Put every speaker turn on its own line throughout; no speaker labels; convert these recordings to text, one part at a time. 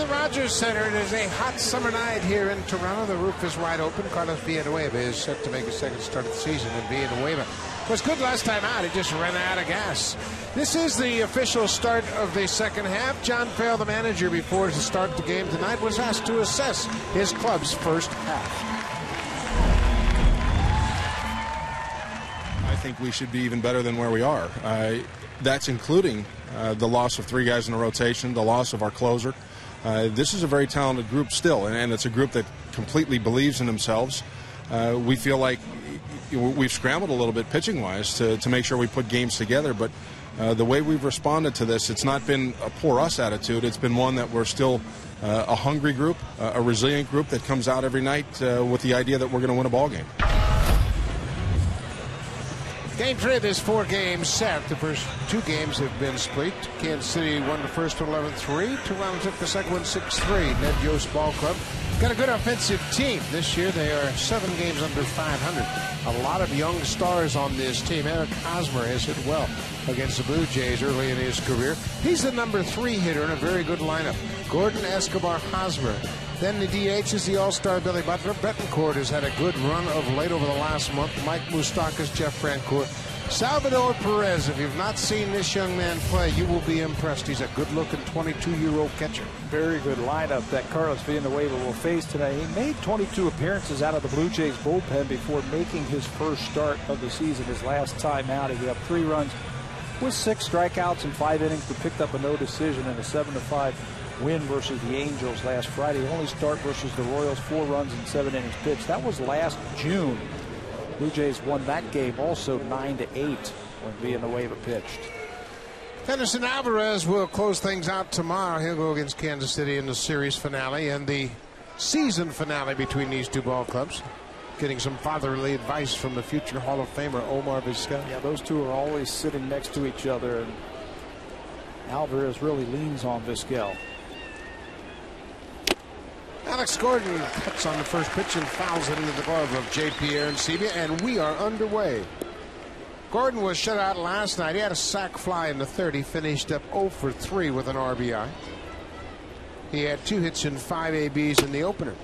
the Rogers Center. It is a hot summer night here in Toronto. The roof is wide open. Carlos Villanueva is set to make his second start of the season, and Villanueva was good last time out. He just ran out of gas. This is the official start of the second half. John Farrell, the manager, before to start the game tonight, was asked to assess his club's first half.
I think we should be even better than where we are. That's including the loss of 3 guys in the rotation, the loss of our closer. This is a very talented group still, and it's a group that completely believes in themselves. We feel like we've scrambled a little bit pitching-wise to make sure we put games together, but the way we've responded to this, it's not been a poor us attitude. It's been one that we're still a hungry group, a resilient group that comes out every night with the idea that we're going to win a ball game.
Game 3 of this 4-game set. The first 2 games have been split. Kansas City won the first one 11-3. Toronto took the second one 6-3. Ned Yost Ball Club got a good offensive team. This year they are 7 games under 500. A lot of young stars on this team. Eric Hosmer has hit well against the Blue Jays early in his career. He's the number 3 hitter in a very good lineup. Gordon, Escobar, Hosmer. Then the DH is the all-star Billy Butler. BETANCOURT has had a good run of late over the last month. Mike MOUSTAKAS, Jeff FRANCOEUR. Salvador Perez, if you've not seen this young man play, you will be impressed. He's a good-looking 22-year-old catcher.
Very good lineup that Carlos Villanueva will face today. He made 22 appearances out of the Blue Jays bullpen before making his first start of the season. His last time out, he got 3 runs with 6 strikeouts in 5 innings, but picked up a no decision in a 7-5 win versus the Angels last Friday. Only start versus the Royals, 4 runs in 7 innings pitched. That was last June. Blue Jays won that game also 9-8 when Villanueva pitched.
Henderson Alvarez will close things out tomorrow. He'll go against Kansas City in the series finale and the season finale between these 2 ball clubs. Getting some fatherly advice from the future Hall of Famer Omar Vizquel.
Yeah, those 2 are always sitting next to each other, and Alvarez really leans on Vizquel.
Alex Gordon cuts on the first pitch and fouls it into the glove of J.P. Arancibia, and we are underway. Gordon was shut out last night. He had a sac fly in the 3rd. He finished up 0 for 3 with an RBI. He had 2 hits and 5 ABs in the opener.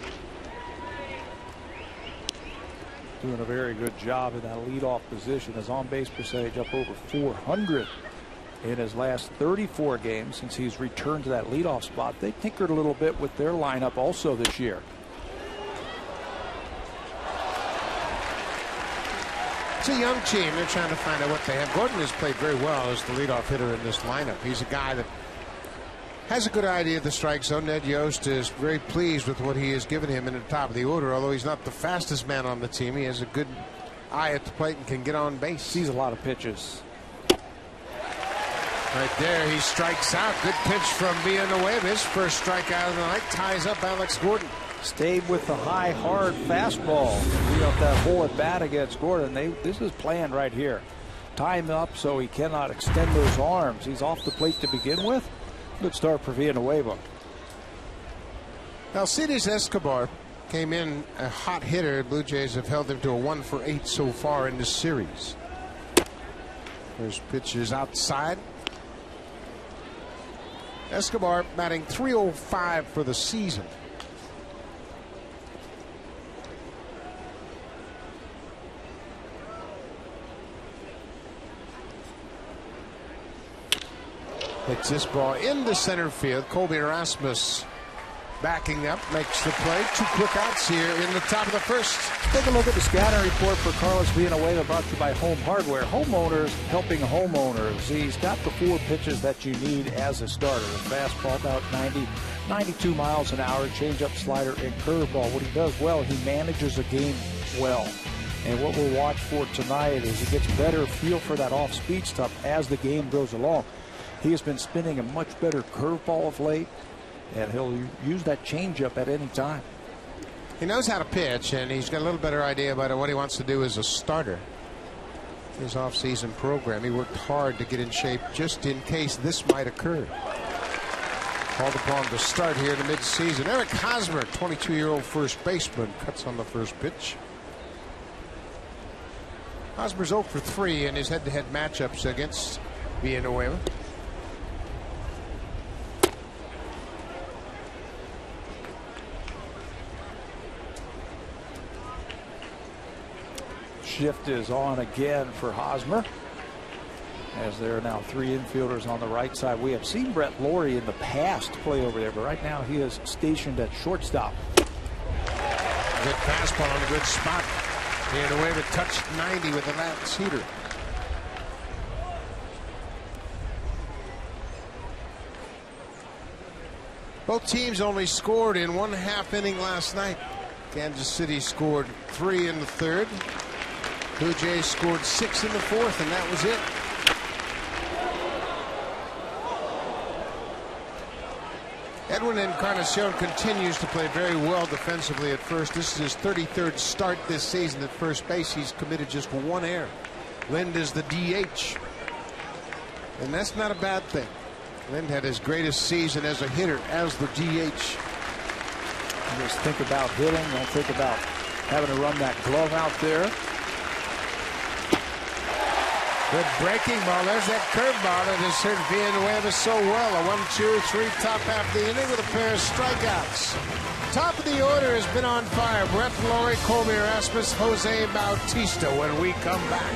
Doing a very good job in that leadoff position. His on-base percentage up over 400 in his last 34 games since he's returned to that leadoff spot. They tinkered a little bit with their lineup also this year.
It's a young team. They're trying to find out what they have. Gordon has played very well as the leadoff hitter in this lineup. He's a guy that has a good idea of the strike zone. Ned Yost is very pleased with what he has given him in the top of the order. Although he's not the fastest man on the team, he has a good eye at the plate and can get on base.
Sees a lot of pitches.
Right there, he strikes out. Good pitch from Villanueva. His first strikeout of the night ties up Alex Gordon.
Stayed with the high, hard fastball. Lead up that whole at bat against Gordon. This is planned right here. Tie him up so he cannot extend those arms. He's off the plate to begin with. Good start for Villanueva.
ALCIDES Escobar came in a hot hitter. Blue Jays have held him to a 1 for 8 so far in this series. First pitch is outside. Escobar batting .305 for the season. Hits this ball into center field. Colby RASMUS backing up, makes the play. 2 quick outs here in the top of the first.
Take a look at the scouting report for Carlos Villanueva, brought to you by Home Hardware. Homeowners helping homeowners. He's got the 4 pitches that you need as a starter. A fastball about 90, 92 miles an hour, changeup, slider, and curveball. What he does well, he manages a game well. And what we'll watch for tonight is he gets better feel for that off-speed stuff as the game goes along. He has been spinning a much better curveball of late, and he'll use that changeup at any time.
He knows how to pitch, and he's got a little better idea about what he wants to do as a starter. His off-season program, he worked hard to get in shape just in case this might occur. Called upon to start here in the mid-season. Eric Hosmer, 22-year-old first baseman, cuts on the first pitch. Hosmer's 0 for 3 in his head-to-head matchups against Villanueva.
shift is on again for Hosmer, as there are now 3 infielders on the right side. We have seen Brett Lawrie in the past play over there, but right now he is stationed at shortstop.
Good fastball on a good spot. And away to touch 90 with the last heater. Both teams only scored in 1/2 inning last night. Kansas City scored 3 in the 3rd. Blue Jays scored 6 in the 4th, and that was it. Edwin Encarnacion continues to play very well defensively at first. This is his 33rd start this season at first base. He's committed just 1 error. Lind is the DH, and that's not a bad thing. Lind had his greatest season as a hitter as the DH.
Just think about hitting. Don't think about having to run that glove out there.
Good breaking ball. There's that curveball that has hurt Villanueva so well. A 1-2-3 top half of the inning with a pair of strikeouts. Top of the order has been on fire. Brett Lawrie, Colby Rasmus, Jose Bautista when we come back.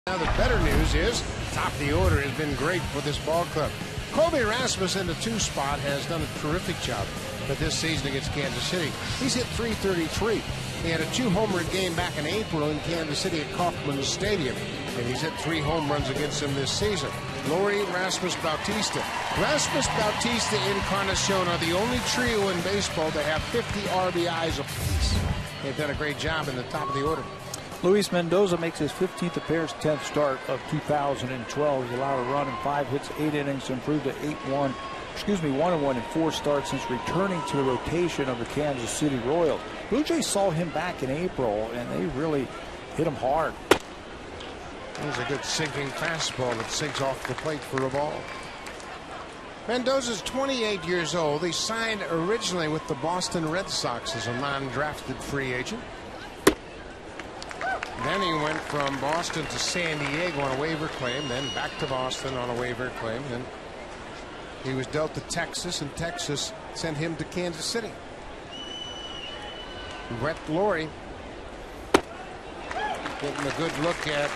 Now the better news is top of the order has been great for this ball club. Colby Rasmus in the 2 spot has done a terrific job for this season against Kansas City. He's hit .333. He had a 2-homer game back in April in Kansas City at Kauffman Stadium, and he's hit 3 home runs against him this season. Lawrie, Rasmus, Bautista. Rasmus, Bautista, Encarnacion are the only trio in baseball to have 50 RBIs apiece. They've done a great job in the top of the order.
Luis Mendoza makes his 15th appearance, 10th start of 2012. He's allowed a run in 5 hits, 8 innings, improved to 1-1 in 4 starts since returning to the rotation of the Kansas City Royals. Blue Jays saw him back in April, and they really hit him hard.
There's a good sinking fastball that sinks off the plate for a ball. Mendoza's 28 years old. He signed originally with the Boston Red Sox as a non-drafted free agent. Then he went from Boston to San Diego on a waiver claim, then back to Boston on a waiver claim. Then he was dealt to Texas, and Texas sent him to Kansas City. Brett Lawrie getting a good look at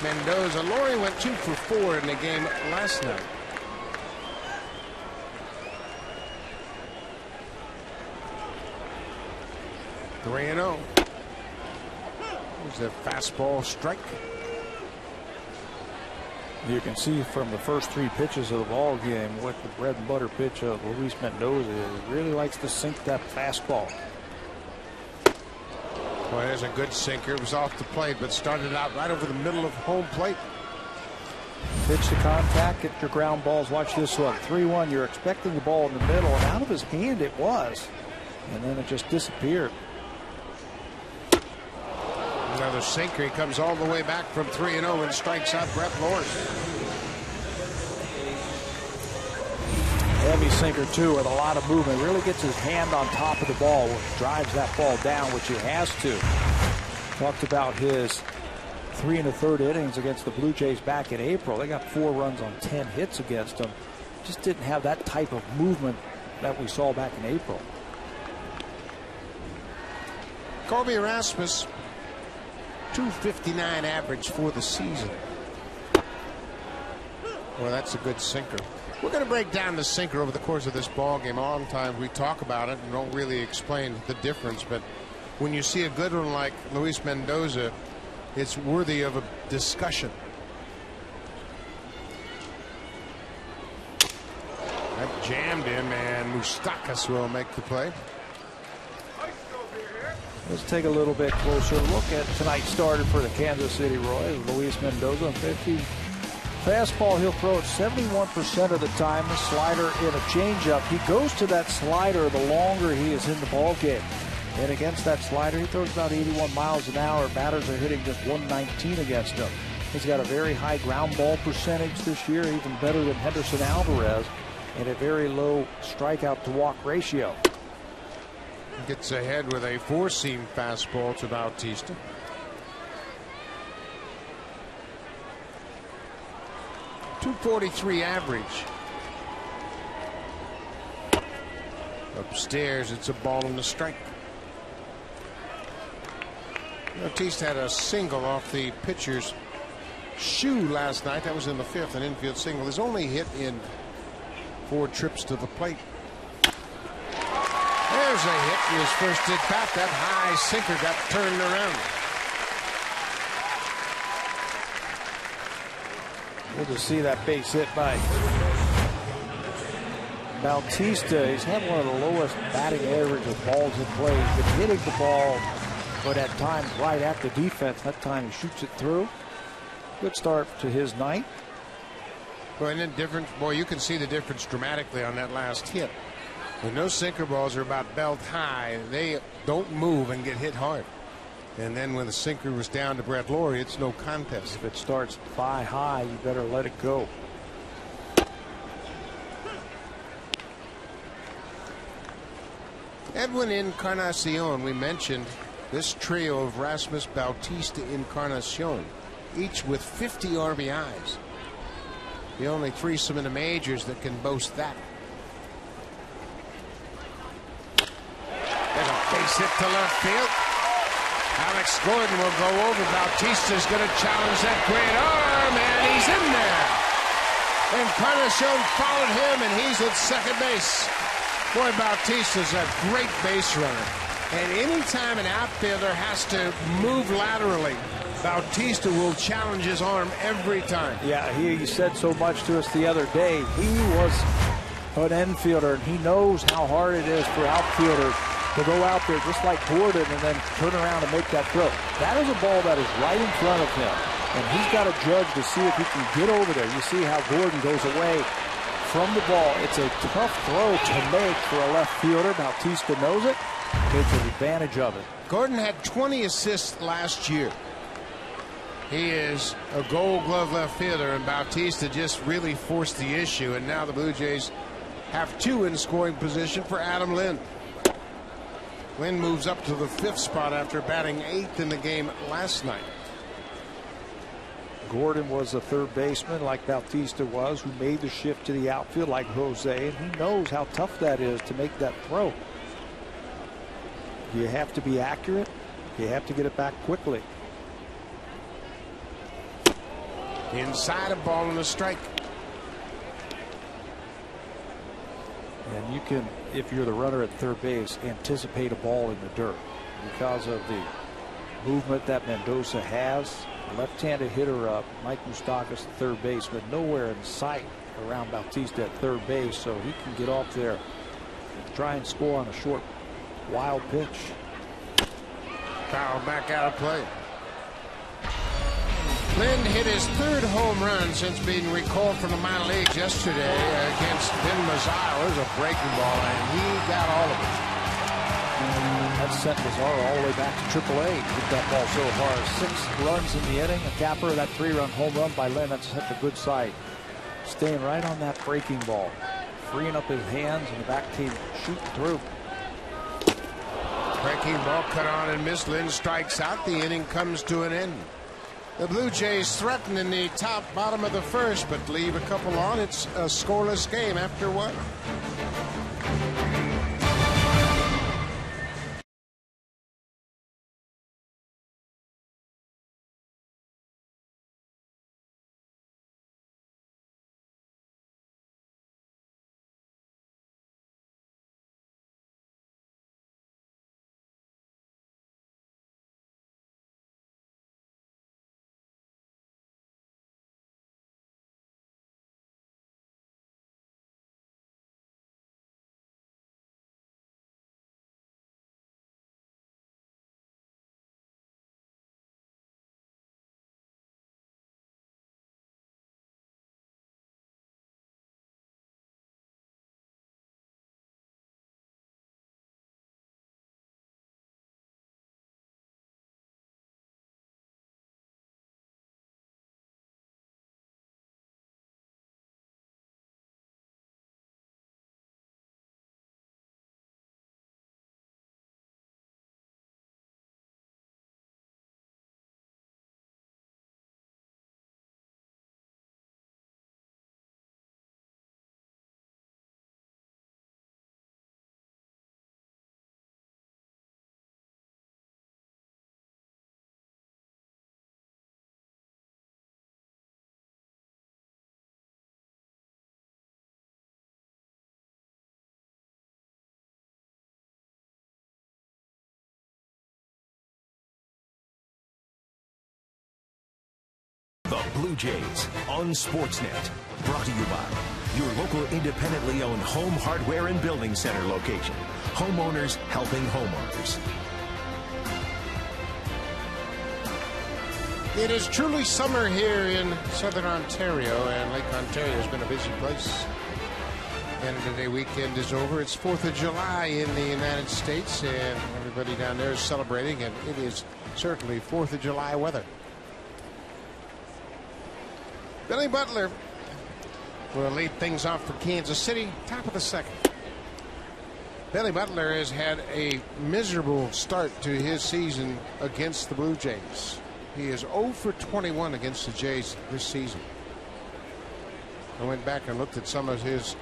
Mendoza. Lawrie went 2 for 4 in the game last night. (3-0). There's a fastball strike.
You can see from the first 3 pitches of the ball game what the bread and butter pitch of Luis Mendoza is. He really likes to sink that fastball.
Well, there's a good sinker. It was off the plate, but started out right over the middle of home plate.
Pitch to contact, get your ground balls. Watch this one. 3-1. You're expecting the ball in the middle, and out of his hand it was. And then it just disappeared.
Another sinker. He comes all the way back from 3-0 and strikes out Brett Lawrie.
Heavy sinker, too, with a lot of movement. Really gets his hand on top of the ball, drives that ball down, which he has to. Talked about his 3 1/3 innings against the Blue Jays back in April. They got 4 runs on 10 hits against them. Just didn't have that type of movement that we saw back in April.
Colby Rasmus, .259 average for the season. Well, that's a good sinker. We're going to break down the sinker over the course of this ball game. Oftentimes we talk about it and don't really explain the difference, but when you see a good one like Luis Mendoza, it's worthy of a discussion. That jammed him, and Moustakas will make the play.
Let's take a little bit closer look at tonight's starter for the Kansas City Royals, Luis Mendoza. 50 fastball, he'll throw it 71% of the time. The slider and a changeup. He goes to that slider the longer he is in the ball game. And against that slider, he throws about 81 miles an hour. Batters are hitting just 119 against him. He's got a very high ground ball percentage this year, even better than Henderson Alvarez, and a very low strikeout to walk ratio.
Gets ahead with a 4-seam fastball to Bautista. .243 average. Upstairs, it's a ball and a strike. Bautista had a single off the pitcher's shoe last night. That was in the 5th, an infield single. His only hit in 4 trips to the plate. There's a hit in his first at bat. That high sinker got turned around.
Good to see that base hit by Bautista. He's had one of the lowest batting average of balls in play. He's been hitting the ball, but at times right at the defense. That time he shoots it through. Good start to his night.
Well, and then different. Boy, you can see the difference dramatically on that last hit. When those sinker balls are about belt high, they don't move and get hit hard. And then when the sinker was down to Brett Lawrie, it's no contest.
If it starts thigh high, you better let it go.
Edwin Encarnacion, we mentioned this trio of Rasmus, Bautista, Encarnacion, each with 50 RBIs. The only threesome in the majors that can boast that. There's a base hit to left field. Alex Gordon will go over. Bautista's going to challenge that great arm, and he's in there. Encarnacion followed him, and he's at second base. Boy, Bautista's a great base runner. And anytime an outfielder has to move laterally, Bautista will challenge his arm every time.
Yeah, he said so much to us the other day. He was an infielder, and he knows how hard it is for outfielders to go out there just like Gordon and then turn around and make that throw. That is a ball that is right in front of him, and he's got to judge to see if he can get over there. You see how Gordon goes away from the ball. It's a tough throw to make for a left fielder. Bautista knows it, takes advantage of it.
Gordon had 20 assists last year. He is a Gold Glove left fielder, and Bautista just really forced the issue, and now the Blue Jays have 2 in scoring position for Adam Lind. Lind moves up to the 5th spot after batting 8th in the game last night.
Gordon was a third baseman like Bautista was, who made the shift to the outfield like Jose, and he knows how tough that is to make that throw. You have to be accurate. You have to get it back quickly.
Inside, a ball and a strike.
And you can, if you're the runner at third base, anticipate a ball in the dirt because of the movement that Mendoza has. Left-handed hitter up, Mike Moustakas, third baseman, nowhere in sight around Bautista at third base, so he can get off there and try and score on a short, wild pitch.
Foul back out of play. Lind hit his 3rd home run since being recalled from the minor leagues yesterday against Ben Mazzaro. It was a breaking ball, and he got all of it.
That sent Mazzaro all the way back to AAA. Hit that ball so hard. 6 runs in the inning. A capper, that 3-run home run by Lind. That's such a good sight. Staying right on that breaking ball. Freeing up his hands, and the back team shooting through. Breaking
ball cut on and missed. Lind strikes out. The inning comes to an end. The Blue Jays threaten in the bottom of the first, but leave a couple on. It's a scoreless game after one.
The Blue Jays on Sportsnet. Brought to you by your local independently owned home hardware and building center location. Homeowners helping homeowners.
It is truly summer here in southern Ontario, and Lake Ontario has been a busy place. Canada Day weekend is over. It's 4th of July in the United States, and everybody down there is celebrating, and it is certainly 4th of July weather. Billy Butler will lead things off for Kansas City, top of the second. Billy Butler has had a miserable start to his season against the Blue Jays. He is 0 for 21 against the Jays this season. I went back and looked at some of his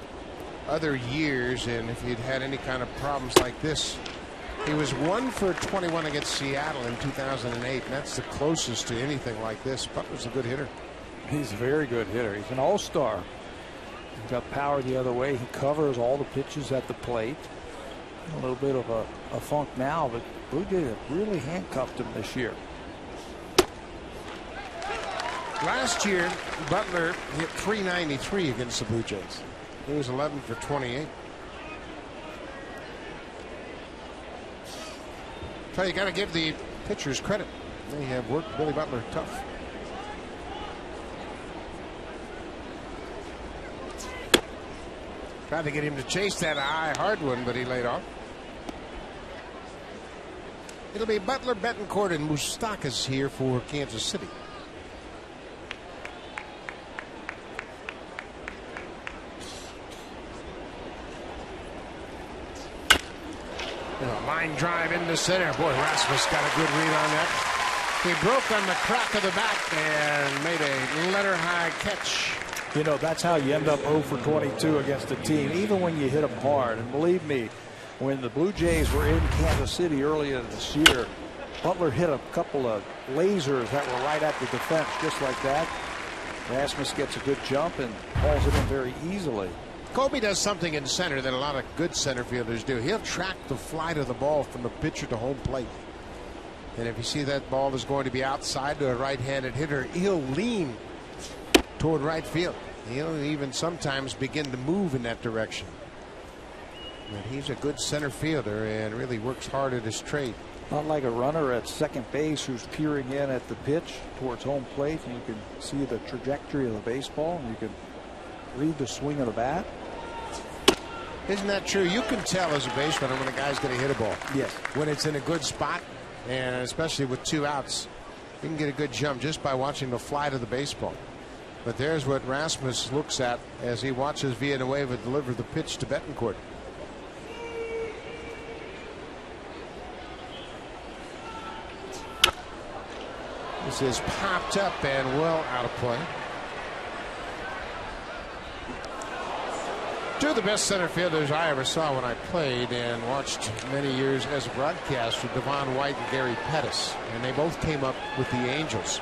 other years, and if he'd had any kind of problems like this, he was 1 for 21 against Seattle in 2008, and that's the closest to anything like this. Butler's a good hitter.
He's a very good hitter. He's an all-star. He's got power the other way. He covers all the pitches at the plate. A little bit of a funk now, but Blue Jays have really handcuffed him this year.
Last year, Butler hit .393 against the Blue Jays. He was 11 for 28. So you got to give the pitchers credit. They have worked Billy Butler tough. Tried to get him to chase that high, hard one, but he laid off. It'll be Butler, Betancourt, and MOUSTAKAS here for Kansas City. Line drive into center. Boy, Rasmus got a good read on that. He broke on the crack of the bat and made a letter high catch.
You know, that's how you end up 0 for 22 against a team, even when you hit them hard. And believe me, when the Blue Jays were in Kansas City earlier this year, Butler hit a couple of lasers that were right at the defense, just like that. Rasmus gets a good jump and hauls it in very easily.
Colby does something in center that a lot of good center fielders do. He'll track the flight of the ball from the pitcher to home plate. And if you see that ball is going to be outside to a right-handed hitter, he'll lean toward right field. He'll even sometimes begin to move in that direction. But he's a good center fielder and really works hard at his trade.
Not like a runner at second base who's peering in at the pitch towards home plate, and you can see the trajectory of the baseball, and you can read the swing of the bat.
Isn't that true? You can tell as a base runner when a guy's going to hit a ball.
Yes.
When it's in a good spot, and especially with 2 outs, you can get a good jump just by watching the flight of the baseball. But there's what Rasmus looks at as he watches Villanueva deliver the pitch to Betancourt. This is popped up and well out of play. Two of the best center fielders I ever saw when I played and watched many years as a broadcaster, Devon White and Gary Pettis. And they both came up with the Angels.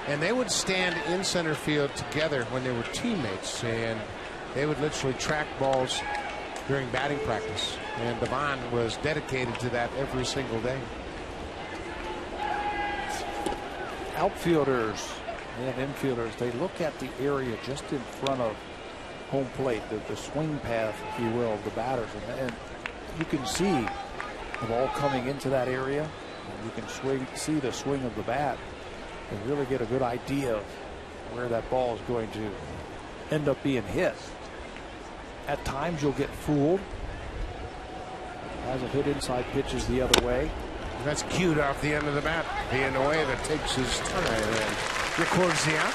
And they would stand in center field together when they were teammates. And they would literally track balls during batting practice. And Devon was dedicated to that every single day.
Outfielders and infielders, they look at the area just in front of home plate, the swing path, if you will, of the batters, and you can see the ball coming into that area, and you can see the swing of the bat and really get a good idea of where that ball is going to end up being hit. At times you'll get fooled as a hit inside pitches the other way.
That's cued off the end of the bat. Villanueva takes his time and records the out.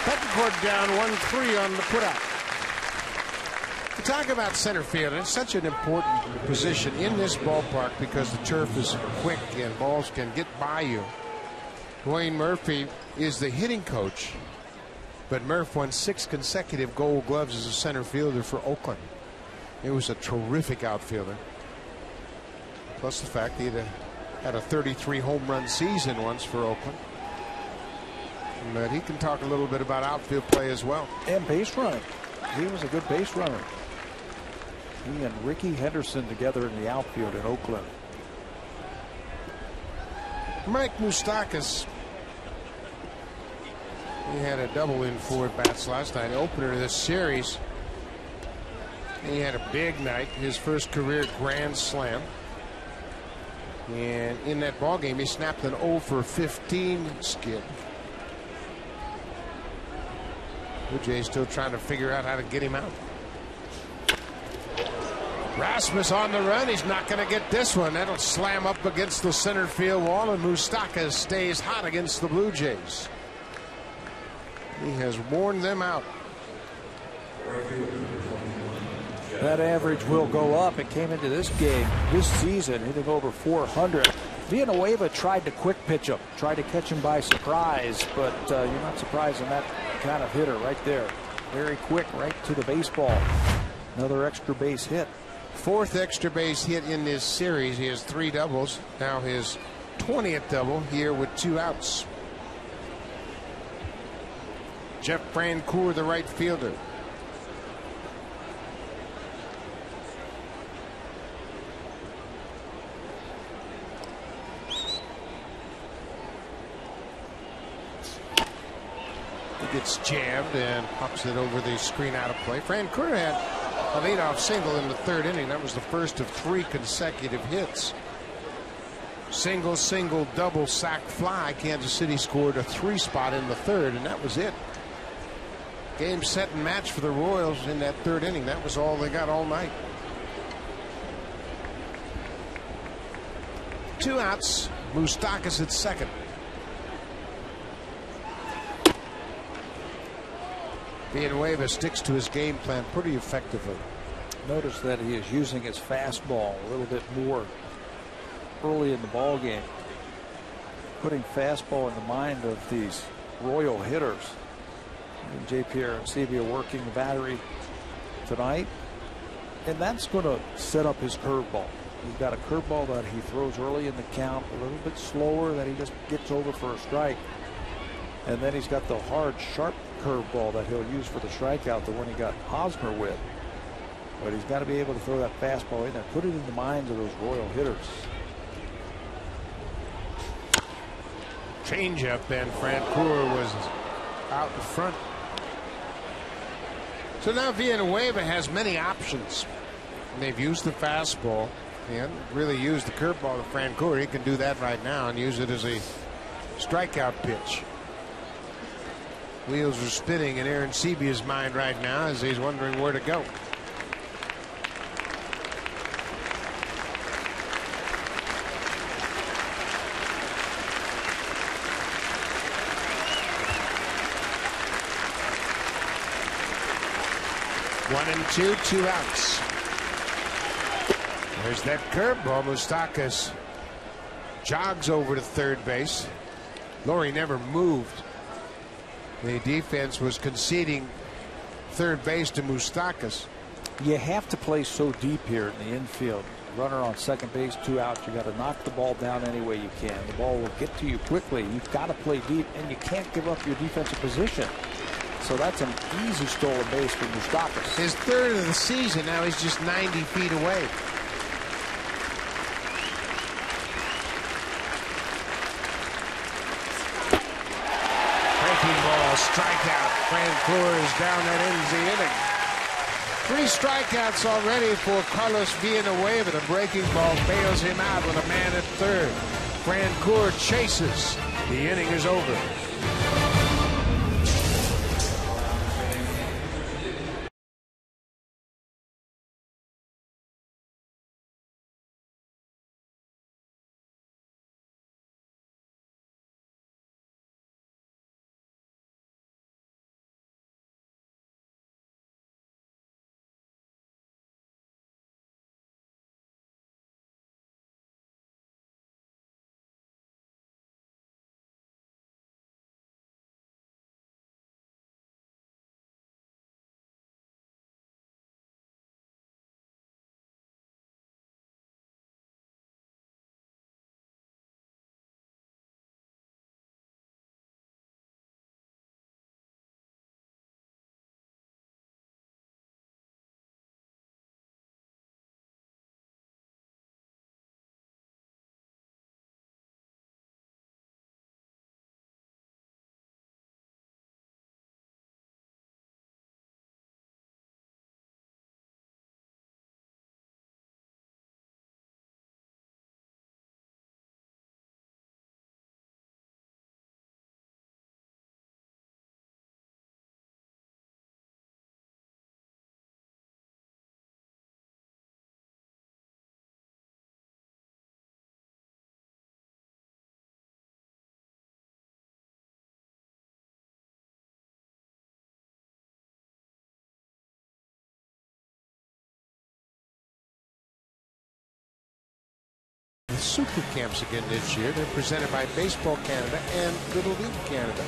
Betancourt down 1-3 on the putout. To talk about center field, it's such an important position in this ballpark because the turf is quick and balls can get by you. Dwayne Murphy is the hitting coach, but Murph won 6 consecutive Gold Gloves as a center fielder for Oakland. He was a terrific outfielder. Plus the fact he had a 33 home run season once for Oakland. But he can talk a little bit about outfield play as well.
And base running. He was a good base runner. He and Ricky Henderson together in the outfield in Oakland.
Mike Moustakas. He had a double in 4 at-bats last night. Opener of this series. He had a big night. His first career grand slam. And in that ball game, he snapped an 0-for-15 skid. Blue Jays still trying to figure out how to get him out. Rasmus on the run. He's not going to get this one. That'll slam up against the center field wall, and Moustakas stays hot against the Blue Jays. He has worn them out.
That average will go up. It came into this game this season hitting over 400. Villanueva tried to quick pitch him, tried to catch him by surprise, but you're not surprised in that kind of hitter right there. Very quick, right to the baseball. Another extra base hit.
4th extra base hit in this series. He has 3 doubles. Now his 20th double here with 2 outs. Jeff Francoeur, the right fielder. Gets jammed and pops it over the screen out of play. Francoeur had a leadoff single in the 3rd inning. That was the first of 3 consecutive hits. Single, single, double, sac, fly. Kansas City scored a 3 spot in the 3rd, and that was it. Game, set, and match for the Royals in that 3rd inning. That was all they got all night. 2 outs. Moustakas at second. Villanueva sticks to his game plan pretty effectively.
Notice that he is using his fastball a little bit more early in the ball game, putting fastball in the mind of these Royal hitters. And J. Pierre Alcides working the battery tonight, and that's going to set up his curveball. He's got a curveball that he throws early in the count, a little bit slower, that he just gets over for a strike. And then he's got the hard, sharp curveball that he'll use for the strikeout, the one he got Hosmer with. But he's got to be able to throw that fastball in there, put it in the minds of those Royal hitters.
Changeup, and Francoeur was out in front. So now Villanueva has many options. And they've used the fastball and really used the curveball to Francoeur. He can do that right now and use it as a strikeout pitch. Wheels are spinning in Aaron Sebia's mind right now as he's wondering where to go. One and two, 2 outs. There's that curveball. Moustakas jogs over to third base. Lowry never moved. The defense was conceding third base to MOUSTAKAS.
You have to play so deep here in the infield. Runner on second base, 2 outs. You got to knock the ball down any way you can. The ball will get to you quickly. You've got to play deep, and you can't give up your defensive position. So that's an easy stolen base for MOUSTAKAS.
His third of the season. Now he's just 90 feet away. Breaking ball, strikeout. FRANCOEUR is down. That ends the inning. 3 strikeouts already for Carlos Villanueva. The breaking ball bails him out with a man at third. FRANCOEUR chases. The inning is over. Super camps again this year. They're presented by Baseball Canada and Little League Canada.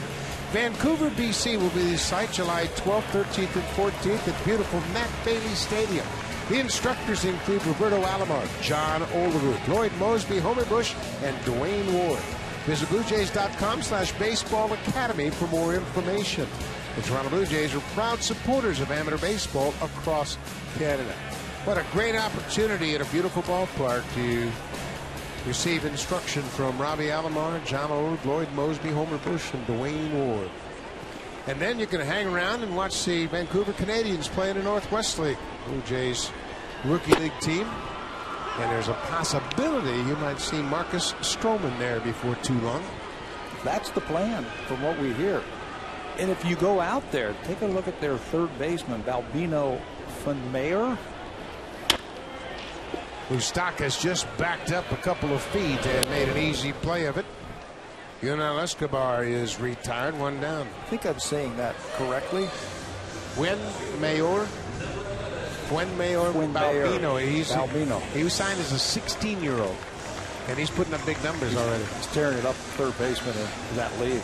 Vancouver, BC will be the site July 12th, 13th, and 14th at beautiful Matt Bailey Stadium. The instructors include Roberto Alomar, John Olerud, Lloyd Mosby, Homer Bush, and Dwayne Ward. Visit BlueJays.com/Baseball Academy for more information. The Toronto Blue Jays are proud supporters of amateur baseball across Canada. What a great opportunity at a beautiful ballpark to receive instruction from Robbie Alomar, John Olerud, Lloyd Mosby, Homer Bush, and Dwayne Ward. And then you can hang around and watch the Vancouver Canadians play in the Northwest League. Blue Jays rookie league team. And there's a possibility you might see Marcus Stroman there before too long.
That's the plan from what we hear. And if you go out there, take a look at their third baseman, Balbino Funmayer.
MOUSTAKAS just backed up a couple of feet and made an easy play of it. YUNEL ESCOBAR is retired, 1 down.
I think I'm saying that correctly.
Funmayer Balbino. He was signed as a 16-year-old, and he's putting up big numbers already.
He's tearing it up, third baseman in that league.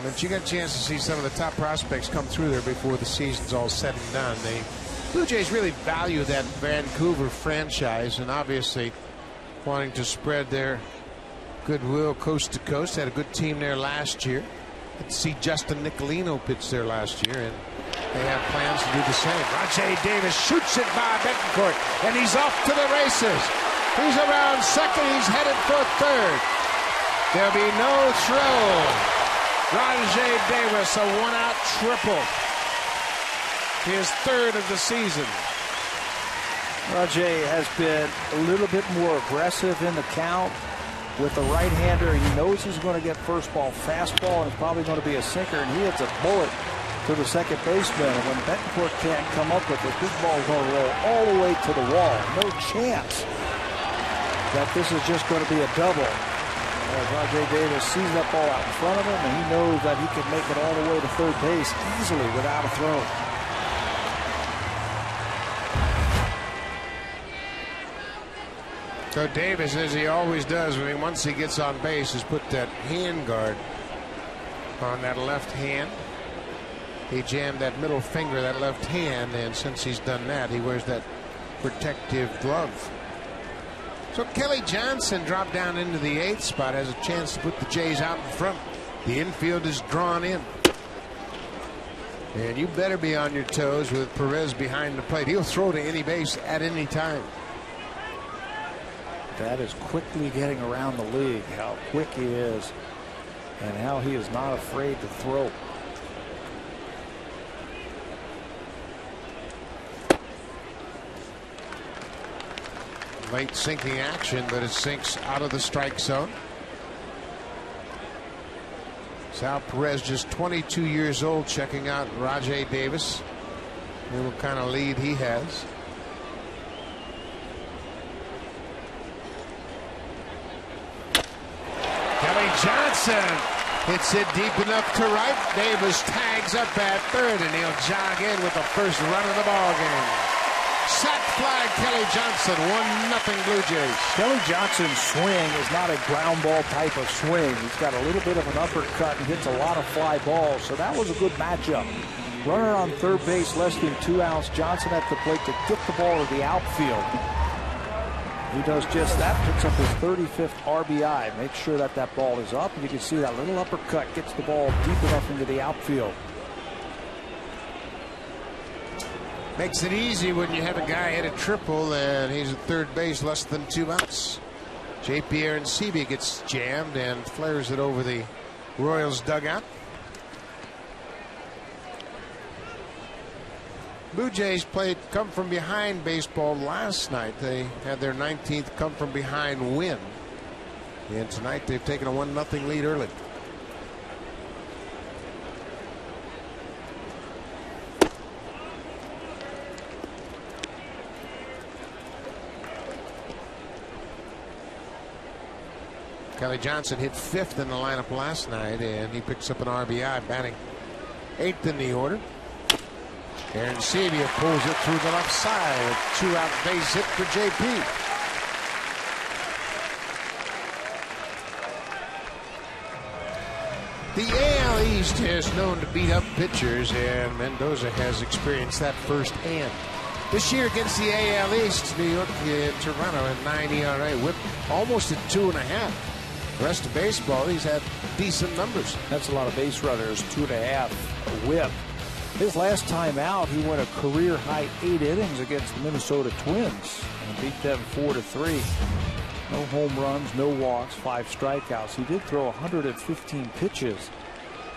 But you got a chance to see some of the top prospects come through there before the season's all said and done. The Blue Jays really value that Vancouver franchise, and obviously wanting to spread their goodwill coast to coast. Had a good team there last year. Got to see Justin Nicolino pitch there last year, and they have plans to do the same. Rajay Davis shoots it by BETANCOURT, and he's off to the races. He's around second. He's headed for third. There'll be no throw. Rajay Davis, a 1-out triple. His third of the season.
Rajay has been a little bit more aggressive in the count with the right-hander. He knows he's going to get first ball fastball, and it's probably going to be a sinker, and he hits a bullet to the second baseman. And when BETANCOURT can't come up with it, this ball is going to roll all the way to the wall. No chance that this is just going to be a double. As Rajay Davis sees that ball out in front of him, and he knows that he can make it all the way to third base easily without a throw.
So Davis, as he always does, once he gets on base, has put that hand guard on that left hand. He jammed that middle finger, that left hand, and since he's done that, he wears that protective glove. So Kelly Johnson dropped down into the 8th spot, has a chance to put the Jays out in front. The infield is drawn in. And you better be on your toes with Perez behind the plate. He'll throw to any base at any time.
That is quickly getting around the league, how quick he is and how he is not afraid to throw.
Late sinking action, but it sinks out of the strike zone. Sal Perez, just 22 years old, checking out Rajay Davis. And what kind of lead he has. Kelly Johnson hits it deep enough to right. Davis tags up at third, and he'll jog in with the first run of the ball game. Sac fly, Kelly Johnson, 1-0 Blue Jays.
Kelly Johnson's swing is not a ground ball type of swing. He's got a little bit of an uppercut and hits a lot of fly balls, so that was a good matchup. Runner on third base, less than 2 outs. Johnson at the plate to get the ball to the outfield. He does just that, picks up his 35th RBI. Make sure that that ball is up, and you can see that little uppercut gets the ball deep enough into the outfield.
Makes it easy when you have a guy hit a triple and he's at third base, less than 2 outs. J.P. Arancibia gets jammed and flares it over the Royals dugout. Blue Jays played come from behind baseball last night. They had their 19th come from behind win. And tonight they've taken a 1-0 lead early. Kelly Johnson hit 5th in the lineup last night, and he picks up an RBI, batting 8th in the order. Arancibia pulls it through the left side. A 2-out base hit for JP. The AL East is known to beat up pitchers, and Mendoza has experienced that firsthand. This year against the AL East, New York and Toronto at 9 ERA, whip almost at 2.5. The rest of baseball, he's had decent numbers.
That's a lot of base runners, 2.5 whip. His last time out, he went a career high 8 innings against the Minnesota Twins and beat them 4-3. No home runs, no walks, 5 strikeouts. He did throw 115 pitches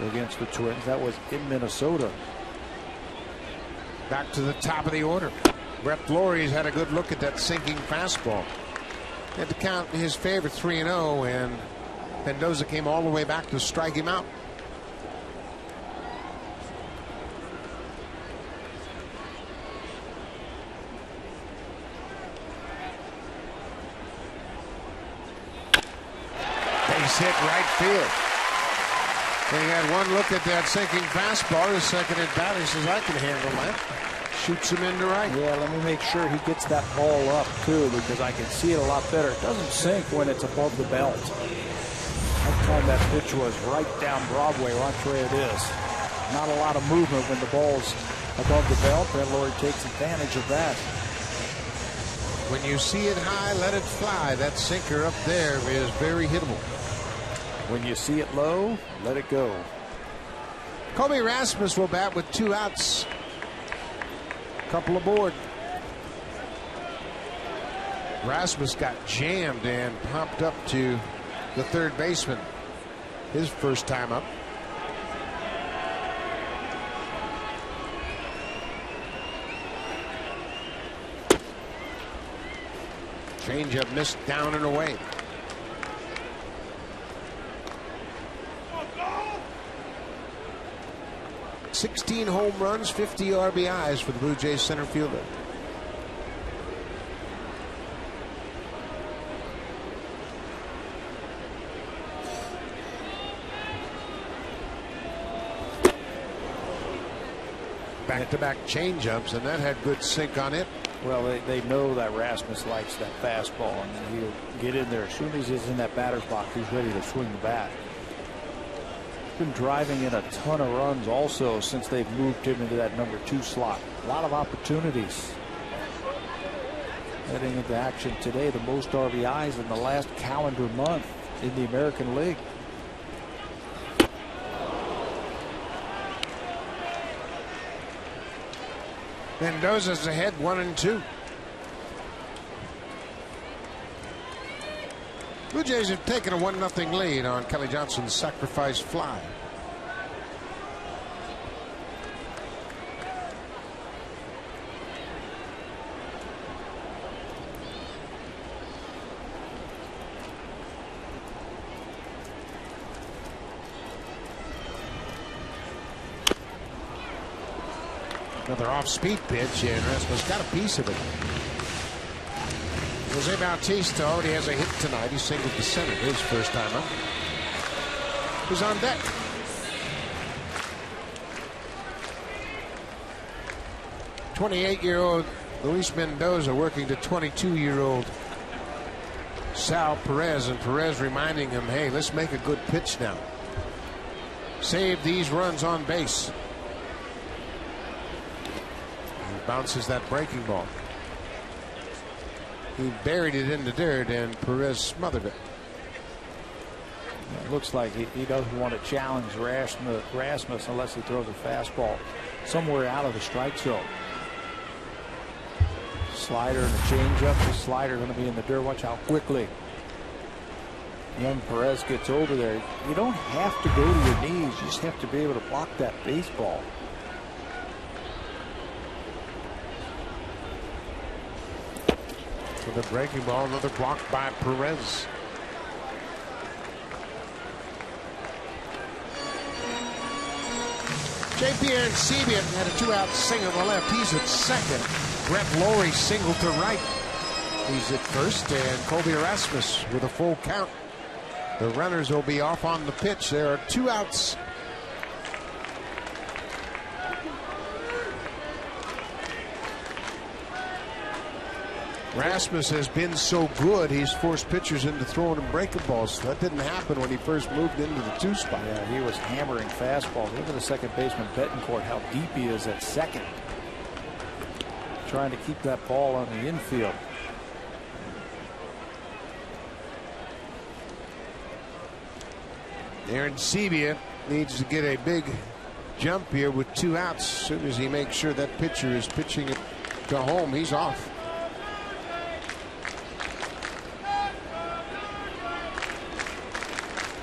against the Twins. That was in Minnesota.
Back to the top of the order. Brett Lawrie's had a good look at that sinking fastball. He had to count his favorite 3-0, and Mendoza came all the way back to strike him out. Base hit right field. And he had one look at that sinking fastball. His second at bat, he says, I can handle that. Shoots him into right.
Yeah, let me make sure he gets that ball up too, because I can see it a lot better. It doesn't sink when it's above the belt. That time that pitch was right down Broadway. Watch where it is. Not a lot of movement when the ball's above the belt. Brett Lawrie takes advantage of that.
When you see it high, let it fly. That sinker up there is very hittable.
When you see it low, let it go.
Colby Rasmus will bat with 2 outs. Couple aboard. Rasmus got jammed and popped up to the third baseman. His first time up. Changeup missed down and away. $16 home runs, 50 RBIs for the Blue Jays center fielder. Back-to-back changeups, and that had good sink on it.
Well, they know that Rasmus likes that fastball, and he'll get in there as soon as he's in that batter's box. He's ready to swing the bat. He's been driving in a ton of runs also since they've moved him into that number 2 slot. A lot of opportunities. Heading into action today, the most RBIs in the last calendar month in the American League.
Mendoza's ahead 1-2. Blue Jays have taken a 1-0 lead on Kelly Johnson's sacrifice fly. Another off-speed pitch, and Rasmus got a piece of it. Jose Bautista already has a hit tonight. He singled to center his first time up. Who's on deck? '28-year-old Luis Mendoza working to 22-year-old Sal Perez, and Perez reminding him, hey, let's make a good pitch now. Save these runs on base. Bounces that breaking ball. He buried it in the dirt, and Perez smothered it.
It looks like he doesn't want to challenge Rasmus unless he throws a fastball somewhere out of the strike zone. Slider and a changeup. The slider going to be in the dirt. Watch how quickly young Perez gets over there. You don't have to go to your knees. You just have to be able to block that baseball.
With a breaking ball, another block by Perez. J.P. Arancibia had a 2-out single to left. He's at second. Brett Lowry singled to right. He's at first, and Colby Erasmus with a full count. The runners will be off on the pitch. There are 2 outs. Rasmus has been so good, he's forced pitchers into throwing him breaking balls. That didn't happen when he first moved into the 2 spot.
Yeah, he was hammering fastballs. Look at the second baseman, Betancourt, how deep he is at second. Trying to keep that ball on the infield.
Arancibia needs to get a big jump here with 2 outs. As soon as he makes sure that pitcher is pitching it to home, he's off.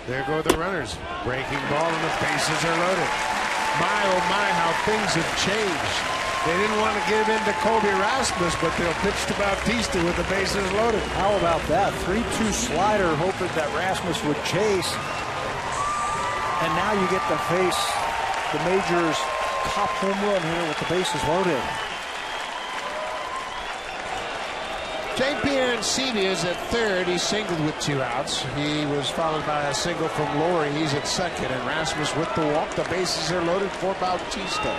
There go the runners. Breaking ball, and the bases are loaded. My, oh my, how things have changed. They didn't want to give in to Colby Rasmus, but they'll pitch to Bautista with the bases loaded.
How about that? 3-2 slider, hoping that Rasmus would chase. And now you get to face the major's top home run here with the bases loaded.
J.P. Arancibia is at third. He singled with 2 outs. He was followed by a single from Lowry. He's at second, and Rasmus with the walk. The bases are loaded for Bautista.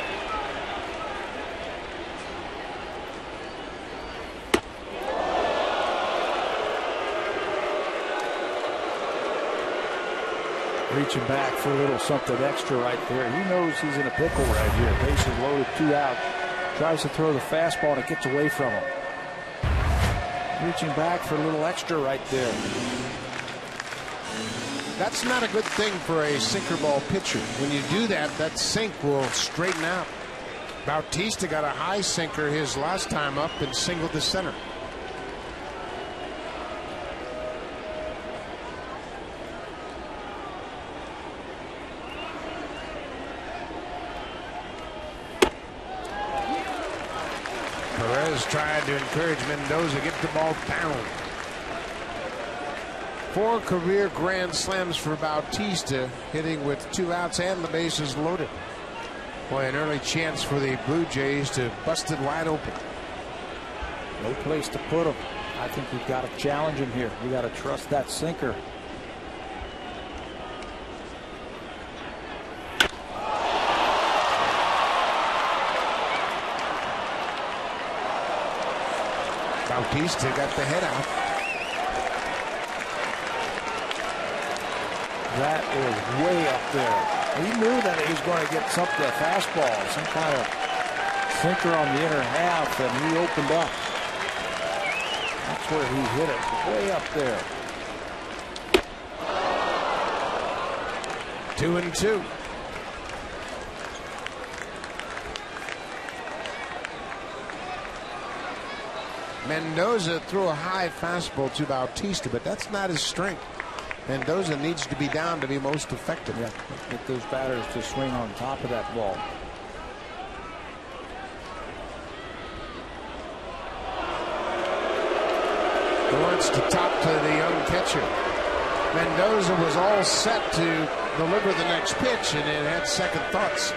Reaching back for a little something extra right there. He knows he's in a pickle right here. Bases loaded, 2 out. Tries to throw the fastball, and it gets away from him. Reaching back for a little extra right there.
That's not a good thing for a sinker ball pitcher. When you do that, that sink will straighten out. Bautista got a high sinker his last time up and singled to center. Perez tried to encourage Mendoza, get the ball down. 4 career grand slams for Bautista, hitting with 2 outs and the bases loaded. Boy, an early chance for the Blue Jays to bust it wide open.
No place to put him. I think we've got to challenge him here. We got to trust that sinker.
Bautista got the head out.
That is way up there. He knew that he was going to get something, a fastball, some kind of sinker on the inner half, and he opened up. That's where he hit it, way up there.
2-2. Mendoza threw a high fastball to Bautista, but that's not his strength. Mendoza needs to be down to be most effective.
Yeah, get those batters to swing on top of that ball.
Wants to top to the young catcher. Mendoza was all set to deliver the next pitch, and it had second thoughts.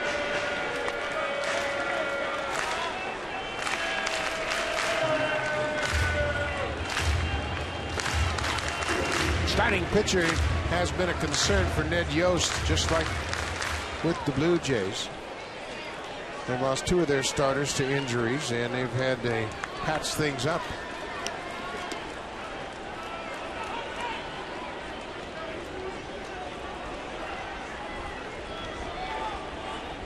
Starting pitcher has been a concern for Ned Yost, just like with the Blue Jays. They've lost two of their starters to injuries, and they've had to patch things up.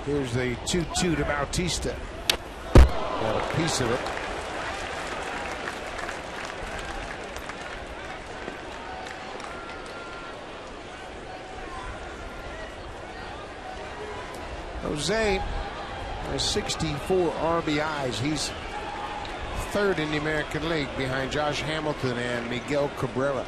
Here's the 2-2 to Bautista. Got a piece of it. Jose has 64 RBIs. He's third in the American League behind Josh Hamilton and Miguel Cabrera.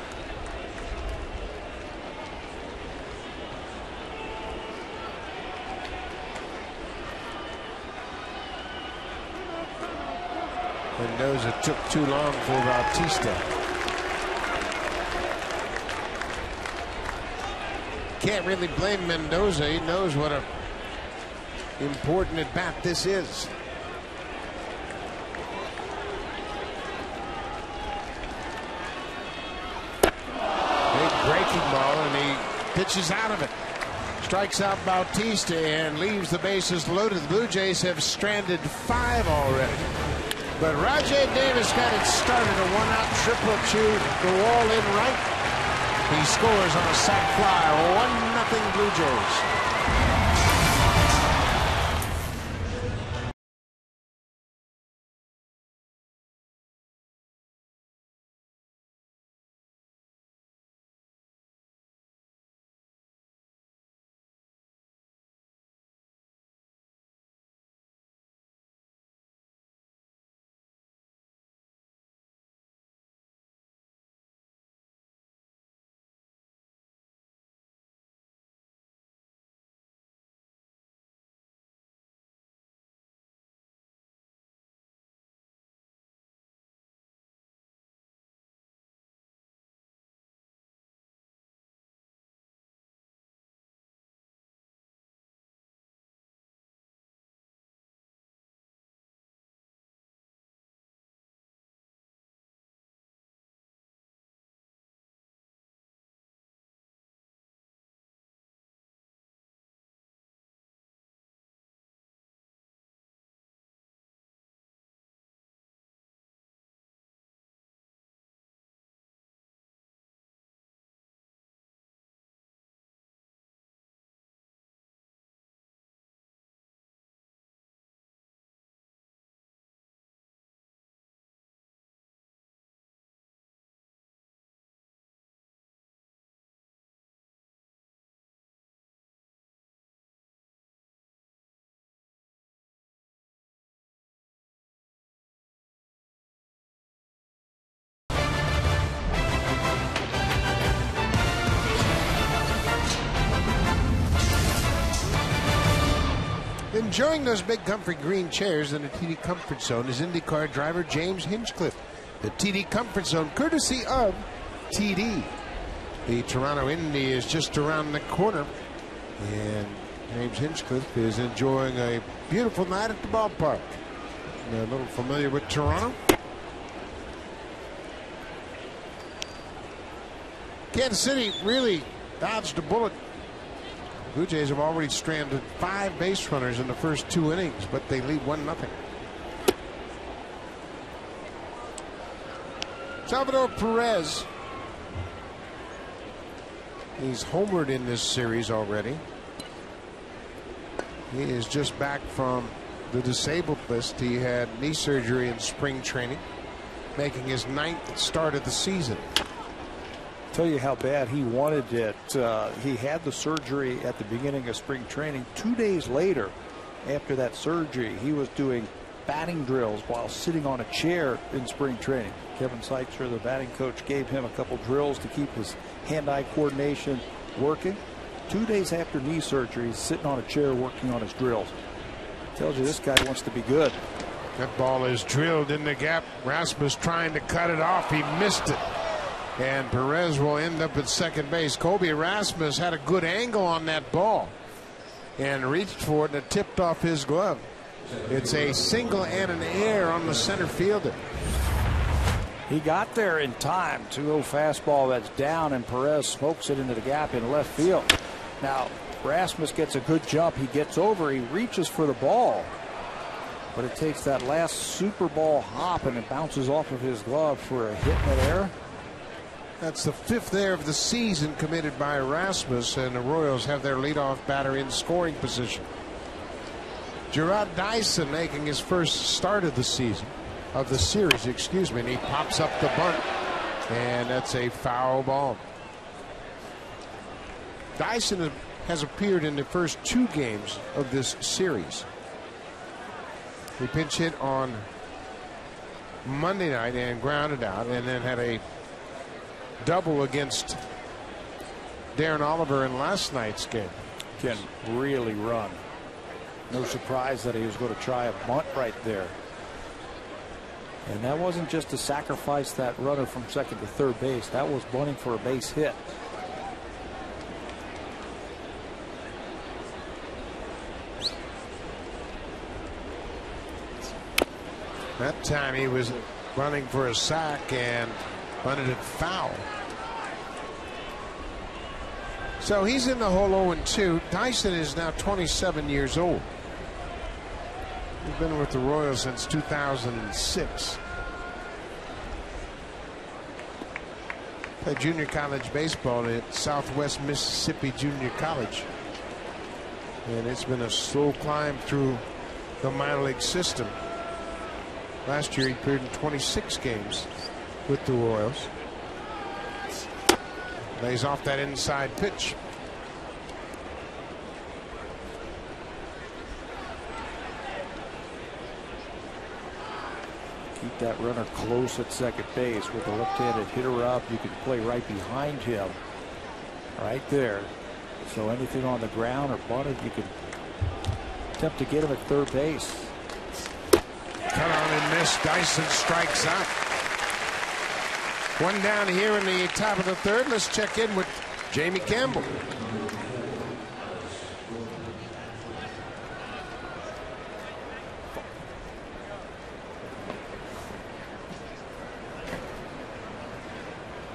Mendoza took too long for Bautista. Can't really blame Mendoza. He knows what a important at bat this is. Big breaking ball, and he pitches out of it. Strikes out Bautista and leaves the bases loaded. The Blue Jays have stranded 5 already. But Rajay Davis got it started. A one-out triple to the wall in right. He scores on a sac fly. 1-0 Blue Jays. Enjoying those big comfy green chairs in the TD Comfort Zone is IndyCar driver James Hinchcliffe. The TD Comfort Zone, courtesy of TD. The Toronto Indy is just around the corner, and James Hinchcliffe is enjoying a beautiful night at the ballpark. A little familiar with Toronto. Kansas City really dodged a bullet. Blue Jays have already stranded 5 base runners in the first 2 innings, but they lead 1-0. Salvador Perez. He's homered in this series already. He is just back from the disabled list. He had knee surgery in spring training, making his 9th start of the season.
Tell you how bad he wanted it. He had the surgery at the beginning of spring training. 2 days later, after that surgery, he was doing batting drills while sitting on a chair in spring training. Kevin Seitzer, the batting coach, gave him a couple drills to keep his hand-eye coordination working. 2 days after knee surgery, he's sitting on a chair working on his drills. Tells you this guy wants to be good.
That ball is drilled in the gap. Rasmus trying to cut it off. He missed it. And Perez will end up at second base. Colby Rasmus had a good angle on that ball and reached for it, and it tipped off his glove. It's a single and an error on the center fielder.
He got there in time. 2-0 fastball that's down, and Perez smokes it into the gap in left field. Now, Rasmus gets a good jump. He gets over. He reaches for the ball. But it takes that last Super Bowl hop, and it bounces off of his glove for a hit midair.
That's the 5th error of the season committed by Rasmus, and the Royals have their leadoff batter in scoring position. JARROD DYSON making his first start of the season, of the series, excuse me, and he pops up the bunt, and that's a foul ball. DYSON has appeared in the first 2 games of this series. He pinch hit on Monday night and grounded out, and then had a double against Darren Oliver in last night's game.
Can really run. No surprise that he was going to try a bunt right there. And that wasn't just to sacrifice that runner from second to third base. That was bunting for a base hit.
That time he was running for a sack and bunted it foul. So he's in the hole 0-2. DYSON is now 27 years old. He's been with the Royals since 2006. Played junior college baseball at Southwest Mississippi Junior College. And it's been a slow climb through the minor league system. Last year he appeared in 26 games with the Royals. Lays off that inside pitch.
Keep that runner close at second base. With a left-handed hitter up, you can play right behind him. Right there. So anything on the ground or bunted, you can attempt to get him at third base.
Cut on and miss. DYSON strikes out. One down here in the top of the third. Let's check in with Jamie Campbell.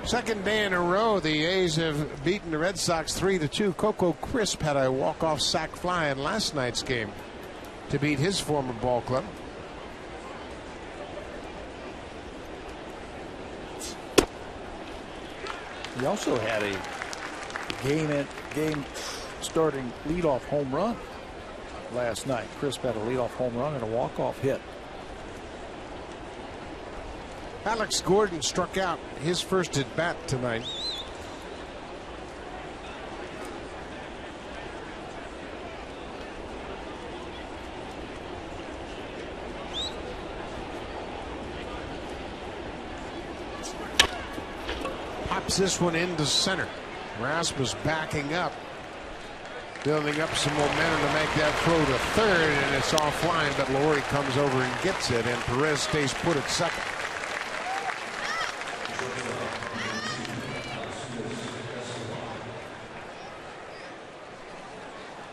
Second day in a row, the A's have beaten the Red Sox 3-2. Coco Crisp had a walk-off sac fly in last night's game to beat his former ball club.
He also had a game starting leadoff home run last night. Crisp had a leadoff home run and a walk-off hit.
Alex Gordon struck out his first at bat tonight. Pops this one into center. Rasmus backing up, building up some momentum to make that throw to third, and it's offline, but Laurie comes over and gets it, and Perez stays put at second.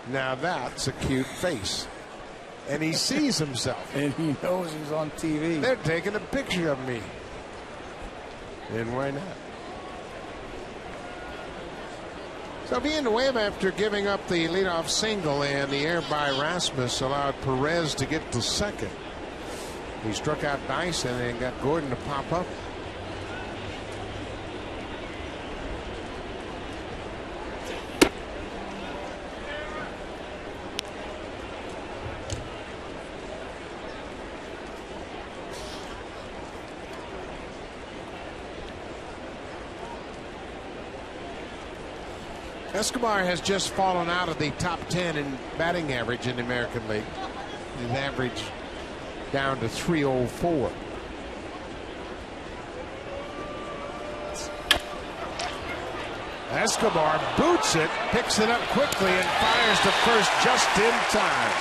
Now that's a cute face. And he sees himself.
And he knows he's on TV.
They're taking a picture of me. And why not? So being the wave after giving up the leadoff single, and the air by Rasmus allowed Perez to get to second. He struck out DYSON and got Gordon to pop up. Escobar has just fallen out of the top 10 in batting average in the American League. His average down to 304. Escobar boots it, picks it up quickly, and fires to first just in time.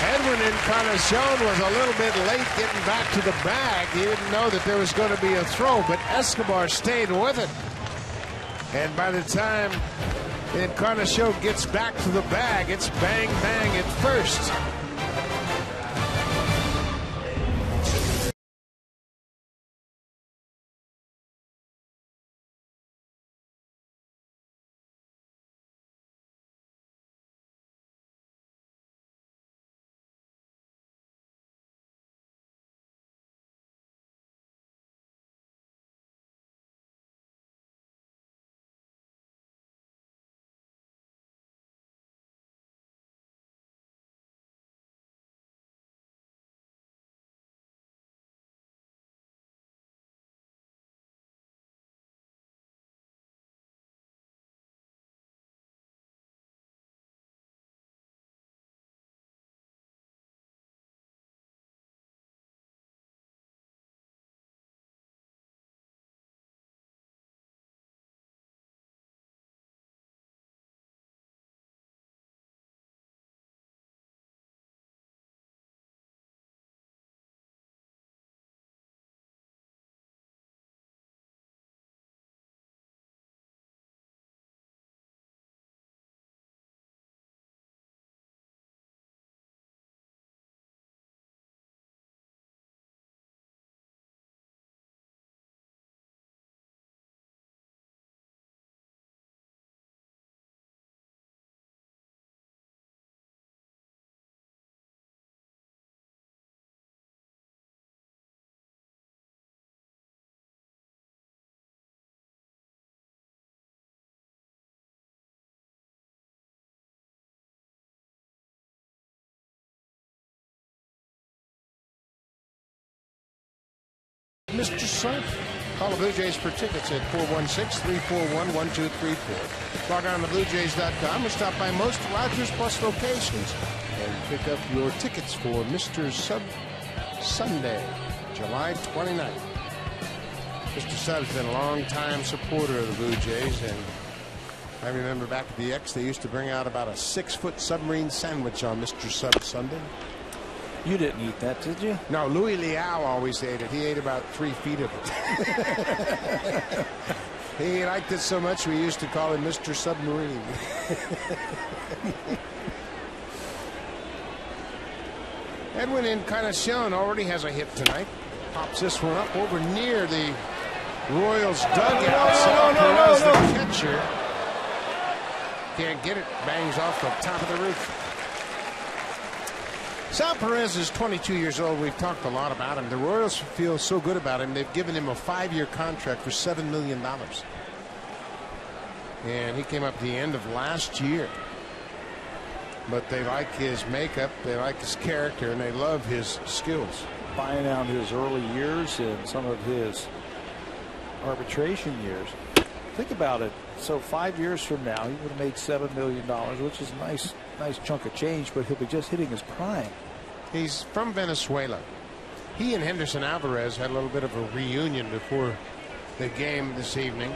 Edwin Encarnacion was a little bit late getting back to the bag. He didn't know that there was going to be a throw, but Escobar stayed with it. And by the time Encarnacion gets back to the bag, it's bang, bang at first. Mr. Sub. Call the Blue Jays for tickets at 416-341-1234. Log on to BlueJays.com or stop by most Rogers Plus locations and pick up your tickets for Mr. Sub Sunday, July 29th. Mr. Sub's been a long-time supporter of the Blue Jays, and I remember back at the X, they used to bring out about a 6-foot submarine sandwich on Mr. Sub Sunday.
You didn't eat that, did you?
No, Louis Liao always ate it. He ate about 3 feet of it. He liked it so much we used to call him Mr. Submarine. Edwin Encarnacion already has a hit tonight. Pops this one up over near the Royals dugout. No, the catcher can't get it. Bangs off the top of the roof. Sal Perez is 22 years old. We've talked a lot about him. The Royals feel so good about him. They've given him a 5-year contract for $7 million. And he came up at the end of last year. But they like his makeup, they like his character, and they love his skills.
Buying out his early years and some of his arbitration years. Think about it. So 5 years from now, he would have made $7 million, which is a nice chunk of change, but he'll be just hitting his prime.
He's from Venezuela. He and Henderson Alvarez had a little bit of a reunion before the game this evening.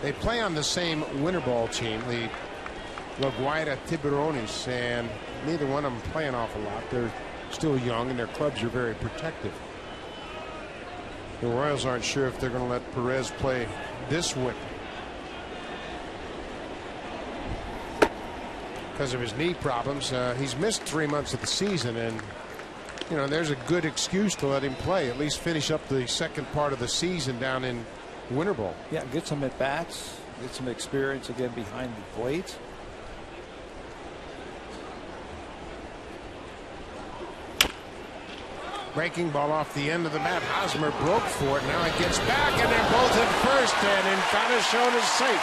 They play on the same winter ball team, the La Guaira Tiburones, and neither one of them play an awful lot. They're still young, and their clubs are very protective. The Royals aren't sure if they're going to let Perez play this winter because of his knee problems. He's missed 3 months of the season, and you know, there's a good excuse to let him play, at least finish up the second part of the season down in winter ball.
Yeah, get some at bats, get some experience again behind the plate.
Breaking ball off the end of the bat. Hosmer broke for it. Now it gets back, and they're both at first, and Encarnacion is safe.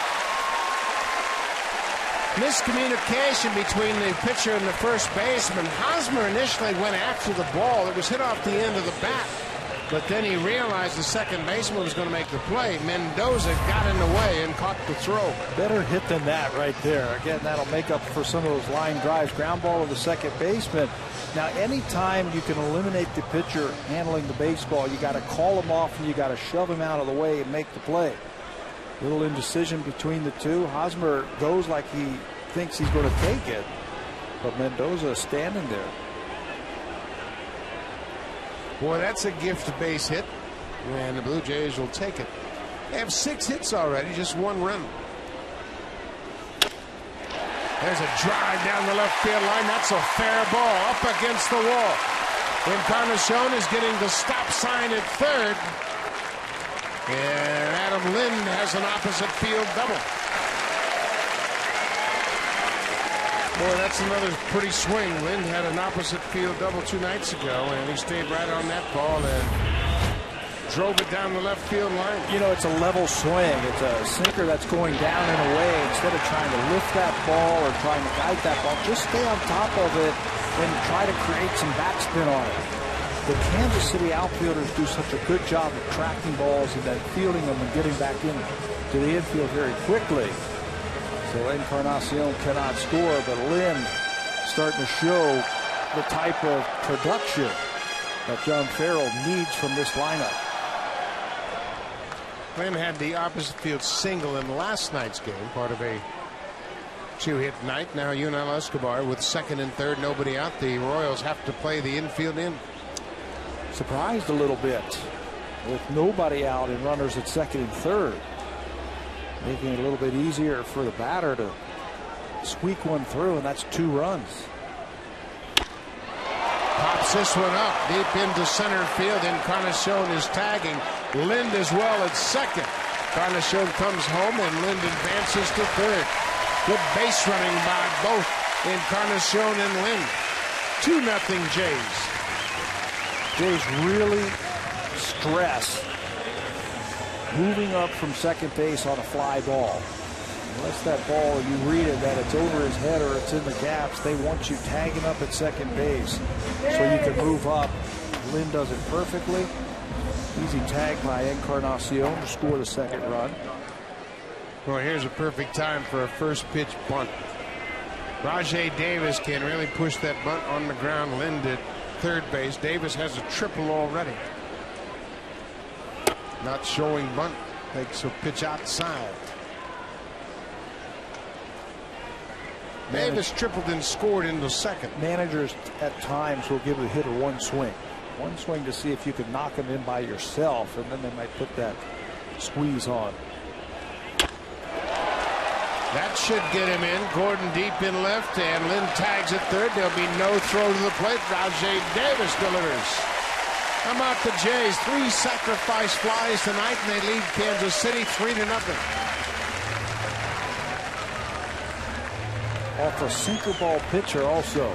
Miscommunication between the pitcher and the first baseman. Hosmer initially went after the ball. It was hit off the end of the bat. But then he realized the second baseman was going to make the play. Mendoza got in the way and caught the throw.
Better hit than that right there. Again, that'll make up for some of those line drives. Ground ball to the second baseman. Now, anytime you can eliminate the pitcher handling the baseball, you got to call him off and you got to shove him out of the way and make the play. Little indecision between the two. Hosmer goes like he thinks he's going to take it, but Mendoza is standing there.
Boy, that's a gift base hit, and the Blue Jays will take it. They have 6 hits already, just 1 run. There's a drive down the left field line. That's a fair ball up against the wall. Encarnacion is getting the stop sign at third. And Adam Lind has an opposite field double. Boy, that's another pretty swing. Lind had an opposite field double 2 nights ago, and he stayed right on that ball and drove it down the left field line.
You know, it's a level swing. It's a sinker that's going down and away. Instead of trying to lift that ball or trying to guide that ball, just stay on top of it and try to create some backspin on it. The Kansas City outfielders do such a good job of tracking balls and then fielding them and getting back into the infield very quickly. So Encarnacion cannot score, but Lynn starting to show the type of production that John Farrell needs from this lineup.
Lynn had the opposite field single in last night's game, part of a 2-hit night. Now Yunel Escobar with second and third, nobody out. The Royals have to play the infield in.
Surprised a little bit with nobody out and runners at second and third, making it a little bit easier for the batter to squeak one through, and that's 2 runs.
Pops this one up deep into center field. Encarnacion is tagging. Lind as well at second. Encarnacion comes home and Lind advances to third. Good base running by both Encarnacion and Lind. 2-0 Jays.
Jays really stress moving up from second base on a fly ball. Unless that ball, you read it, that it's over his head or it's in the gaps, they want you tagging up at second base so you can move up. Lynn does it perfectly. Easy tag by Encarnacion to score the second run.
Well, here's a perfect time for a first pitch bunt. Rajay Davis can really push that bunt on the ground. Lind at third base. Davis has a triple already. Not showing bunt. Takes a pitch outside. Davis tripled and scored in the second.
Managers at times will give the hitter one swing to see if you can knock him in by yourself, and then they might put that squeeze on.
That should get him in. Gordon deep in left, and Lynn tags at third. There'll be no throw to the plate. Rajay Davis delivers. How about the Jays? 3 sacrifice flies tonight, and they lead Kansas City 3-0.
Off a sinker ball pitcher also.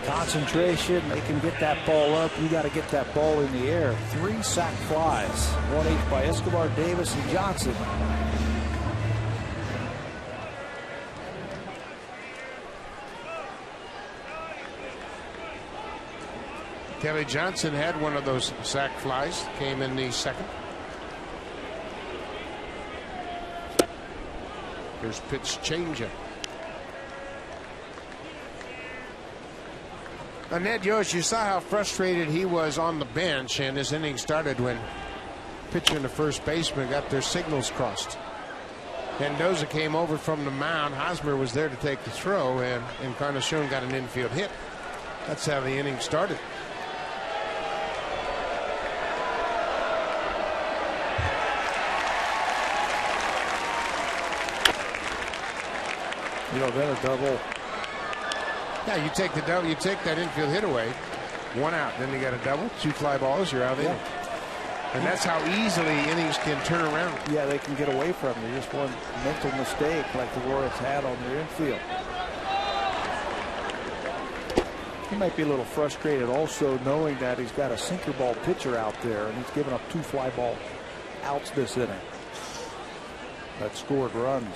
Concentration, they can get that ball up. You got to get that ball in the air. 3 sac flies. 1 each by Escobar, Davis, and Johnson.
Kelly Johnson had one of those sac flies. Came in the second. Here's pitch changer. Ned Yost, you saw how frustrated he was on the bench, and his inning started when pitcher and the first baseman got their signals crossed. Mendoza came over from the mound. Hosmer was there to take the throw, and Encarnacion got an infield hit. That's how the inning started.
You know, then a double.
Yeah, you take the double, you take that infield hit away, 1 out. Then you got a double, 2 fly balls, you're out of the inning. And that's how easily innings can turn around.
Yeah, they can get away from it. Just one mental mistake like the Royals had on their infield. He might be a little frustrated also knowing that he's got a sinker ball pitcher out there and he's given up 2 fly ball outs this inning that scored runs.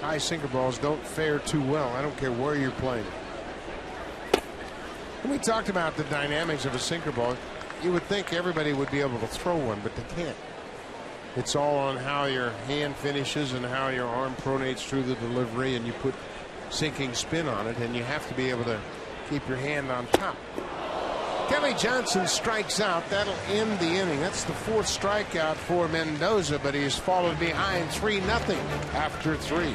High sinker balls don't fare too well. I don't care where you're playing. We talked about the dynamics of a sinker ball. You would think everybody would be able to throw one, but they can't. It's all on how your hand finishes and how your arm pronates through the delivery, and you put sinking spin on it, and you have to be able to keep your hand on top. Kelly Johnson strikes out. That'll end the inning. That's the 4th strikeout for Mendoza, but he's fallen behind 3-0 after 3.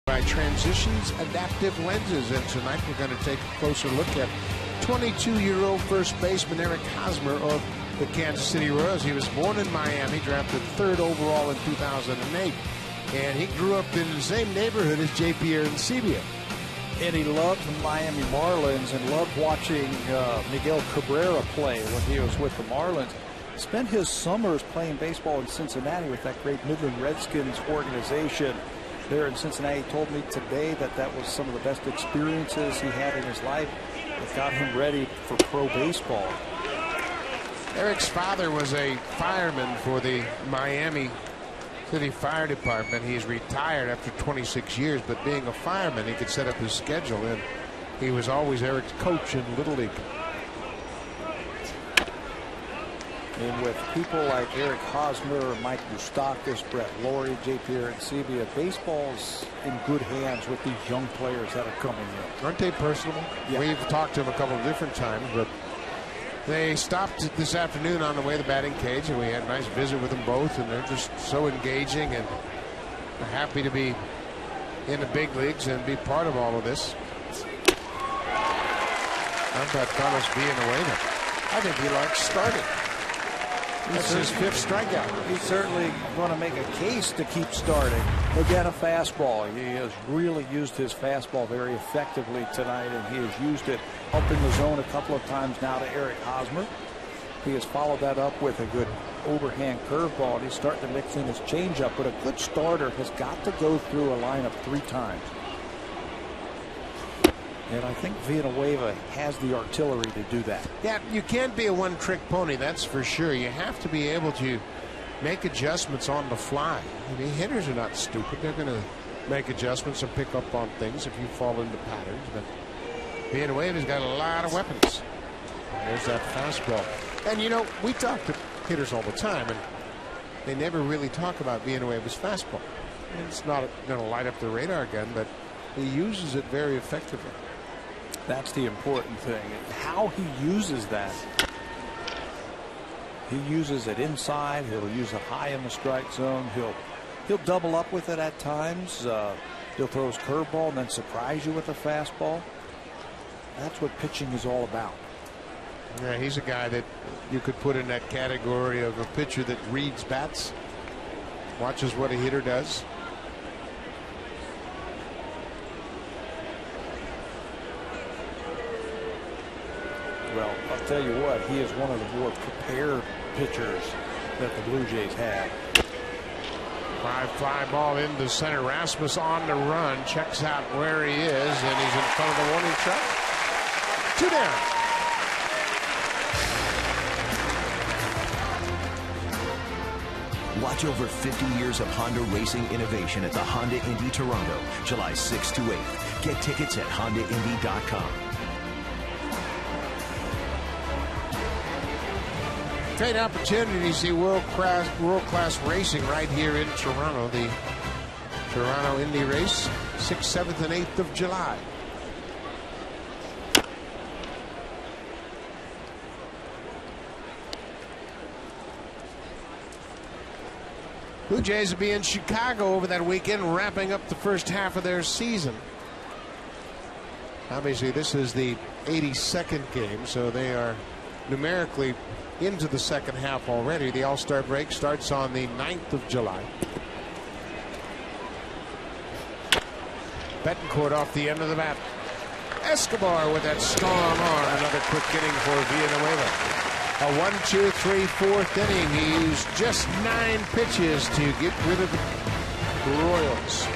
By Transitions Adaptive Lenses, and tonight we're going to take a closer look at 22-year-old first baseman Eric Hosmer of the Kansas City Royals. He was born in Miami, drafted 3rd overall in 2008, and he grew up in the same neighborhood as J.P. Arancibia.
And he loved the Miami Marlins and loved watching Miguel Cabrera play when he was with the Marlins. Spent his summers playing baseball in Cincinnati with that great Midland Redskins organization there in Cincinnati. He told me today that that was some of the best experiences he had in his life. It got him ready for pro baseball.
Eric's father was a fireman for the Miami City Fire Department. He's retired after 26 years, but being a fireman, he could set up his schedule, and he was always Eric's coach in Little League.
And with people like Eric Hosmer, Mike MOUSTAKAS, Brett Laurie, J.P. Arancibia, baseball's in good hands with these young players that are coming in.
Aren't they personable?
Yeah.
We've talked to them a couple of different times, but they stopped this afternoon on the way to the batting cage, and we had a nice visit with them both, and they're just so engaging and happy to be in the big leagues and be part of all of this. How about Carlos Villanueva? I think he likes starting. That's his 5th strikeout.
He's certainly going to make a case to keep starting. Again, a fastball. He has really used his fastball very effectively tonight, and he has used it up in the zone a couple of times now to Eric Hosmer. He has followed that up with a good overhand curveball, and he's starting to mix in his changeup. But a good starter has got to go through a lineup 3 times. And I think Villanueva has the artillery to do that.
Yeah, you can't be a one-trick pony, that's for sure. You have to be able to make adjustments on the fly. I mean, hitters are not stupid. They're going to make adjustments and pick up on things if you fall into patterns. But Villanueva's got a lot of weapons. There's that fastball. And, you know, we talk to hitters all the time, and they never really talk about Villanueva's fastball. It's not going to light up the radar gun, but he uses it very effectively.
That's the important thing. How he uses that. He uses it inside. He'll use it high in the strike zone. He'll double up with it at times. He'll throw his curveball and then surprise you with a fastball. That's what pitching is all about.
Yeah, he's a guy that you could put in that category of a pitcher that reads bats, watches what a hitter does.
Well, I'll tell you what, he is one of the more prepared pitchers that the Blue Jays had.
High fly ball into center. Rasmus on the run. Checks out where he is, and he's in front of the warning track. 2 down.
Watch over 50 years of Honda racing innovation at the Honda Indy Toronto, July 6th to 8th. Get tickets at HondaIndy.com.
Great opportunity to see world-class racing right here in Toronto. The Toronto Indy race, 6th, 7th, and 8th of July. Blue Jays will be in Chicago over that weekend, wrapping up the first half of their season. Obviously, this is the 82nd game, so they are numerically into the second half already. The All-Star break starts on the 9th of July. Betancourt off the end of the bat. Escobar with that strong arm. Another quick inning for Villanueva. A 1, 2, 3, 4th inning. He used just 9 pitches to get rid of the Royals.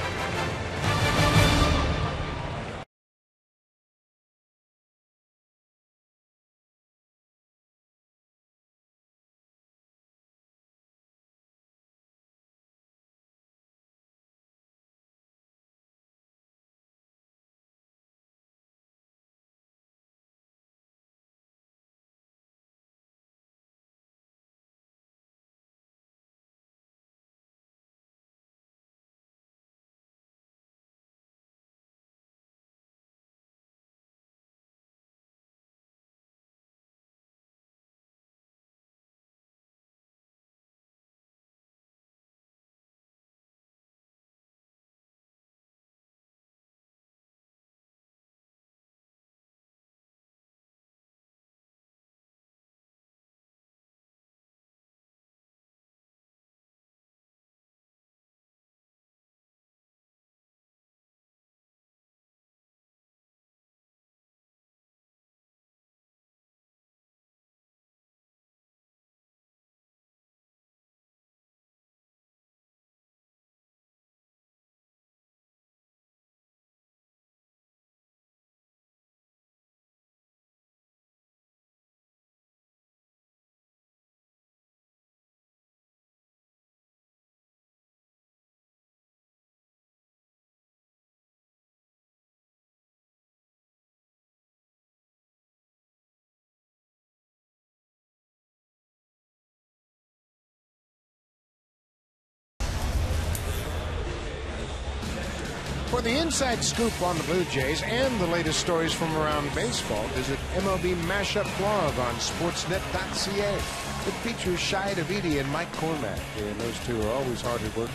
For the inside scoop on the Blue Jays and the latest stories from around baseball, visit MLB Mashup blog on sportsnet.ca. It features Shai Davidi and Mike Cormack, and those two are always hard at work,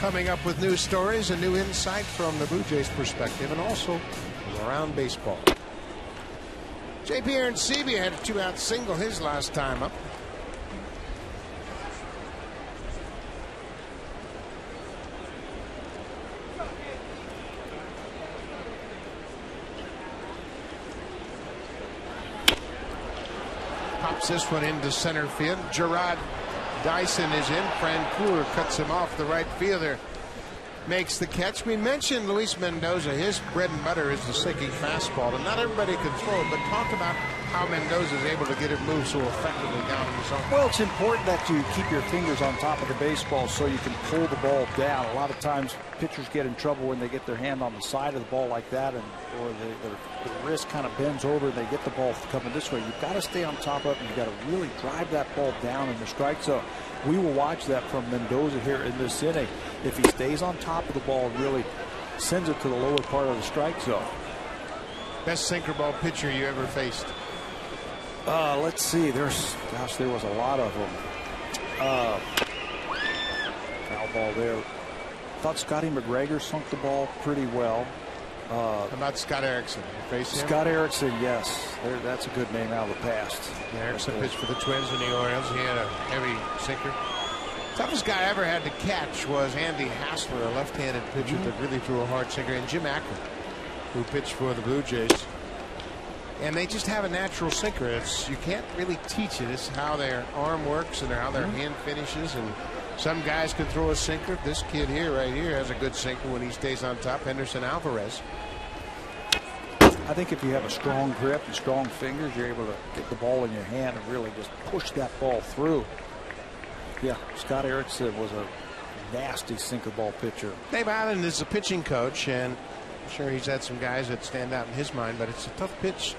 coming up with new stories and new insight from the Blue Jays' perspective, and also from around baseball. J.P. Arancibia had a 2-out single his last time up. Pops this one into center field. JARROD DYSON is in. FRANCOEUR cuts him off. The right fielder makes the catch. We mentioned Luis Mendoza. His bread and butter is the sinking fastball, and not everybody can throw it, but talk about how Mendoza is able to get it moved so effectively down in the zone.
Well, it's important that you keep your fingers on top of the baseball so you can pull the ball down. A lot of times pitchers get in trouble when they get their hand on the side of the ball like that, and or their wrist kind of bends over and they get the ball coming this way. You've got to stay on top of it, and you've got to really drive that ball down in the strike zone. We will watch that from Mendoza here in this inning. If he stays on top of the ball and really sends it to the lower part of the strike zone.
Best sinker ball pitcher you ever faced?
Let's see. There was a lot of them. Foul ball there. Thought Scotty McGregor sunk the ball pretty well.
How about Scott Erickson? You face him?
Scott Erickson, yes. That's a good name out of the past.
Erickson pitched for the Twins in the Orioles. He had a heavy sinker. Toughest guy I ever had to catch was Andy Hassler, a left-handed pitcher that really threw a hard sinker, and Jim Akron, who pitched for the Blue Jays. And they just have a natural sinker. You can't really teach it. It's how their arm works and how their hand finishes. And some guys can throw a sinker. This kid here, right here, has a good sinker when he stays on top. Henderson Alvarez.
I think if you have a strong grip and strong fingers, you're able to get the ball in your hand and really just push that ball through. Yeah, Scott Erickson was a nasty sinker ball pitcher.
Dave Allen is a pitching coach, and I'm sure he's had some guys that stand out in his mind, but it's a tough pitch.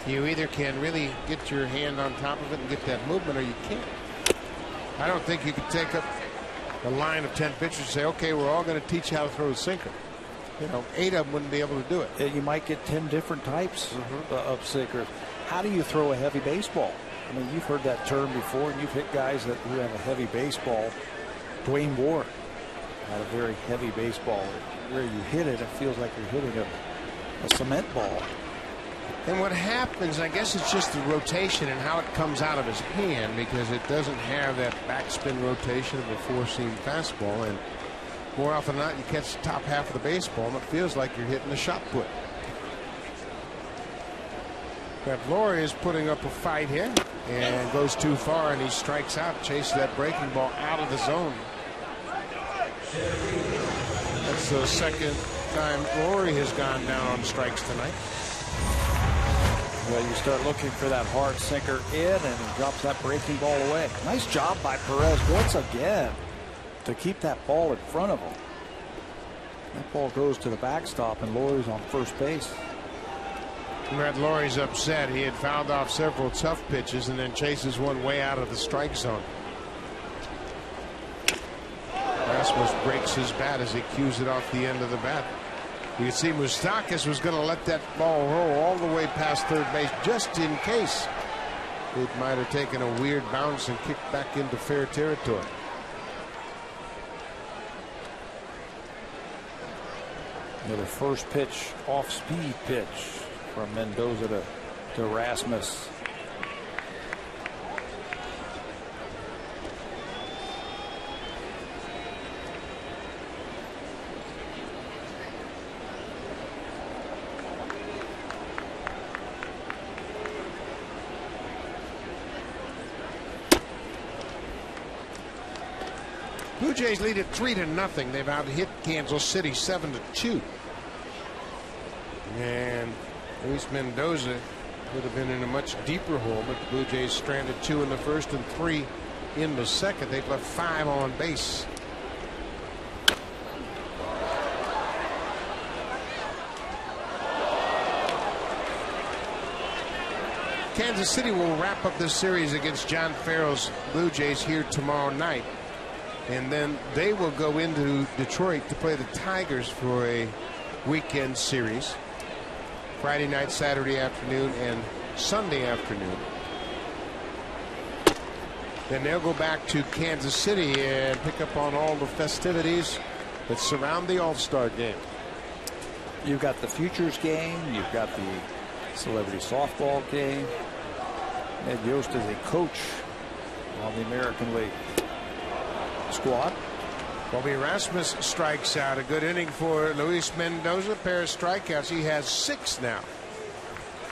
You either can really get your hand on top of it and get that movement, or you can't. I don't think you could take up a line of 10 pitchers and say, okay, we're all going to teach you how to throw a sinker. You know, 8 of them wouldn't be able to do it.
You might get 10 different types of sinkers. How do you throw a heavy baseball? I mean, you've heard that term before, and you've hit guys who have a heavy baseball. Dwayne Ward had a very heavy baseball. Where you hit it, it feels like you're hitting a cement ball.
And what happens, I guess it's just the rotation and how it comes out of his hand, because it doesn't have that backspin rotation of a four-seam fastball. And more often than not, you catch the top half of the baseball, and it feels like you're hitting a shot put. But Laurie is putting up a fight here and goes too far, and he strikes out, chases that breaking ball out of the zone. That's the second time Laurie has gone down on strikes tonight.
Well, you start looking for that hard sinker in, and he drops that breaking ball away. Nice job by Perez once again to keep that ball in front of him. That ball goes to the backstop, and Laurie's on first base.
Red Laurie's upset. He had fouled off several tough pitches and then chases one way out of the strike zone. Rasmus breaks his bat as he cues it off the end of the bat. You can see Moustakas was going to let that ball roll all the way past third base just in case it might have taken a weird bounce and kicked back into fair territory.
Another first pitch, off speed pitch from Mendoza to Rasmus.
Blue Jays lead at 3-0. They've out hit Kansas City 7-2. And Luis Mendoza would have been in a much deeper hole, but the Blue Jays stranded 2 in the first and 3 in the second. They've left 5 on base. Kansas City will wrap up this series against John Farrell's Blue Jays here tomorrow night. And then they will go into Detroit to play the Tigers for a weekend series. Friday night, Saturday afternoon, and Sunday afternoon. Then they'll go back to Kansas City and pick up on all the festivities that surround the All-Star game.
You've got the Futures game. You've got the Celebrity Softball game. Ned Yost is a coach on the American League squad.
Colby Rasmus strikes out. A good inning for Luis Mendoza. Pair of strikeouts. He has 6 now.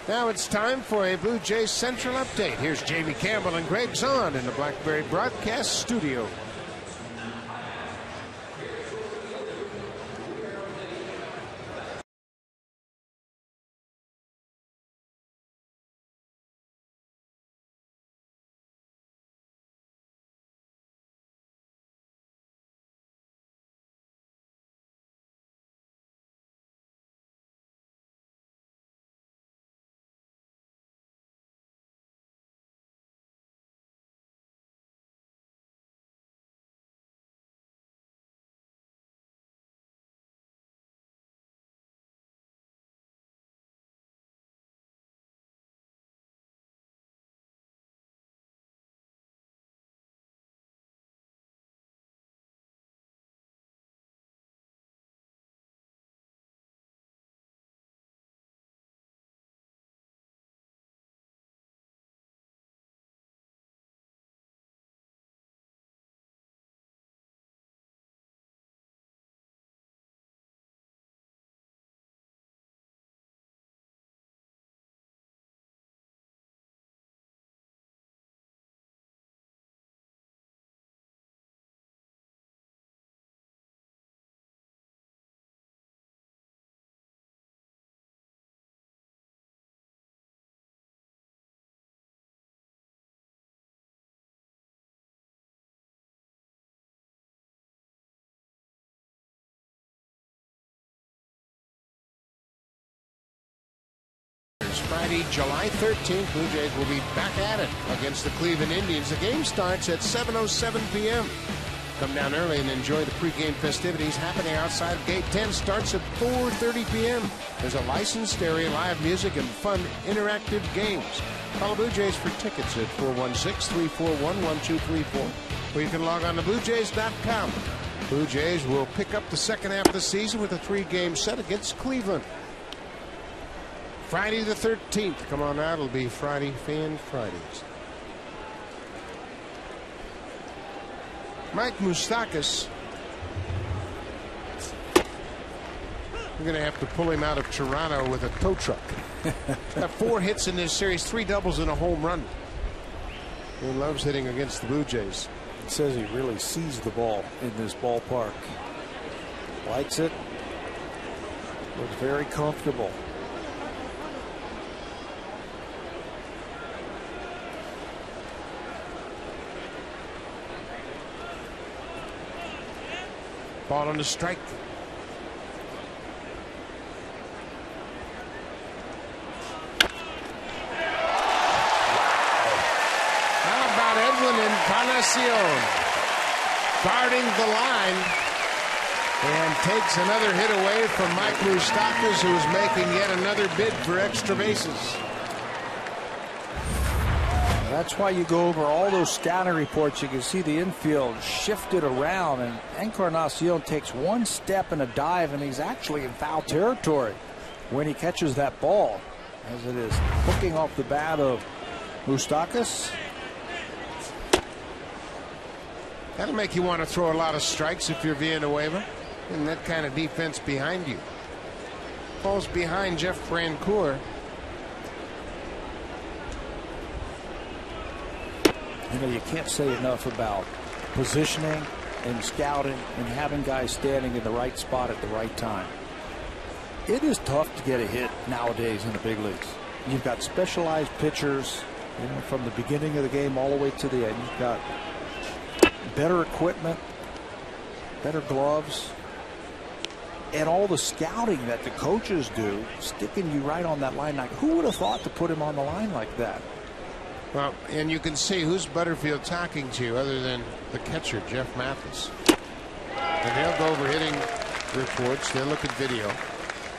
Now it's time for a Blue Jays Central update. Here's Jamie Campbell and Greg Zahn in the Blackberry Broadcast Studio. Friday, July 13th. Blue Jays will be back at it against the Cleveland Indians. The game starts at 7:07 p.m. Come down early and enjoy the pregame festivities happening outside Gate 10. Starts at 4:30 p.m. There's a licensed area, live music, and fun interactive games. Call the Blue Jays for tickets at 416-341-1234. Or you can log on to BlueJays.com. Blue Jays will pick up the second half of the season with a 3-game set against Cleveland. Friday the 13th. Come on out. It'll be Friday Fan Fridays. Mike Moustakas. We're going to have to pull him out of Toronto with a tow truck. Got 4 hits in this series, 3 doubles and a home run. He loves hitting against the Blue Jays.
He says he really sees the ball in this ballpark. Likes it. Looks very comfortable.
Ball on the strike. How about Edwin Encarnacion guarding the line and takes another hit away from Mike Moustakas, who is making yet another bid for extra bases.
That's why you go over all those scouting reports. You can see the infield shifted around, and Encarnacion takes one step in a dive, and he's actually in foul territory when he catches that ball, as it is hooking off the bat of Moustakas.
That'll make you want to throw a lot of strikes if you're Villanueva, and that kind of defense behind you. Falls behind Jeff FRANCOEUR.
You know, you can't say enough about positioning and scouting and having guys standing in the right spot at the right time. It is tough to get a hit nowadays in the big leagues. You've got specialized pitchers, you know, from the beginning of the game all the way to the end. You've got better equipment, better gloves, and all the scouting that the coaches do, sticking you right on that line. Like, who would have thought to put him on the line like that?
Well, and you can see who's Butterfield talking to other than the catcher, Jeff Mathis. And they'll go over hitting reports. They'll look at video.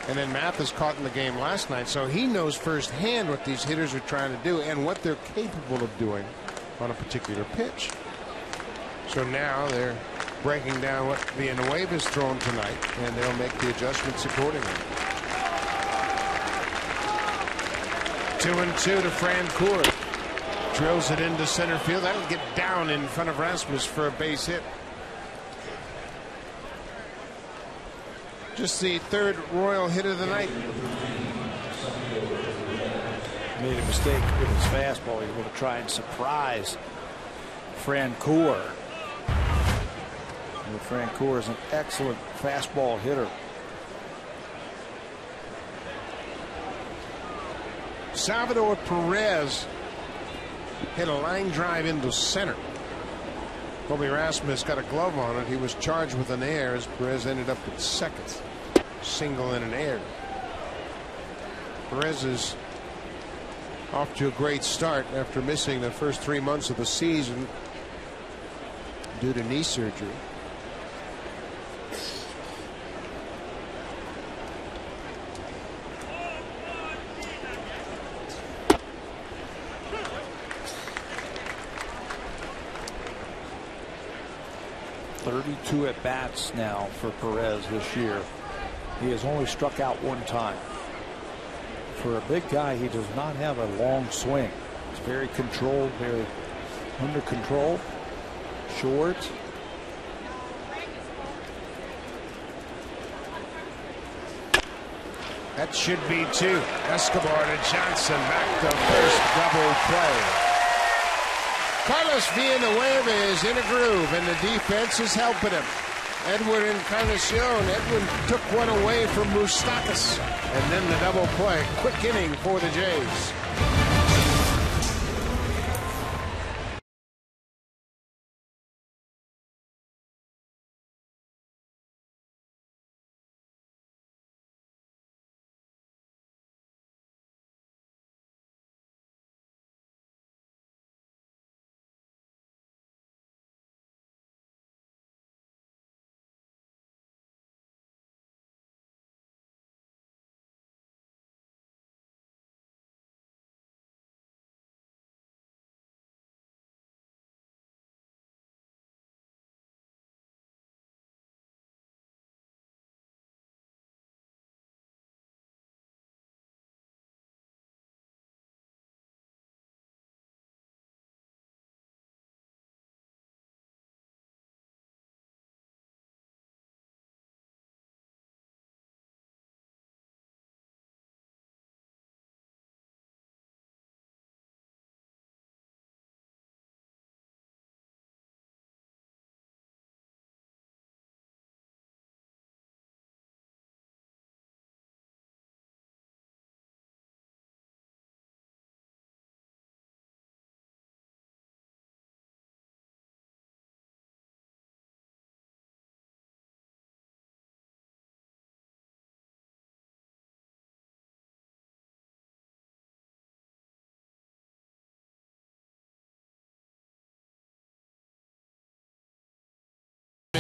And then Mathis caught in the game last night, so he knows firsthand what these hitters are trying to do and what they're capable of doing on a particular pitch. So now they're breaking down what Villanueva's thrown tonight, and they'll make the adjustments accordingly. 2-2 to FRANCOEUR. Drills it into center field. That'll get down in front of RASMUS for a base hit. Just the 3rd Royal hit of the night.
Made a mistake with his fastball. He's going to try and surprise FRANCOEUR. FRANCOEUR is an excellent fastball hitter.
Salvador Perez hit a line drive into center. Colby Rasmus got a glove on it. He was charged with an error as Perez ended up at second. Single and an error. Perez is off to a great start after missing the first 3 months of the season due to knee surgery.
.32 at bats now for Perez this year. He has only struck out 1 time. For a big guy, he does not have a long swing. It's very controlled, very under control. Short.
That should be 2. Escobar to Johnson, back to first, double play. Carlos Villanueva is in a groove, and the defense is helping him. Edwin Encarnacion. Edwin took one away from Moustakas, and then the double play. Quick inning for the Jays.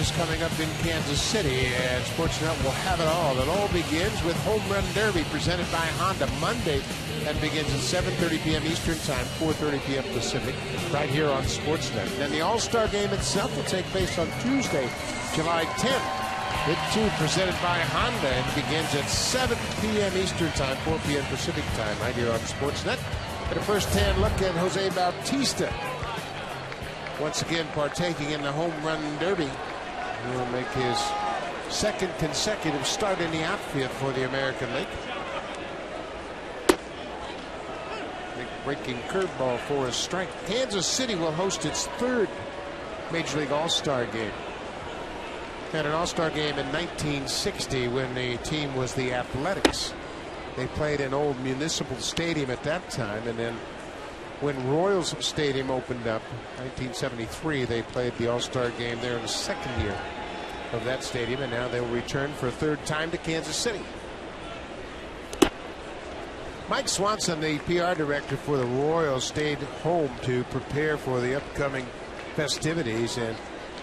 is coming up in Kansas City, and Sportsnet will have it all. It all begins with Home Run Derby presented by Honda Monday. That begins at 7:30 p.m. Eastern Time, 4:30 p.m. Pacific, right here on Sportsnet. Then the All-Star Game itself will take place on Tuesday, July 10th. It too presented by Honda, and begins at 7 p.m. Eastern Time, 4 p.m. Pacific Time, right here on Sportsnet. At a first-hand look at Jose Bautista, once again partaking in the Home Run Derby. He will make his second consecutive start in the outfield for the American League. Big breaking curveball for a strike. Kansas City will host its third Major League All-Star game. Had an All-Star game in 1960 when the team was the Athletics. They played in old Municipal Stadium at that time, and then when Royals Stadium opened up, 1973, they played the All-Star game there in the second year of that stadium, and now they'll return for a third time to Kansas City. Mike Swanson, the PR director for the Royals, stayed home to prepare for the upcoming festivities, and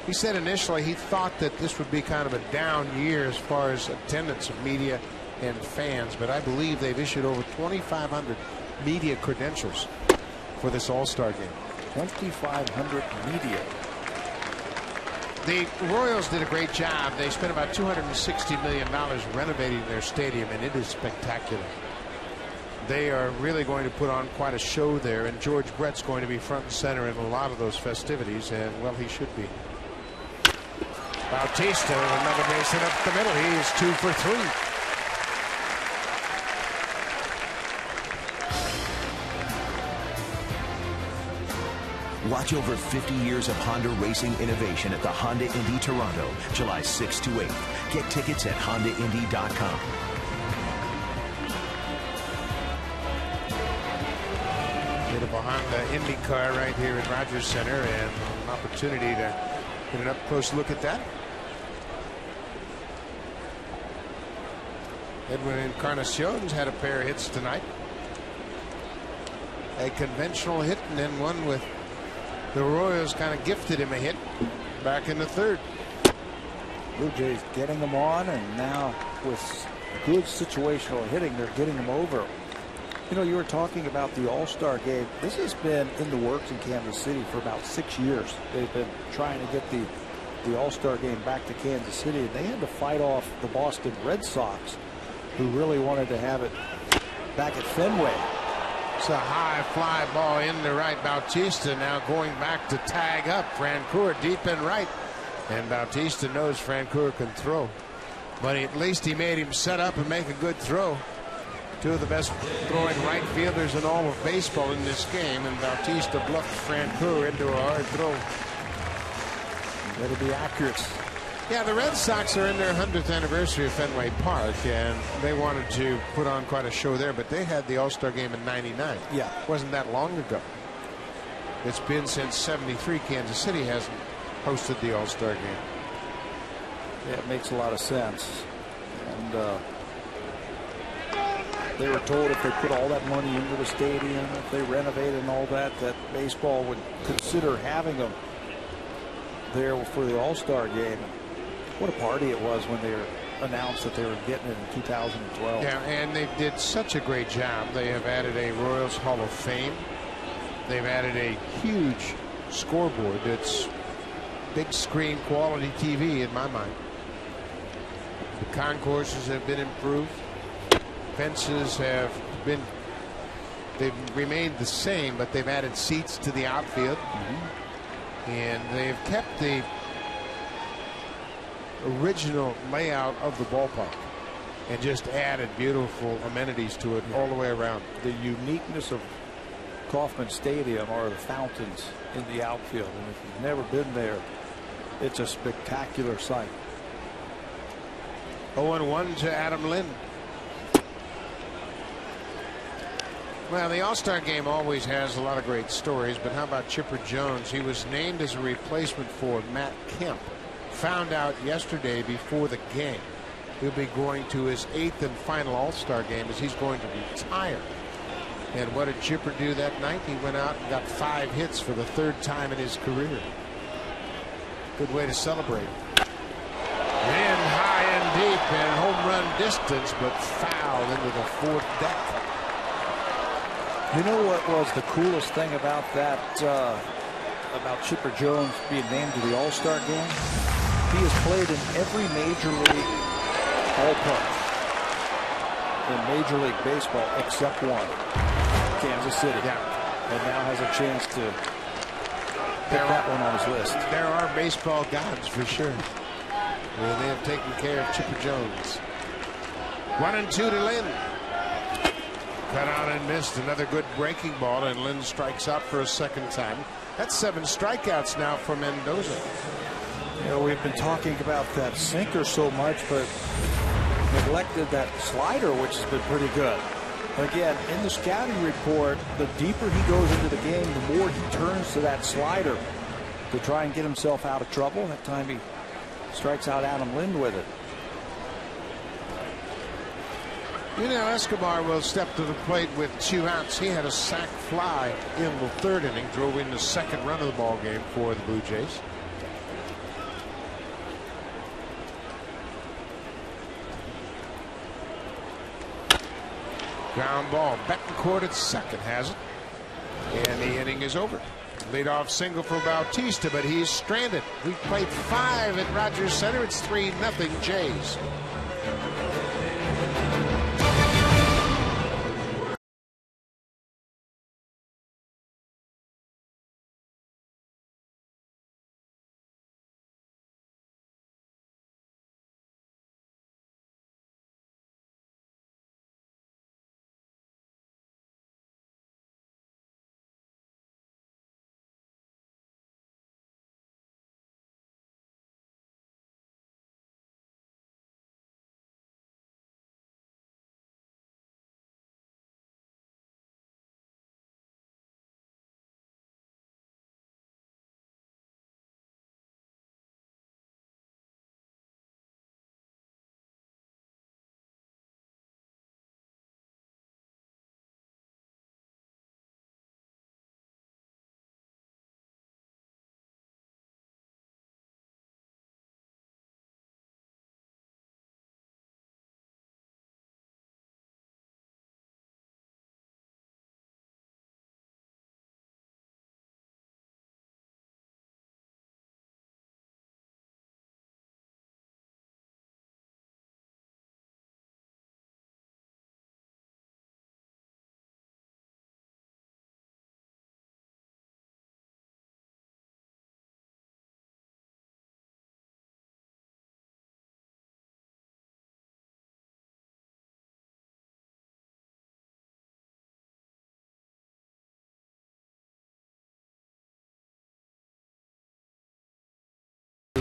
he said initially he thought that this would be kind of a down year as far as attendance of media and fans, but I believe they've issued over 2,500 media credentials for this All-Star game.
2,500 media.
The Royals did a great job. They spent about $260 million renovating their stadium, and it is spectacular. They are really going to put on quite a show there, and George Brett's going to be front and center in a lot of those festivities, and well, he should be. Bautista with another base hit up the middle. He is 2 for 3.
Watch over 50 years of Honda racing innovation at the Honda Indy Toronto, July 6th to 8th. Get tickets at HondaIndy.com.
Bit of a Honda Indy car right here at Rogers Center, and an opportunity to get an up-close look at that. Edwin Encarnacion's had a pair of hits tonight. A conventional hit, and then one with the Royals kind of gifted him a hit back in the third.
Blue Jays getting them on, and now with good situational hitting, they're getting them over. You know, you were talking about the All-Star game. This has been in the works in Kansas City for about 6 years. They've been trying to get the All-Star game back to Kansas City, and they had to fight off the Boston Red Sox, who really wanted to have it back at Fenway.
It's a high fly ball into right. Bautista now going back to tag up Francoeur deep in right, and Bautista knows Francoeur can throw, but at least he made him set up and make a good throw. Two of the best throwing right fielders in all of baseball in this game, and Bautista bluffed Francoeur into a hard throw.
You better be accurate.
Yeah, the Red Sox are in their 100th anniversary of Fenway Park, and they wanted to put on quite a show there, but they had the All-Star game in '99.
Yeah.
It wasn't that long ago. It's been since '73 Kansas City hasn't hosted the All-Star game.
Yeah, it makes a lot of sense. And they were told if they put all that money into the stadium, if they renovated and all that, that baseball would consider having them there for the All-Star game. What a party it was when they were announced that they were getting it in 2012.
Yeah, and they did such a great job. They have added a Royals Hall of Fame. They've added a huge scoreboard. It's big screen quality TV in my mind. The concourses have been improved. Fences have been, they've remained the same, but they've added seats to the outfield. And they've kept the original layout of the ballpark and just added beautiful amenities to it all the way around.
The uniqueness of Kauffman Stadium are the fountains in the outfield, and if you've never been there, it's a spectacular sight.
0-1 to Adam Lind. Well, the All-Star game always has a lot of great stories, but how about Chipper Jones? He was named as a replacement for Matt Kemp. Found out yesterday before the game he'll be going to his 8th and final All-Star game as he's going to retire. And what did Chipper do that night? He went out and got 5 hits for the 3rd time in his career. Good way to celebrate. within home run distance, but foul into the fourth deck.
You know what was the coolest thing about that, about Chipper Jones being named to the All-Star game? He has played in every major league ballpark in Major League Baseball except one, Kansas City.
Yeah.
And now has a chance to pick that one on his list.
There are baseball gods for sure. Well, they have taken care of Chipper Jones. 1-2 to Lynn. Cut on and missed. Another good breaking ball, and Lynn strikes out for a second time. That's 7 strikeouts now for Mendoza.
You know, we've been talking about that sinker so much, but neglected that slider, which has been pretty good. Again, in the scouting report, the deeper he goes into the game, the more he turns to that slider to try and get himself out of trouble. That time he strikes out Adam Lind with it.
YUNEL ESCOBAR will step to the plate with 2 outs. He had a sac fly in the 3rd inning, drove in the 2nd run of the ball game for the Blue Jays. Ground ball. Betancourt at second has it. And the inning is over. Leadoff single for Bautista, but he's stranded. We played 5 at Rogers Center. It's 3-0 Jays.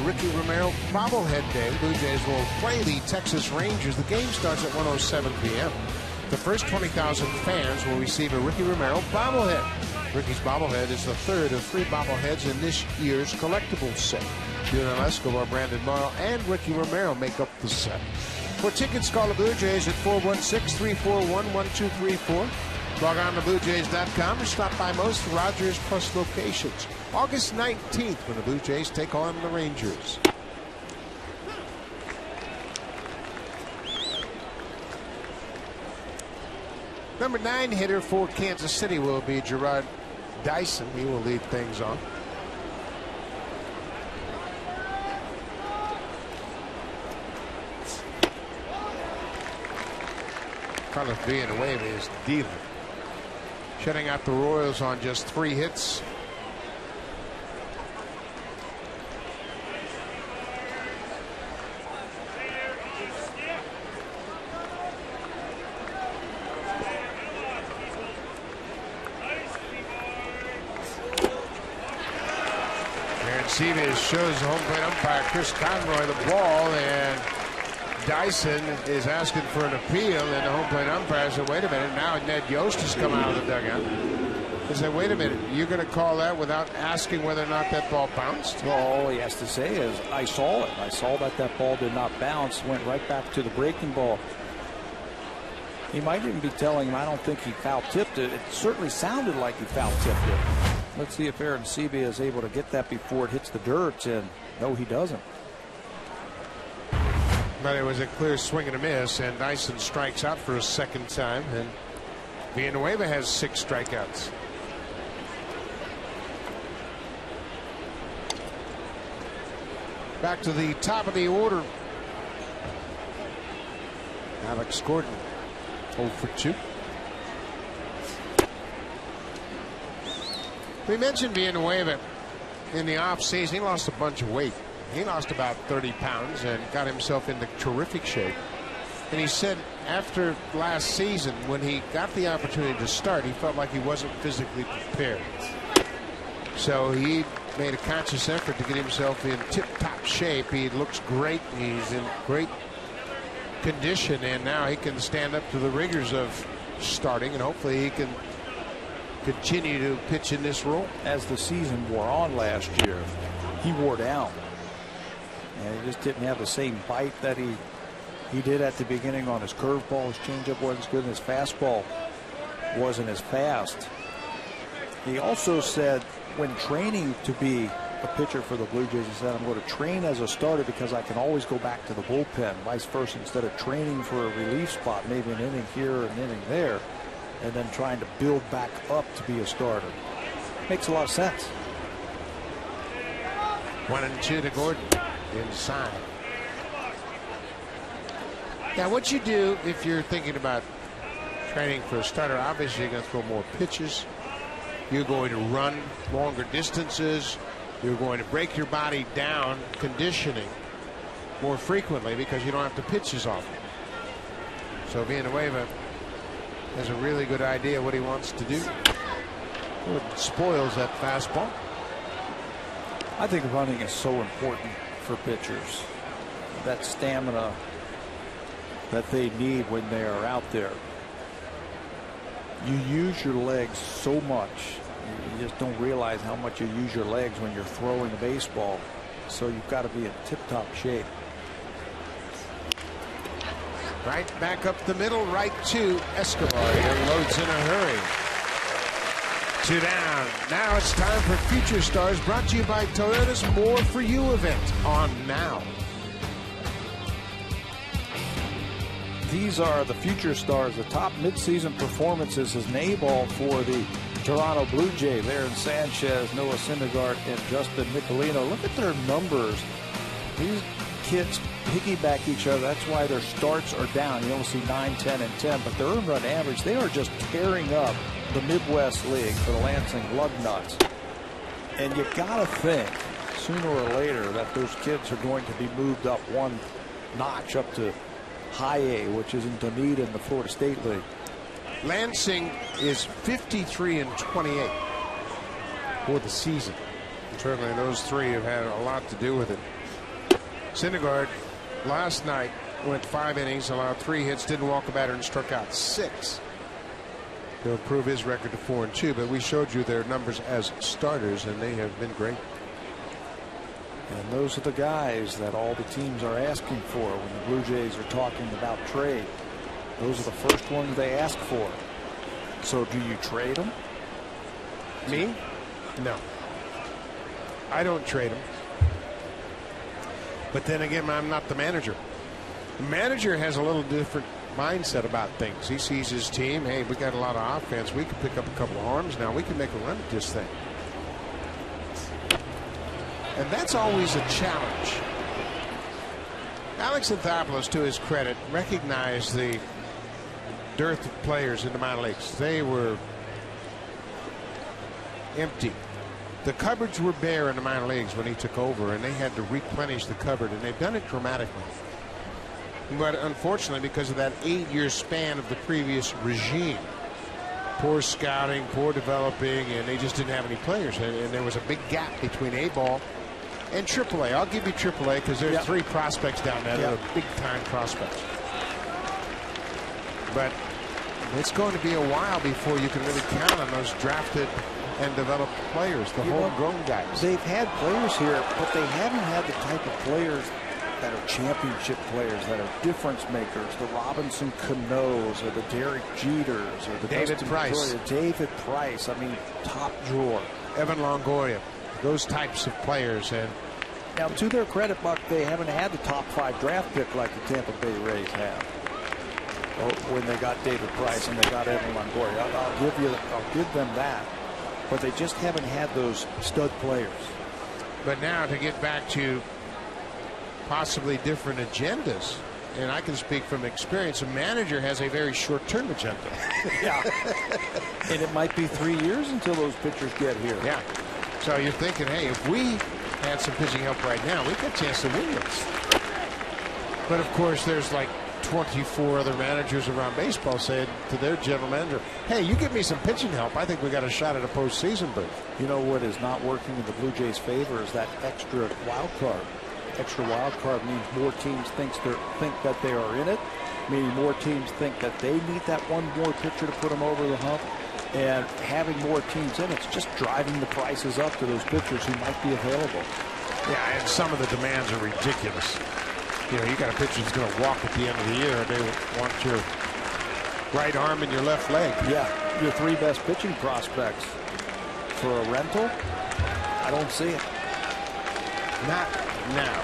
Ricky Romero bobblehead day. Blue Jays will play the Texas Rangers. The game starts at 1:07 p.m. The first 20,000 fans will receive a Ricky Romero bobblehead. Ricky's bobblehead is the 3rd of 3 bobbleheads in this year's collectibles set. YUNEL ESCOBAR, Brandon Morrow, and Ricky Romero make up the set. For tickets, call the Blue Jays at 416-341-1234. Log on to BlueJays.com or stop by most Rogers Plus locations. August 19th when the Blue Jays take on the Rangers. Number 9 hitter for Kansas City will be JARROD. DYSON. He will lead things on. Carlos Villanueva is dealing. Shutting out the Royals on just 3 hits. ALCIDES shows the home plate umpire Chris Conroy the ball, and DYSON is asking for an appeal, and the home plate umpire said, wait a minute. Now Ned Yost has come out of the dugout. He said, wait a minute, you're going to call that without asking whether or not that ball bounced?
Well, all he has to say is, I saw it. I saw that that ball did not bounce, went right back to the breaking ball. He might even be telling him, I don't think he foul tipped it. It certainly sounded like he foul tipped it. Let's see if Aaron Sebe is able to get that before it hits the dirt, and no, he doesn't.
But it was a clear swing and a miss, and DYSON strikes out for a second time, and Villanueva has 6 strikeouts. Back to the top of the order. Alex Gordon, 0 for 2. We mentioned Villanueva in the offseason. He lost a bunch of weight. He lost about 30 pounds and got himself into terrific shape. And he said after last season, when he got the opportunity to start, he felt like he wasn't physically prepared. So he made a conscious effort to get himself in tip-top shape. He looks great. He's in great condition, and now he can stand up to the rigors of starting, and hopefully he can continue to pitch in this role.
As the season wore on last year, he wore down. And he just didn't have the same bite that he did at the beginning on his curveball. His changeup wasn't as good, and his fastball wasn't as fast. He also said when training to be a pitcher for the Blue Jays, he said, I'm going to train as a starter because I can always go back to the bullpen, vice versa, instead of training for a relief spot, maybe an inning here, an inning there, and then trying to build back up to be a starter. Makes a lot of sense.
1-2 to Gordon. Inside. Now, what you do if you're thinking about training for a starter, obviously you're going to throw more pitches. You're going to run longer distances. You're going to break your body down, conditioning more frequently because you don't have to pitch as often. So Villanueva has a really good idea what he wants to do. It spoils that fastball.
I think running is so important for pitchers. That stamina that they need when they are out there. You use your legs so much. You just don't realize how much you use your legs when you're throwing a baseball. So you've got to be in tip-top shape.
Right back up the middle, right to Escobar. He loads in a hurry. 2 down. Now it's time for Future Stars, brought to you by Toyota's More For You event on now.
These are the Future Stars, the top midseason performances as an A-ball for the Toronto Blue Jays. Aaron Sanchez, Noah Syndergaard, and Justin Nicolino. Look at their numbers. These kids piggyback each other. That's why their starts are down. You only see 9, 10, and 10, but their earned run average, they are just tearing up the Midwest League for the Lansing Lugnuts. And you got to think sooner or later that those kids are going to be moved up one notch up to High A, which is in Dunedin in the Florida State League.
Lansing is 53-28 for the season. Certainly those three have had a lot to do with it. Syndergaard last night went 5 innings, allowed 3 hits, didn't walk a batter, and struck out 6. To improve his record to 4-2, but we showed you their numbers as starters, and they have been great.
And those are the guys that all the teams are asking for when the Blue Jays are talking about trade. Those are the first ones they ask for. So do you trade them?
Me? No. I don't trade them. But then again, I'm not the manager. The manager has a little different mindset about things. He sees his team, hey, we got a lot of offense. We can pick up a couple of arms now. We can make a run at this thing. And that's always a challenge. Alex Anthopoulos, to his credit, recognized the dearth of players in the minor leagues. They were empty. The cupboards were bare in the minor leagues when he took over, and they had to replenish the cupboard, and they've done it dramatically. But unfortunately, because of that 8-year span of the previous regime, poor scouting, poor developing, and they just didn't have any players. And there was a big gap between A-ball and AAA. I'll give you AAA because there's 3 prospects down there that are big-time prospects. But it's going to be a while before you can really count on those drafted and developed players, the homegrown guys.
They've had players here, but they haven't had the type of players that are championship players, that are difference makers, the Robinson Canoes or the Derek Jeters or the
David Price.
David Price, I mean, top drawer.
Evan Longoria, those types of players. And
Now, to their credit, Buck, they haven't had the top 5 draft pick like the Tampa Bay Rays have. When they got David Price and they got Evan Longoria, I'll give them that. But they just haven't had those stud players.
But now to get back to possibly different agendas, and I can speak from experience, a manager has a very short-term agenda.
Yeah. And it might be 3 years until those pitchers get here.
Yeah. So you're thinking, hey, if we had some pitching help right now, we've got a chance to win this. But of course, there's like 24 other managers around baseball saying to their general manager, hey, you give me some pitching help, I think we got a shot at a postseason berth.
You know what is not working in the Blue Jays' favor is that extra wild card. Extra wild card means more teams think that they are in it, meaning more teams think that they need that one more pitcher to put them over the hump. And having more teams in, it's just driving the prices up to those pitchers who might be available.
Yeah, and some of the demands are ridiculous. You know, you got a pitcher who's going to walk at the end of the year, and they want your right arm and your left leg.
Yeah, your 3 best pitching prospects for a rental. I don't see it.
Not now.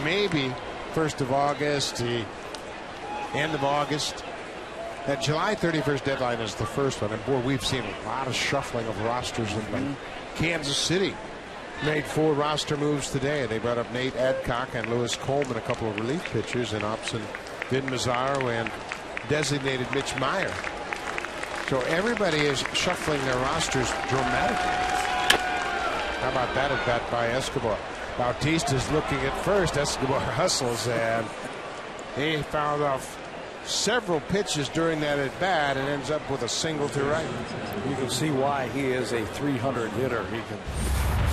Maybe 1st of August, the end of August. That July 31st deadline is the first one. And boy, we've seen a lot of shuffling of rosters in Kansas City. Made 4 roster moves today. They brought up Nate Adcock and Lewis Coleman, a couple of relief pitchers, and Opson Vin Mazzaro and designated Mitch Meyer. So everybody is shuffling their rosters dramatically. How about that at bat by Escobar? Bautista's looking at first. Escobar hustles, and he fouled off several pitches during that at bat and ends up with a single to right.
You can see why he is a 300 hitter. He can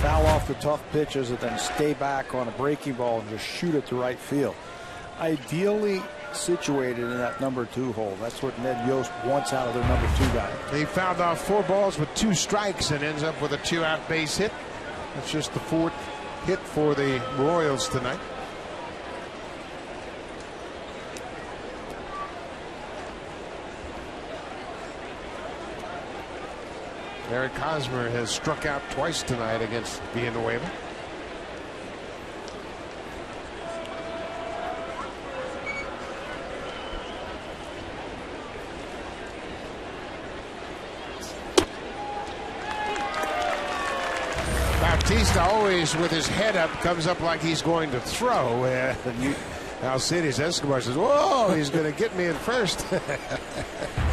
foul off the tough pitches and then stay back on a breaking ball and just shoot it to right field. Ideally situated in that number 2 hole. That's what Ned Yost wants out of their number 2 guy.
He fouled off 4 balls with 2 strikes and ends up with a 2-out base hit. That's just the 4th hit for the Royals tonight. Eric Hosmer has struck out twice tonight against Villanueva. Bautista always with his head up comes up like he's going to throw. ALCIDES Escobar says, whoa, he's going to get me in first.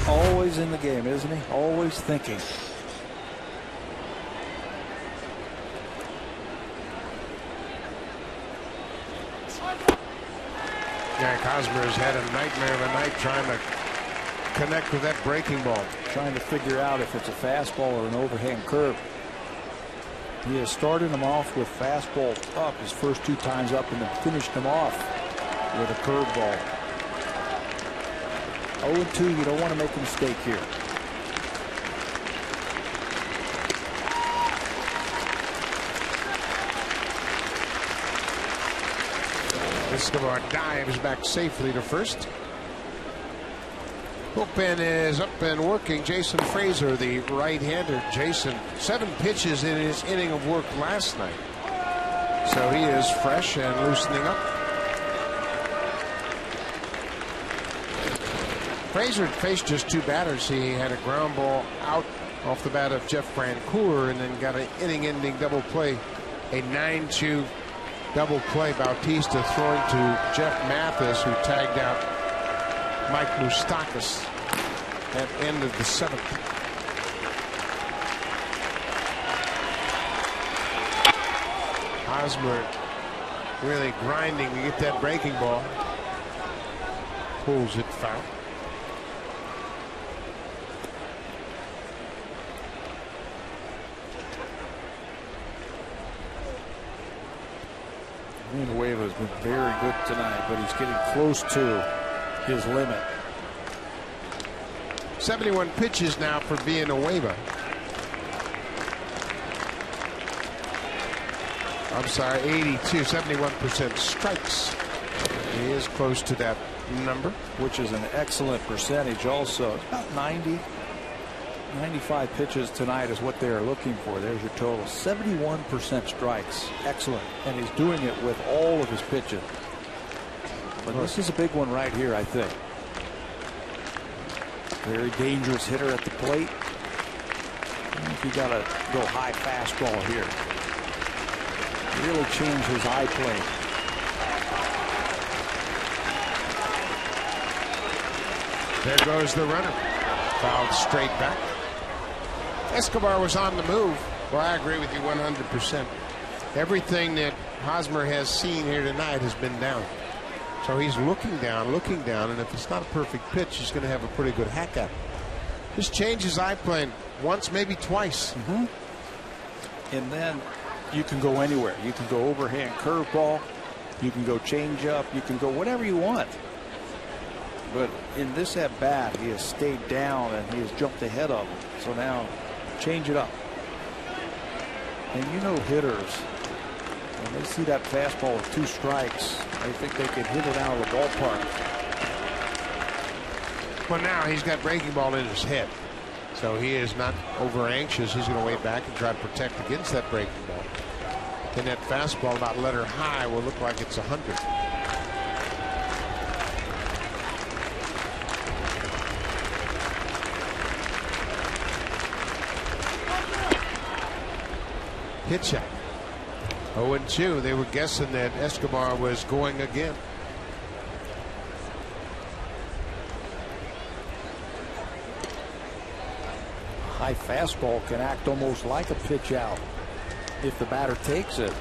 Always in the game, isn't he? Always thinking.
Eric Hosmer has had a nightmare of a night trying to connect with that breaking ball.
Trying to figure out if it's a fastball or an overhand curve. He has started him off with fastball up his first 2 times up and then finished him off with a curveball. 0-2, you don't want to make a mistake here.
Escobar dives back safely to first. Bullpen is up and working. Jason Frazier, the right-hander. Jason, 7 pitches in his inning of work last night. So he is fresh and loosening up. Frazier faced just 2 batters. He had a ground ball out off the bat of Jeff FRANCOEUR and then got an inning-ending double play. A 9-2 double play. Bautista throwing to Jeff Mathis, who tagged out Mike MOUSTAKAS at end of the 7th. HOSMER really grinding to get that breaking ball. Pulls it foul.
Villanueva has been very good tonight, but he's getting close to his limit.
71 pitches now for Villanueva. I'm sorry, 82, 71% strikes. He is close to that number,
which is an excellent percentage also. It's about 90. 95 pitches tonight is what they are looking for. There's your total. 71% strikes. Excellent. And he's doing it with all of his pitches. But this is a big one right here, I think. Very dangerous hitter at the plate. I think you got to go high fastball here. Really change his eye plane.
There goes the runner. Fouled straight back. Escobar was on the move. Well, I agree with you 100%. Everything that Hosmer has seen here tonight has been down. So he's looking down, and if it's not a perfect pitch, he's going to have a pretty good hack at it. Just change his eye plane once, maybe twice.
And then you can go anywhere. You can go overhand curveball. You can go change up. You can go whatever you want. But in this at bat, he has stayed down and he has jumped ahead of him. So now change it up. And you know hitters, when they see that fastball with 2 strikes, they think they can hit it out of the ballpark.
Well, now he's got breaking ball in his head. So he is not over anxious. He's going to wait back and try to protect against that breaking ball. And that fastball about letter high will look like it's 100. Pitch out. 0-2. They were guessing that Escobar was going again.
High fastball can act almost like a pitch out if the batter takes it.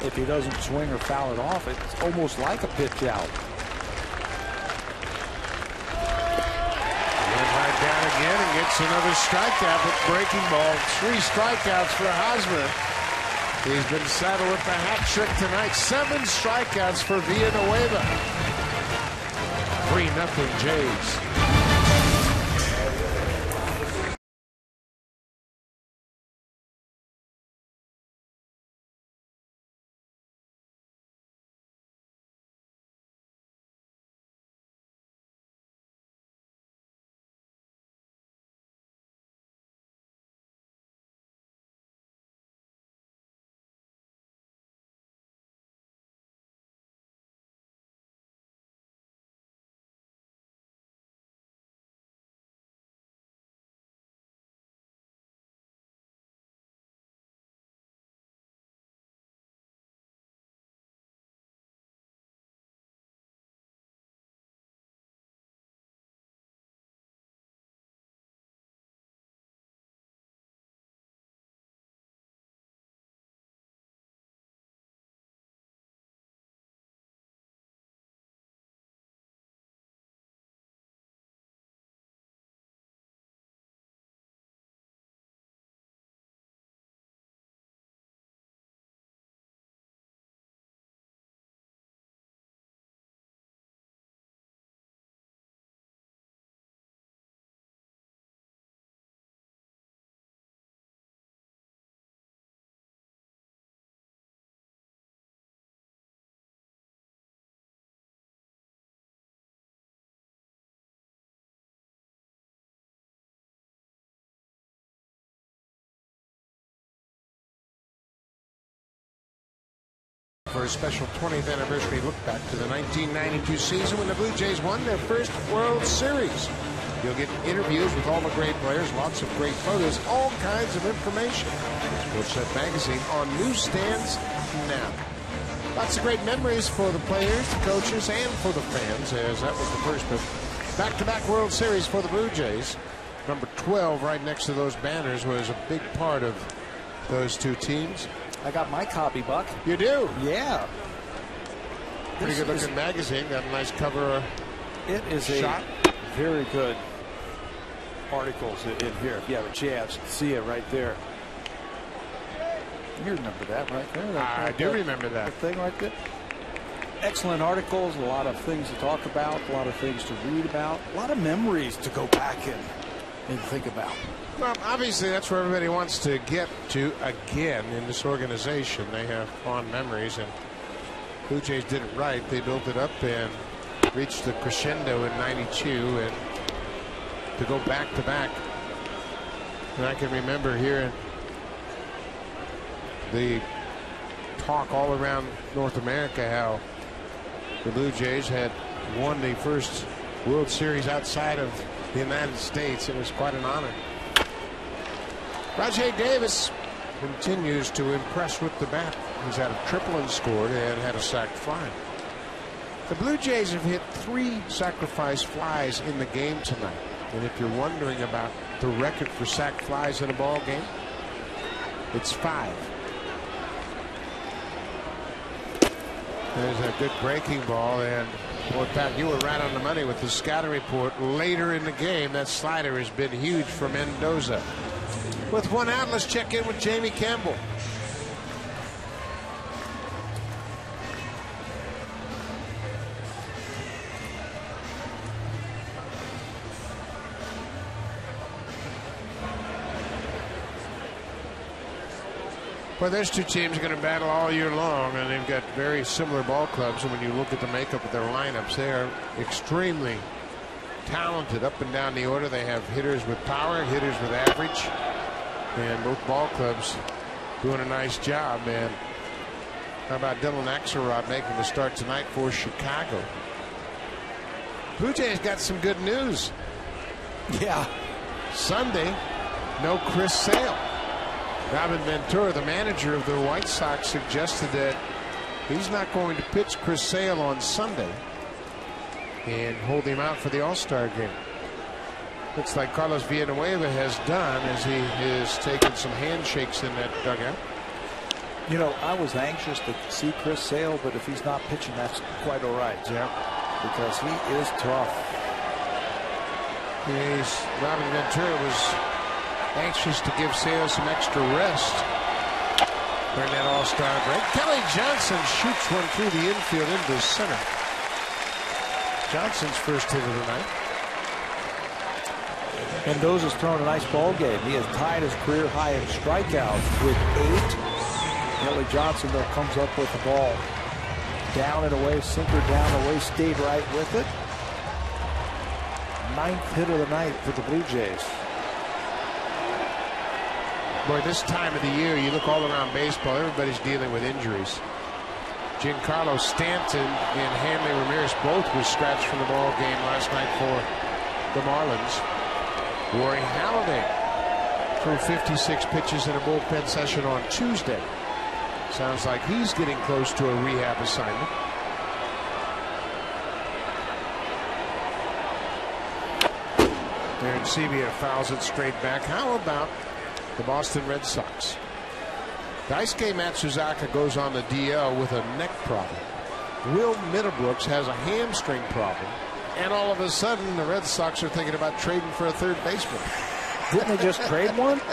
If he doesn't swing or foul it off, it's almost like a pitch out.
Went right down again and gets another strikeout with breaking ball. 3 strikeouts for Hosmer. He's been saddled with the hat trick tonight. 7 strikeouts for Villanueva. 3-0 Jays. For a special 20th anniversary look back to the 1992 season when the Blue Jays won their first World Series. You'll get interviews with all the great players, lots of great photos, all kinds of information. Sportsnet Magazine on newsstands now. Lots of great memories for the players, the coaches, and for the fans, as that was the first back-to-back World Series for the Blue Jays. Number 12 right next to those banners was a big part of those two teams.
I got my copy, Buck.
You do?
Yeah.
Pretty good looking magazine. Got a nice cover.
It is
shot.
A very good articles in here. If you have a chance, see it right there. You remember that right there?
I do remember that
thing right there. Excellent articles. A lot of things to talk about. A lot of things to read about. A lot of memories to go back and think about.
Well, obviously, that's where everybody wants to get to again in this organization. They have fond memories, and Blue Jays did it right. They built it up and reached the crescendo in '92, and to go back to back And I can remember hearing the talk all around North America how the Blue Jays had won the first World Series outside of the United States. It was quite an honor. Rajai Davis continues to impress with the bat. He's had a triple and scored and had a sac fly. The Blue Jays have hit 3 sacrifice flies in the game tonight. And if you're wondering about the record for sac flies in a ball game, it's 5. There's a good breaking ball, and well, Pat, you were right on the money with the scouting report. Later in the game, that slider has been huge for Mendoza. With 1 out, let's check in with Jamie Campbell. Well, there's 2 teams going to battle all year long, and they've got very similar ball clubs. And when you look at the makeup of their lineups, they are extremely talented up and down the order. They have hitters with power, hitters with average, and both ball clubs doing a nice job. And how about Dylan Axelrod making the start tonight for Chicago? Blue Jays got some good news.
Yeah.
Sunday, no Chris Sale. Robin Ventura, the manager of the White Sox, suggested that he's not going to pitch Chris Sale on Sunday and hold him out for the All-Star game. Looks like Carlos Villanueva has done, as he has taken some handshakes in that dugout.
You know, I was anxious to see Chris Sale, but if he's not pitching, that's quite all right.
Yeah.
Because he is tough.
Robin Ventura was anxious to give Sale some extra rest during that All-Star break. Kelly Johnson shoots one through the infield into center. Johnson's first hit of the night.
Mendoza's thrown a nice ball game. He has tied his career high in strikeouts with 8. Kelly Johnson, though, comes up with the ball down and away, sinker down away, stayed right with it. 9th hit of the night for the Blue Jays.
Boy, this time of the year, you look all around baseball, everybody's dealing with injuries. Giancarlo Stanton and Hanley Ramirez both were scratched from the ball game last night for the Marlins. Rory Halladay threw 56 pitches in a bullpen session on Tuesday. Sounds like he's getting close to a rehab assignment. Darren Sevier fouls it straight back. How about the Boston Red Sox? Daisuke Matsuzaka goes on the DL with a neck problem. Will Middlebrooks has a hamstring problem. And all of a sudden, the Red Sox are thinking about trading for a third baseman.
Didn't they just trade one?
Boy,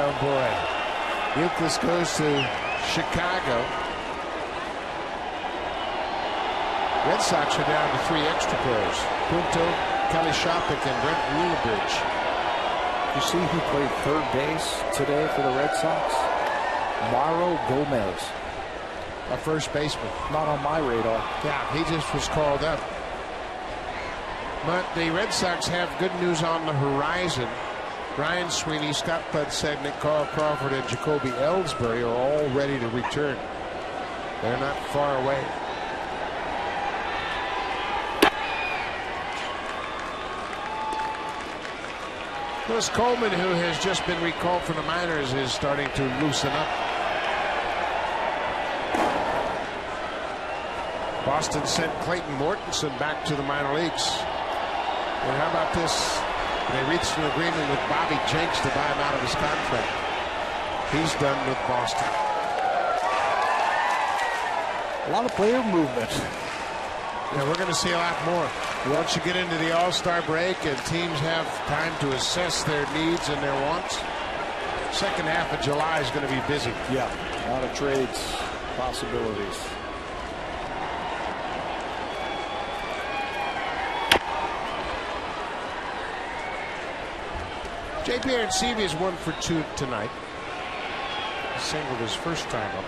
oh boy. Euclid goes to Chicago. Red Sox are down to 3 extra players. Punto, Kelly Shopik, and Brent Wheelbridge.
You see who played third base today for the Red Sox? Mauro Gomez.
A first baseman.
Not on my radar.
Yeah, he just was called up. But the Red Sox have good news on the horizon. Ryan Sweeney, Scott Podsednik, Carl Crawford, and Jacoby Ellsbury are all ready to return. They're not far away. Chris Coleman, who has just been recalled from the minors, is starting to loosen up. Boston sent Clayton Mortensen back to the minor leagues. And how about this? They reached an agreement with Bobby Jenks to buy him out of his contract. He's done with Boston.
A lot of player movement.
Yeah, we're going to see a lot more. Once you get into the All-Star break and teams have time to assess their needs and their wants, second half of July is going to be busy.
Yeah, a lot of trades, possibilities.
J.P. Arancibia is 1 for 2 tonight. He singled his first time up.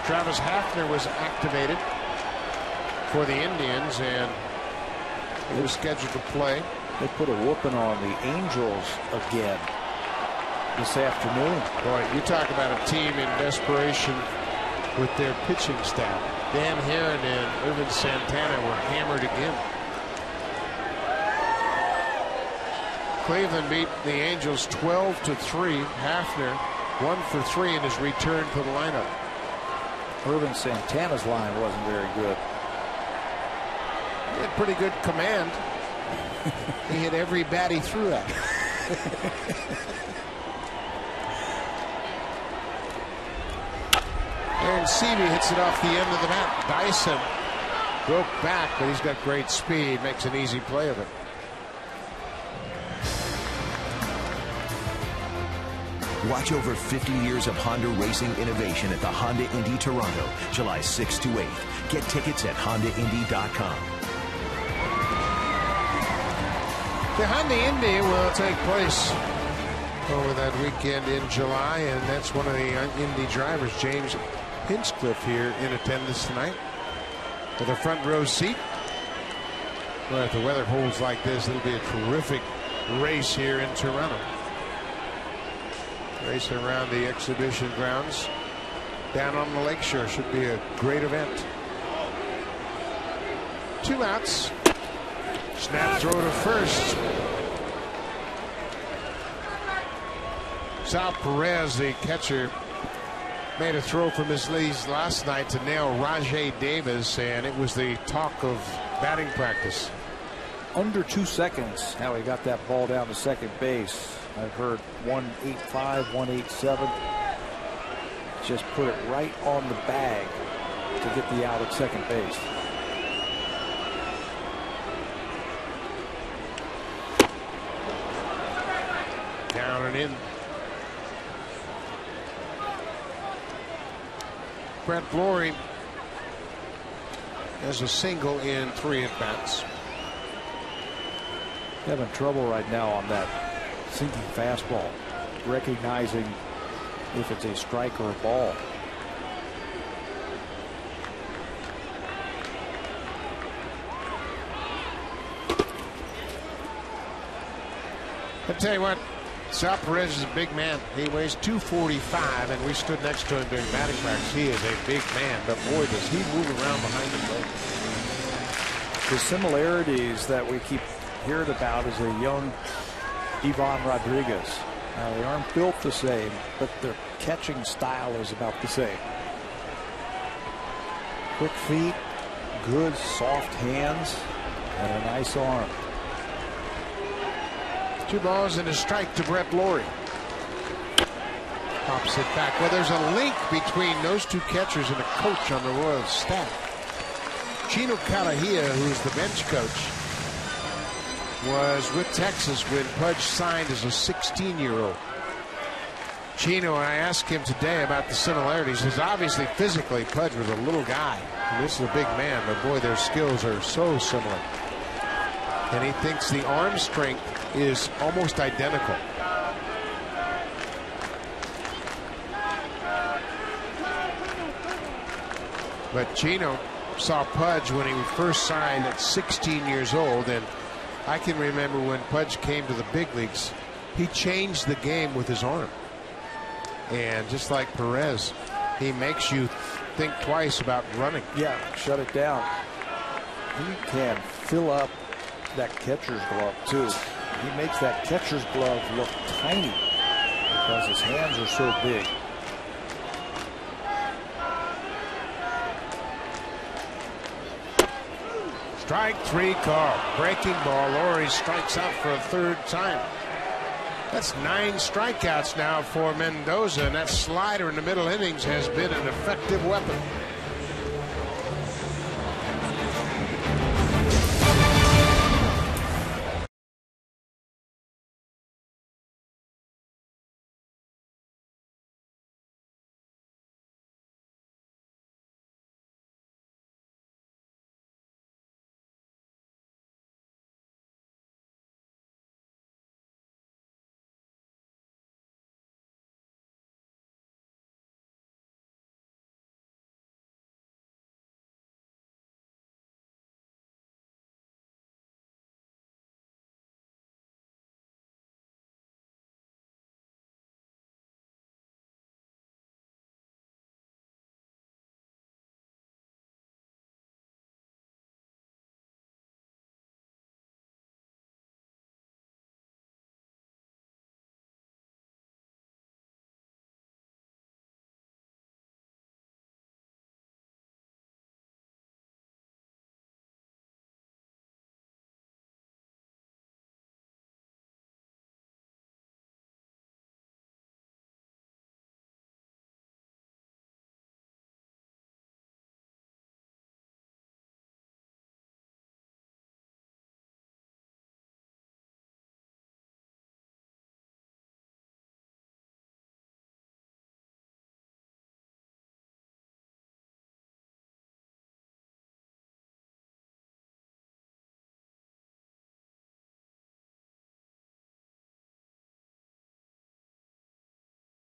Travis Hafner was activated for the Indians, and he was scheduled to play.
They put a whooping on the Angels again this afternoon.
Boy, you talk about a team in desperation with their pitching staff. Dan Herron and Irvin Santana were hammered again. Cleveland beat the Angels 12-3. Hafner 1 for 3 in his return to the lineup.
Irvin Santana's line wasn't very good.
He had pretty good command. He hit every bat he threw at. Aaron Seavey hits it off the end of the bat. Dyson broke back, but he's got great speed. Makes an easy play of it.
Watch over 50 years of Honda racing innovation at the Honda Indy Toronto, July 6th to 8th. Get tickets at HondaIndy.com.
The Honda Indy will take place over that weekend in July, and that's one of the Indy drivers, James Hinchcliffe, here in attendance tonight with a front row seat. Well, if the weather holds like this, it'll be a terrific race here in Toronto. Racing around the exhibition grounds down on the lakeshore should be a great event. 2 outs. Snap throw to first. Sal Perez, the catcher, made a throw from his knees last night to nail Rajay Davis, and it was the talk of batting practice.
Under 2 seconds how he got that ball down to second base. I've heard 185, 187. Just put it right on the bag to get the out at second base.
Down and in. Brett Flory has a single in 3 at-bats.
Having trouble right now on that sinking fastball, recognizing if it's a strike or a ball.
I tell you what, Sal Perez is a big man. He weighs 245, and we stood next to him during batting practice. He is a big man, but boy, does he move around behind the plate.
The similarities that we keep hearing about is a young Ivan Rodriguez. Now, they aren't built the same, but their catching style is about the same. Quick feet, good soft hands, and a nice arm.
2 balls and a strike to Brett Flory. Pops it back. Well, there's a link between those 2 catchers and a coach on the Royals staff. Chino Calahia, who's the bench coach, was with Texas when Pudge signed as a 16-year-old. Chino, I asked him today about the similarities. He says obviously physically Pudge was a little guy. And this is a big man, but boy, their skills are so similar. And he thinks the arm strength is almost identical. But Chino saw Pudge when he first signed at 16 years old, and I can remember when Pudge came to the big leagues, he changed the game with his arm. And just like Perez, he makes you think twice about running.
Yeah, shut it down. He can fill up that catcher's glove too. He makes that catcher's glove look tiny because his hands are so big.
Strike 3 call. Breaking ball. Laurie strikes out for a 3rd time. That's 9 strikeouts now for Mendoza, and that slider in the middle innings has been an effective weapon.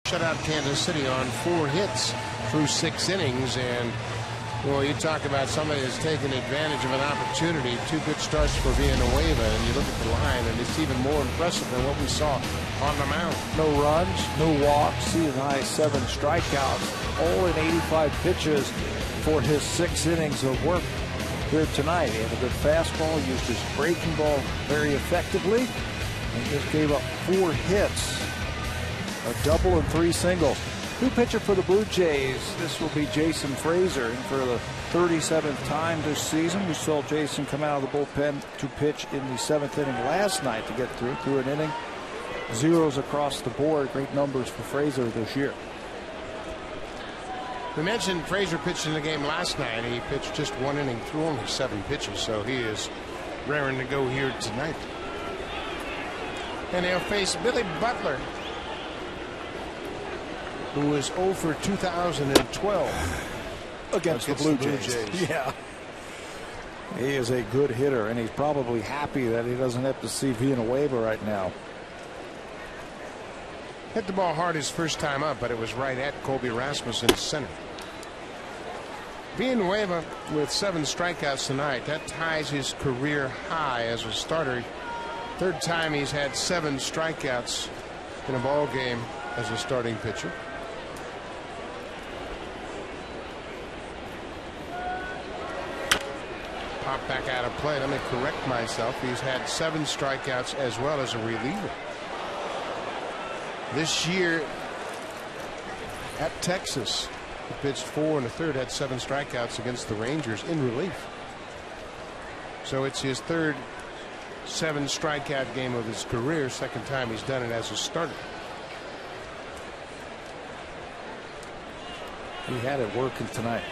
Shut out Kansas City on 4 hits through 6 innings. And, well, you talk about somebody that's taken advantage of an opportunity. 2 good starts for Villanueva, and you look at the line, and it's even more impressive than what we saw on the mound.
No runs, no walks, season high 7 strikeouts, all in 85 pitches for his 6 innings of work here tonight. He had a good fastball, used his breaking ball very effectively, and just gave up 4 hits, a double and 3 singles. New pitcher for the Blue Jays. This will be Jason Frazier, and for the 37th time this season. We saw Jason come out of the bullpen to pitch in the 7th inning last night to get through an inning. Zeros across the board. Great numbers for Frazier this year.
We mentioned Frazier pitched in the game last night. He pitched just 1 inning through only 7 pitches, so he is raring to go here tonight. And they'll face Billy Butler, who is 0 for 2012
against the Blue Jays. Yeah. He is a good hitter, and he's probably happy that he doesn't have to see Villanueva right now.
Hit the ball hard his first time up, but it was right at Colby Rasmus in center. Villanueva with 7 strikeouts tonight. That ties his career high as a starter. 3rd time he's had 7 strikeouts in a ball game as a starting pitcher. Pop back out of play. Let me correct myself. He's had 7 strikeouts as well as a reliever. This year at Texas, he pitched 4 1/3, had 7 strikeouts against the Rangers in relief. So it's his 3rd 7 strikeout game of his career. 2nd time he's done it as a starter.
He had it working tonight.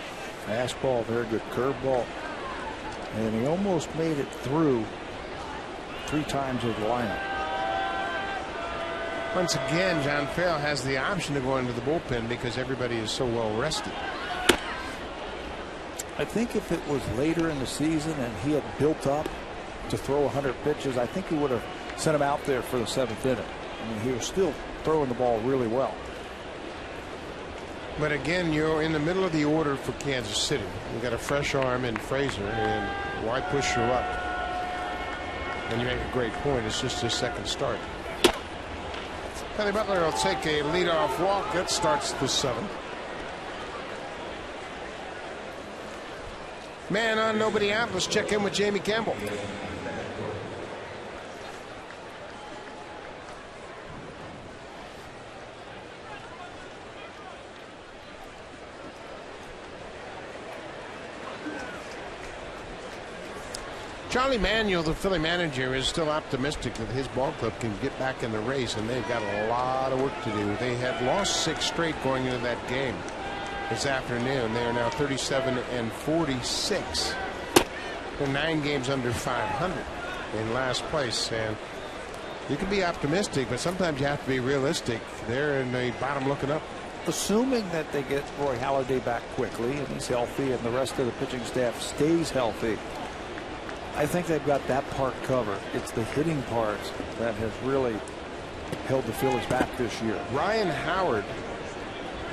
Fastball, very good curveball. And he almost made it through 3 times with the lineup.
Once again, John Farrell has the option to go into the bullpen because everybody is so well rested.
I think if it was later in the season and he had built up to throw 100 pitches, I think he would have sent him out there for the 7th inning. I mean, he was still throwing the ball really well.
But again, you're in the middle of the order for Kansas City. You got a fresh arm in Frazier, and why push her up? And you make a great point. It's just his 2nd start. Billy Butler will take a leadoff walk. That starts the 7th. Man on, nobody out. Let's check in with Jamie Campbell. Charlie Manuel, the Philly manager, is still optimistic that his ball club can get back in the race, and they've got a lot of work to do. They had lost 6 straight going into that game this afternoon. They are now 37 and 46. They're 9 games under 500 in last place. And you can be optimistic, but sometimes you have to be realistic. They're in the bottom looking up.
Assuming that they get Roy Halladay back quickly and he's healthy and the rest of the pitching staff stays healthy, I think they've got that part covered. It's the hitting part that has really held the Phillies back this year.
Ryan Howard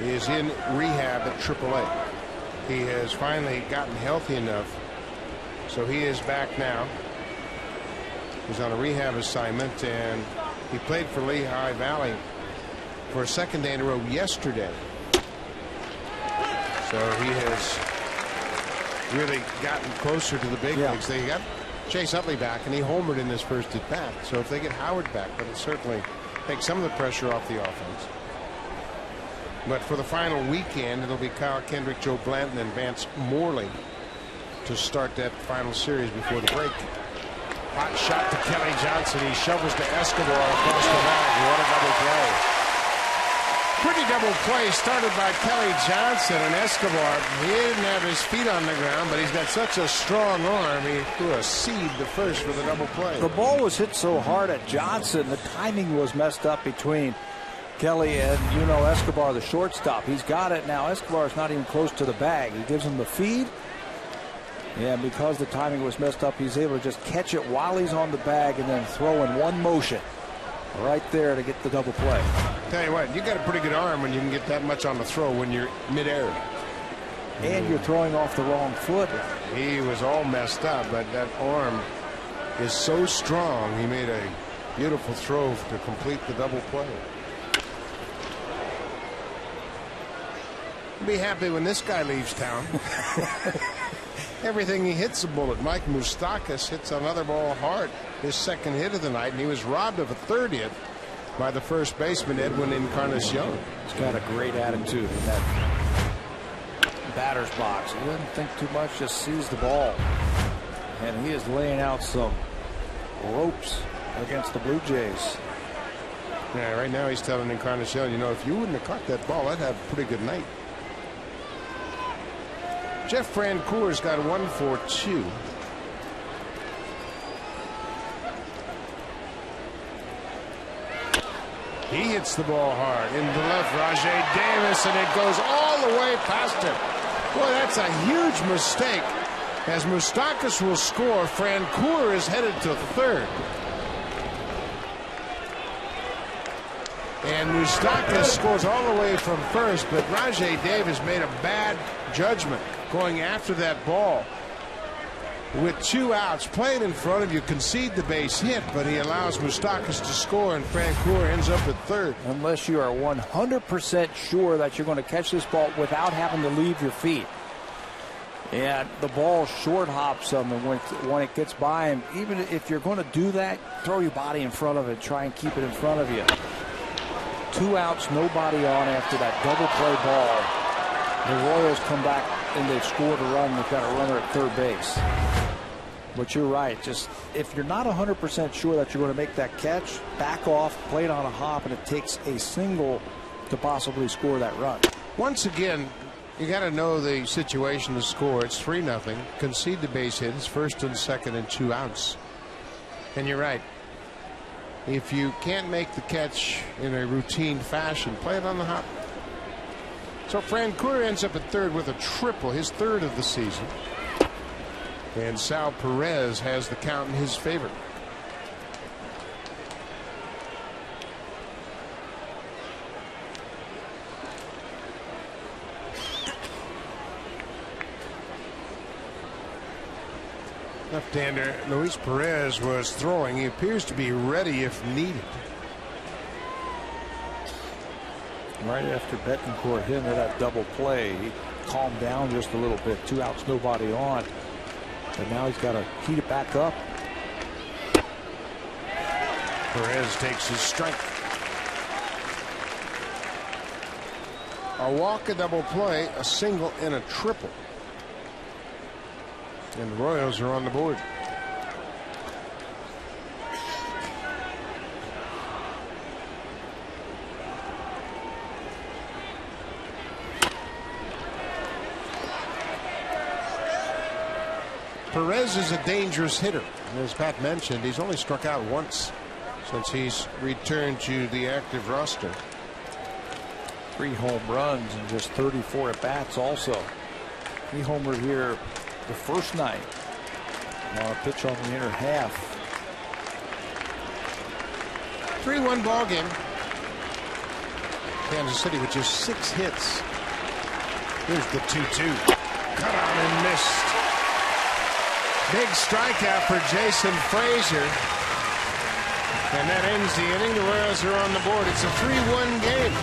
is in rehab at AAA. He has finally gotten healthy enough, so he is back now. He's on a rehab assignment, and he played for Lehigh Valley for a 2nd day in a row yesterday. So he has really gotten closer to the big leagues. They got Chase Utley back, and he homered in his first at bat. So if they get Howard back, that'll certainly take some of the pressure off the offense. But for the final weekend, it'll be Kyle Kendrick, Joe Blanton, and Vance Morley to start that final series before the break. Hot shot to Kelly Johnson. He shovels to Escobar across the bag. What a double play. Pretty double play started by Kelly Johnson, and Escobar, he didn't have his feet on the ground, but he's got such a strong arm. He threw a seed to first for the double play.
The ball was hit so hard at Johnson, the timing was messed up between Kelly and Escobar, the shortstop. He's got it now. Escobar's not even close to the bag. He gives him the feed. Yeah, because the timing was messed up, he's able to just catch it while he's on the bag and then throw in one motion. right there to get the double play.
Tell you what, you got a pretty good arm when you can get that much on the throw when you're midair.
And you're throwing off the wrong foot.
He was all messed up, but that arm is so strong. He made a beautiful throw to complete the double play. Be happy when this guy leaves town. Everything he hits a bullet. Mike Moustakas hits another ball hard. His second hit of the night, and he was robbed of a third hit by the first baseman, Edwin Encarnacion.
He's got a great attitude in that batter's box. He doesn't think too much, just sees the ball. And he is laying out some ropes against the Blue Jays.
Yeah, right now he's telling Encarnacion, you know, if you wouldn't have caught that ball, I'd have a pretty good night. Jeff Francoeur's got 1 for 2. He hits the ball hard into left. Rajay Davis, and it goes all the way past him. Boy, that's a huge mistake. As Moustakas will score, Francoeur is headed to third. And Moustakas scores all the way from first, but Rajay Davis made a bad judgment going after that ball. With 2 outs, playing in front of you, concede the base hit, but he allows Moustakas to score, and Francoeur ends up at third.
Unless you are 100% sure that you're going to catch this ball without having to leave your feet. And the ball short hops him, and when it gets by him, even if you're going to do that, throw your body in front of it, try and keep it in front of you. 2 outs, nobody on after that double play ball. The Royals come back and they've scored a run. They've got a runner at third base. But you're right. Just if you're not 100% sure that you're going to make that catch, back off, play it on a hop, and it takes a single to possibly score that run.
Once again, you got to know the situation to score. It's 3-0. Concede the base hit. It's first and second and 2 outs. And you're right. If you can't make the catch in a routine fashion, play it on the hop. So Francoeur ends up at third with a triple, his third of the season. And Sal Perez has the count in his favor. Left-hander Luis Perez was throwing. He appears to be ready if needed.
Right after Betancourt hit into that double play, he calmed down just a little bit. 2 outs, nobody on. But now he's got to heat it back up.
Perez takes his strike. A walk, a double play, a single, and a triple. And the Royals are on the board. Perez is a dangerous hitter. As Pat mentioned, he's only struck out once since he's returned to the active roster.
3 home runs and just 34 at bats also. He homered here the first night on a pitch on the inner half.
3-1 ball game. Kansas City with just 6 hits. Here's the 2-2. Cut out and missed. Big strikeout for Jason Frazier. And that ends the inning. The Royals are on the board. It's a 3-1 game.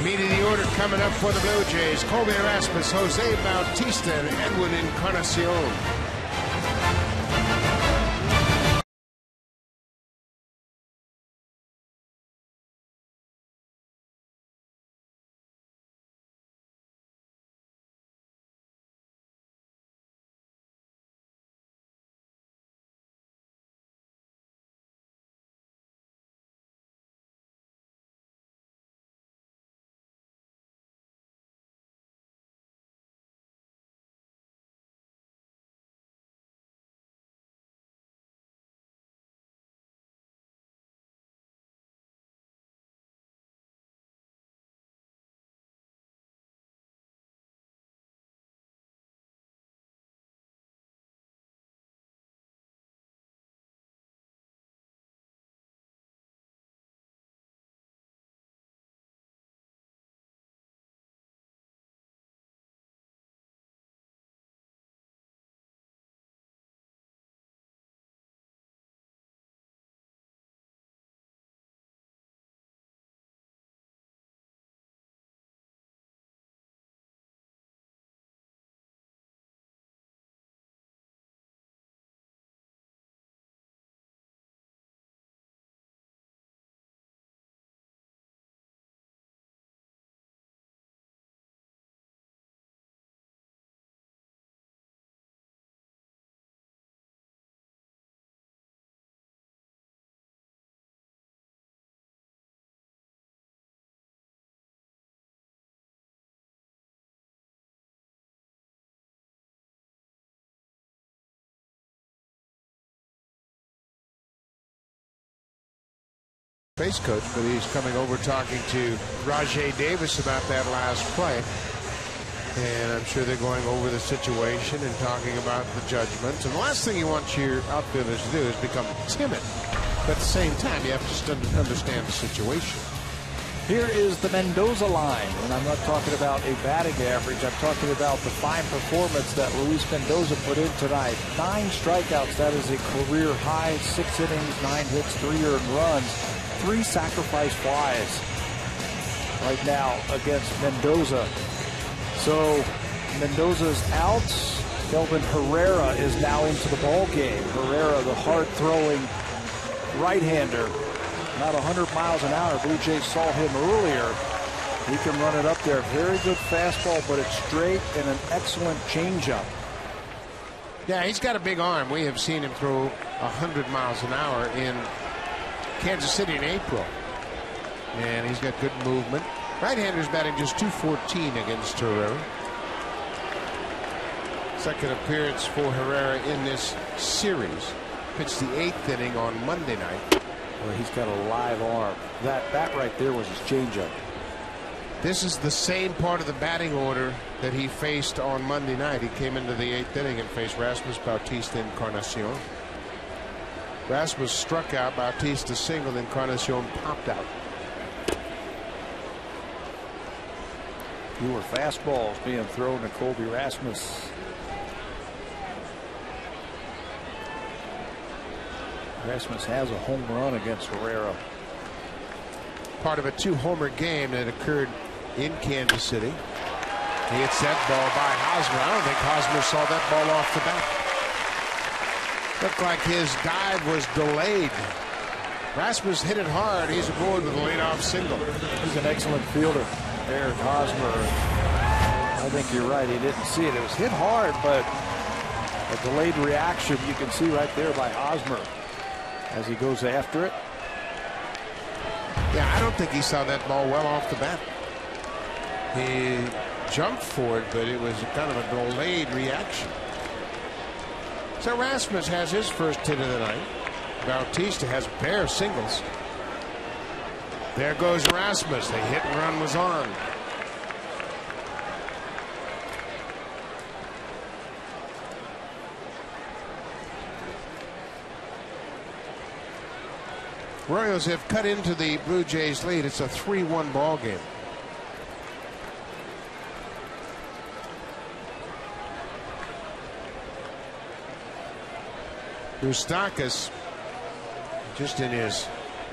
Meat of the order coming up for the Blue Jays. Colby Rasmus, Jose Bautista, and Edwin Encarnacion. base coach, but he's coming over talking to Rajay Davis about that last play. And I'm sure they're going over the situation and talking about the judgments. And the last thing you want your outfielders to do is become timid. But at the same time, you have to understand the situation.
Here is the Mendoza line, and I'm not talking about a batting average. I'm talking about the fine performance that Luis Mendoza put in tonight. 9 strikeouts, that is a career high. 6 innings, 9 hits, 3 earned runs, 3 sacrifice flies right now against Mendoza. So Mendoza's out. Kelvin Herrera is now into the ball game. Herrera, the hard-throwing right-hander. Not 100 miles an hour. Blue Jays saw him earlier. He can run it up there. Very good fastball, but it's straight and an excellent changeup.
Yeah, he's got a big arm. We have seen him throw 100 miles an hour in Kansas City in April. And he's got good movement. Right-handers batting just .214 against Herrera. Second appearance for Herrera in this series. Pitched the 8th inning on Monday night.
Well, he's got a live arm. That right there was his changeup.
This is the same part of the batting order that he faced on Monday night. He came into the 8th inning and faced Rasmus, Bautista, Encarnacion. Rasmus struck out, Bautista singled, Encarnacion popped out.
Fewer fastballs being thrown to Colby Rasmus. Rasmus has a home run against Herrera.
Part of a 2-homer game that occurred in Kansas City. He hits that ball by Hosmer. I don't think Hosmer saw that ball off the bat. Looked like his dive was delayed. Rasmus hit it hard. He's aboard with a leadoff single.
He's an excellent fielder, Eric Hosmer. I think you're right. He didn't see it. It was hit hard, but a delayed reaction you can see right there by Hosmer as he goes after it.
Yeah, I don't think he saw that ball well off the bat. He jumped for it, but it was kind of a delayed reaction. So Rasmus has his first hit of the night. Bautista has a pair of singles. There goes Rasmus. The hit and run was on. Royals have cut into the Blue Jays lead. It's a 3-1 ball game. MOUSTAKAS just in his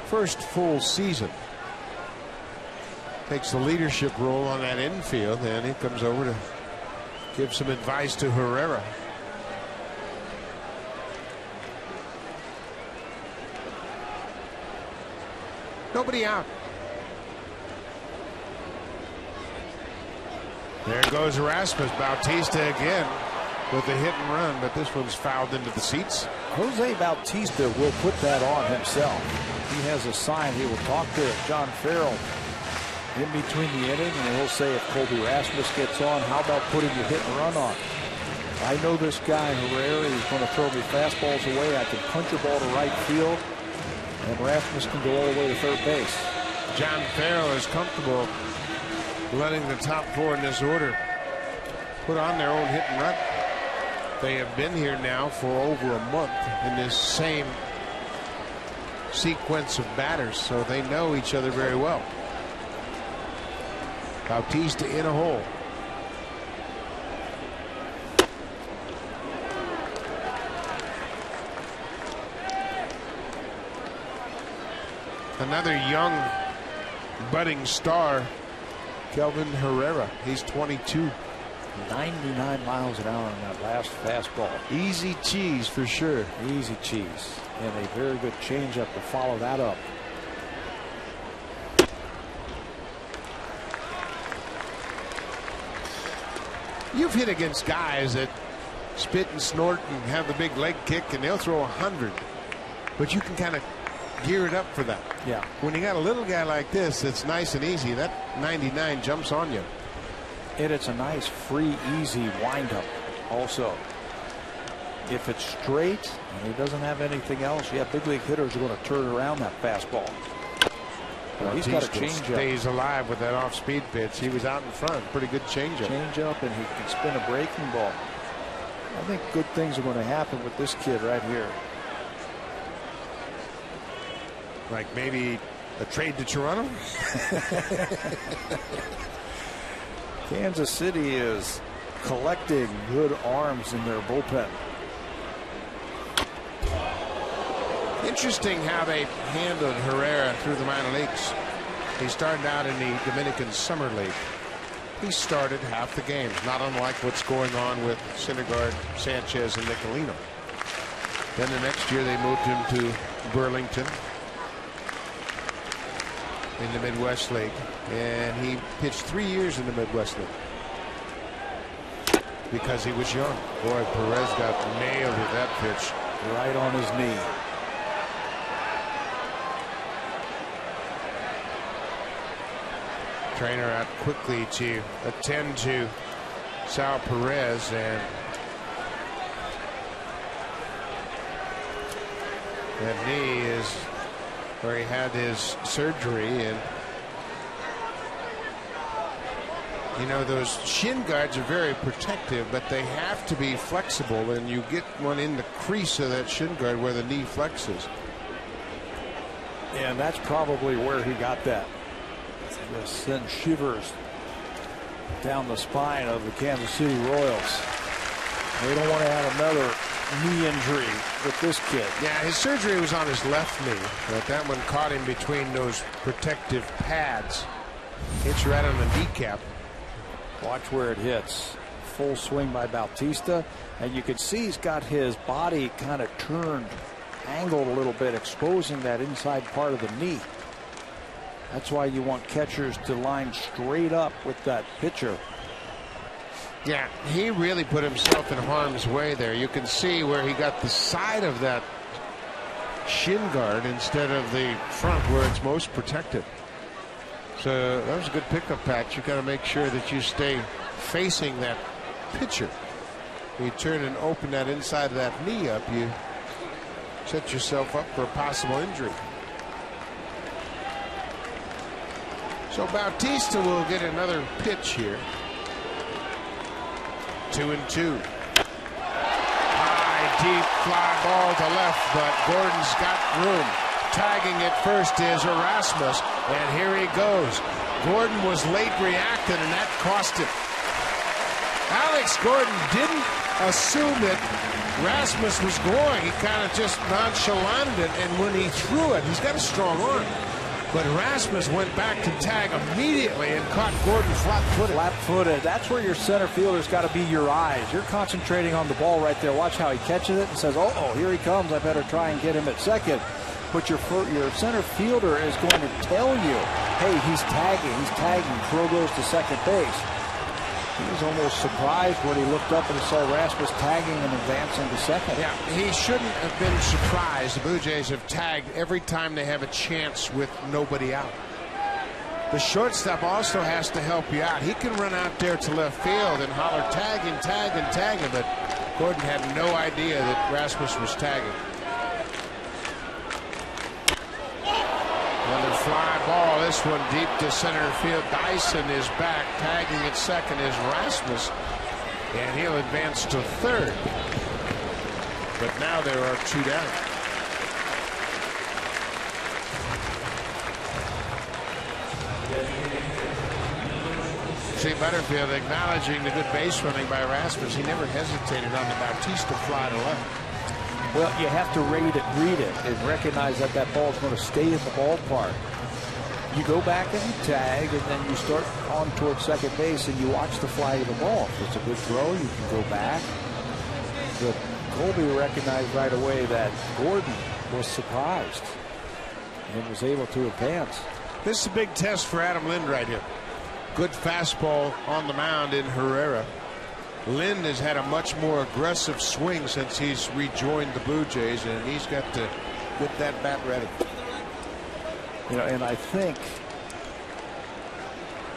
first full season takes the leadership role on that infield, and he comes over to give some advice to Herrera. Nobody out. There goes Rasmus. Bautista again with the hit and run, but this one's fouled into the seats.
Jose Bautista will put that on himself. He has a sign. He will talk to John Farrell in between the inning, and he'll say, if Colby Rasmus gets on, how about putting your hit and run on? I know this guy, Herrera. He's going to throw me fastballs away. I can punch a ball to right field, and Rasmus can go all the way to third base.
John Farrell is comfortable letting the top 4 in this order put on their own hit and run. They have been here now for over a month in this same sequence of batters, so they know each other very well. Bautista in a hole. Another young budding star, Kelvin Herrera. He's 22.
99 miles an hour on that last fastball.
Easy cheese for sure.
Easy cheese. And a very good changeup to follow that up.
You've hit against guys that spit and snort and have the big leg kick, and they'll throw 100. But you can kind of gear it up for that.
Yeah.
When you got a little guy like this, it's nice and easy. That 99 jumps on you.
And it's a nice, free, easy windup also. If it's straight and he doesn't have anything else, yeah, big league hitters are going to turn around that fastball. He's got a change up.
Stays alive with that off-speed pitch. He was out in front. Pretty good change-up.
Change-up, and he can spin a breaking ball. I think good things are going to happen with this kid right here.
Like maybe a trade to Toronto?
Kansas City is collecting good arms in their bullpen.
Interesting how they handled Herrera through the minor leagues. He started out in the Dominican Summer League. He started half the games, not unlike what's going on with Syndergaard, Sanchez, and Nicolino. Then the next year they moved him to Burlington in the Midwest League, and he pitched 3 years in the Midwest League because he was young. Boy, Perez got nailed with that pitch.
Right on his knee.
Trainer out quickly to attend to Sal Perez, and that knee is where he had his surgery. And you know, those shin guards are very protective, but they have to be flexible, and you get one in the crease of that shin guard where the knee flexes.
And that's probably where he got that. Just send shivers down the spine of the Kansas City Royals. They don't want to have another knee injury with this kid.
Yeah, his surgery was on his left knee, but that one caught him between those protective pads. Hits right on the kneecap.
Watch where it hits. Full swing by Bautista, and you can see he's got his body kind of turned, angled a little bit, exposing that inside part of the knee. That's why you want catchers to line straight up with that pitcher.
Yeah, he really put himself in harm's way there. You can see where he got the side of that shin guard instead of the front where it's most protected. So that was a good pickup, Pat. You got to make sure that you stay facing that pitcher. You turn and open that inside of that knee up, you set yourself up for a possible injury. So Bautista will get another pitch here. 2-2. High, deep fly ball to left, but Gordon's got room. Tagging at first is Erasmus, and here he goes. Gordon was late reacting, and that cost him. Alex Gordon didn't assume that Rasmus was going. He kind of just nonchalanted it, and when he threw it, he's got a strong arm. But Rasmus went back to tag immediately and caught Gordon flat-footed.
Flat-footed. That's where your center fielder's got to be your eyes. You're concentrating on the ball right there. Watch how he catches it and says, "Oh, here he comes. I better try and get him at second." But your center fielder is going to tell you, "Hey, he's tagging. He's tagging." Throw goes to second base. He was almost surprised when he looked up and saw Rasmus tagging and advancing to second.
Yeah, he shouldn't have been surprised. The Blue Jays have tagged every time they have a chance with nobody out. The shortstop also has to help you out. He can run out there to left field and holler tagging, tagging, tagging, but Gordon had no idea that Rasmus was tagging. Another fly ball, this one deep to center field. DYSON is back. Tagging at second is Rasmus, and he'll advance to third. But now there are two down. See Butterfield acknowledging the good base running by Rasmus. He never hesitated on the Bautista fly to left.
Well, you have to read it and recognize that that ball is going to stay in the ballpark. You go back and you tag, and then you start on towards second base, and you watch the fly of the ball. If it's a good throw, you can go back. But Colby recognized right away that Gordon was surprised and was able to advance.
This is a big test for Adam Lind right here. Good fastball on the mound in Herrera. Lind has had a much more aggressive swing since he's rejoined the Blue Jays, and he's got to get that bat ready.
You know, and I think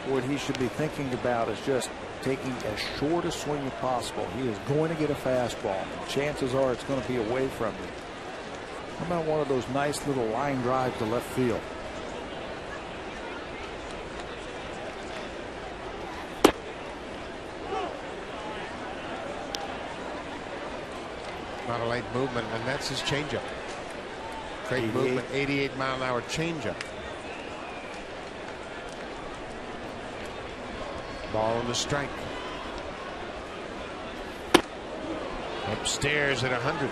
what he should be thinking about is just taking as short a swing as possible. He is going to get a fastball. Chances are it's going to be away from him. How about one of those nice little line drives to left field?
Not a late movement, and that's his changeup. Great movement, 88-mile-an-hour changeup. Ball on the strike. Upstairs at 100.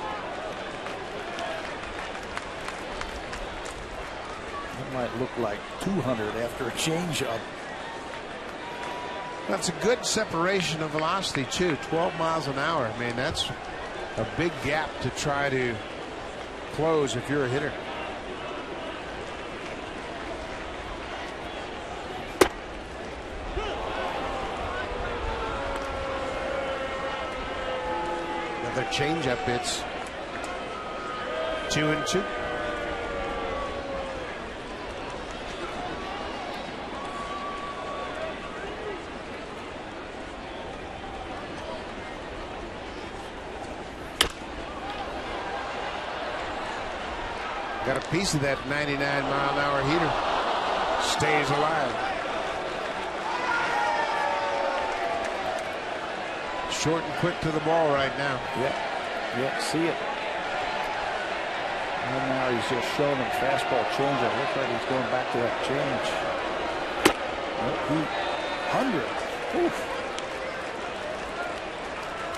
It might look like 200 after a changeup.
That's a good separation of velocity too. 12 miles an hour. I mean, that's a big gap to try to close if you're a hitter. Another changeup. It's 2-2. Got a piece of that 99-mile-an-hour heater. Stays alive. Short and quick to the ball right now.
Yeah, see it. And now he's just showing him fastball changeup. Looks like he's going back to that change. 100. Oof.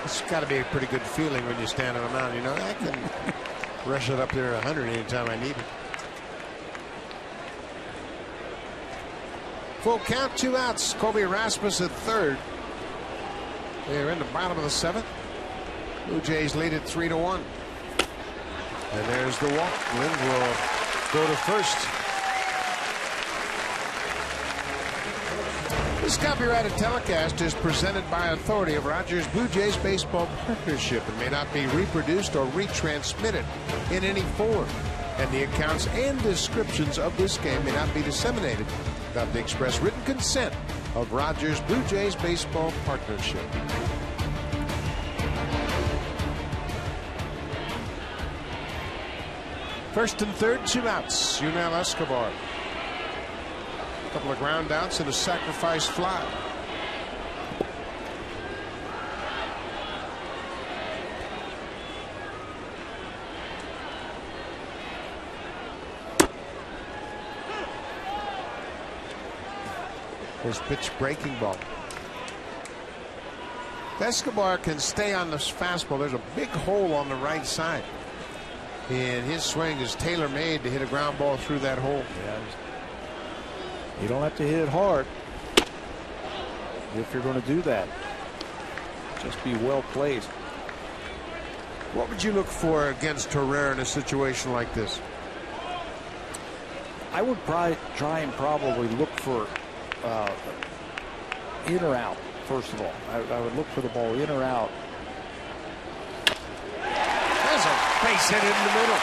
It's got to be a pretty good feeling when you stand on a mound. You know, I can rush it up there 100 anytime I need it. Full count, 2 outs. Colby Rasmus at third. They're in the bottom of the 7th. Blue Jays lead it 3-1. And there's the walk. Lind will go to first. This copyrighted telecast is presented by authority of Rogers Blue Jays Baseball Partnership and may not be reproduced or retransmitted in any form. And the accounts and descriptions of this game may not be disseminated without the express written consent of Rogers Blue Jays Baseball Partnership. First and third, 2 outs. Yunel ESCOBAR. A couple of ground outs and a sacrifice fly. His pitch breaking ball. ESCOBAR can stay on this fastball. There's a big hole on the right side. And his swing is tailor-made to hit a ground ball through that hole.
Yeah, you don't have to hit it hard if you're going to do that. Just be well placed.
What would you look for against Torreira in a situation like this?
I would probably try and probably look for in or out, first of all. I would look for the ball in or out.
There's a base hit in the middle.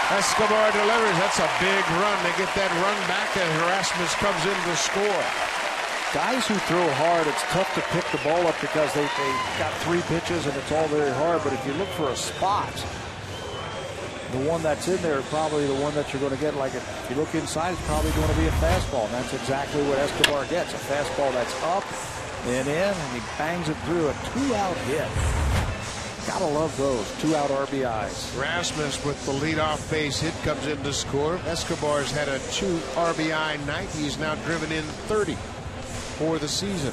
ESCOBAR delivers. That's a big run. They get that run back and Rasmus comes in to score.
Guys who throw hard, it's tough to pick the ball up because they got 3 pitches and it's all very hard. But if you look for a spot, the one that's in there is probably the one that you're going to get. Like if you look inside, it's probably going to be a fastball. And that's exactly what ESCOBAR gets. A fastball that's up and in, and he bangs it through. A 2-out hit. Gotta love those 2-out RBIs.
Rasmus with the leadoff base hit comes in to score. ESCOBAR's had a 2 RBI night. He's now driven in 30 for the season.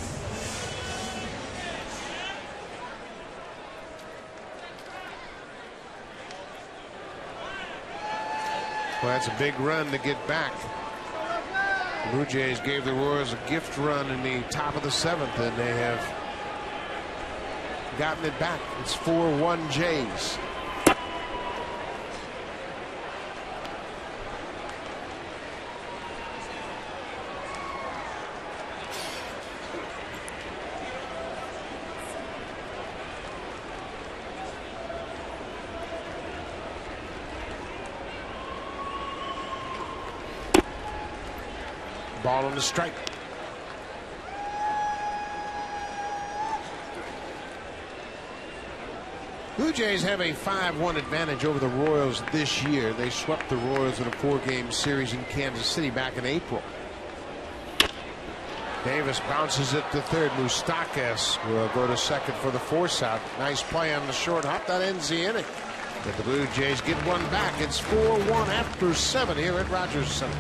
Well, that's a big run to get back. The Blue Jays gave the Royals a gift run in the top of the 7th, and they have gotten it back. It's 4-1 Jays. Ball on the strike. Blue Jays have a 5-1 advantage over the Royals this year. They swept the Royals in a 4-game series in Kansas City back in April. Davis bounces it to third. MOUSTAKAS will go to second for the force out. Nice play on the short hop. That ends the inning. But the Blue Jays get one back. It's 4-1 after 7 here at Rogers Center.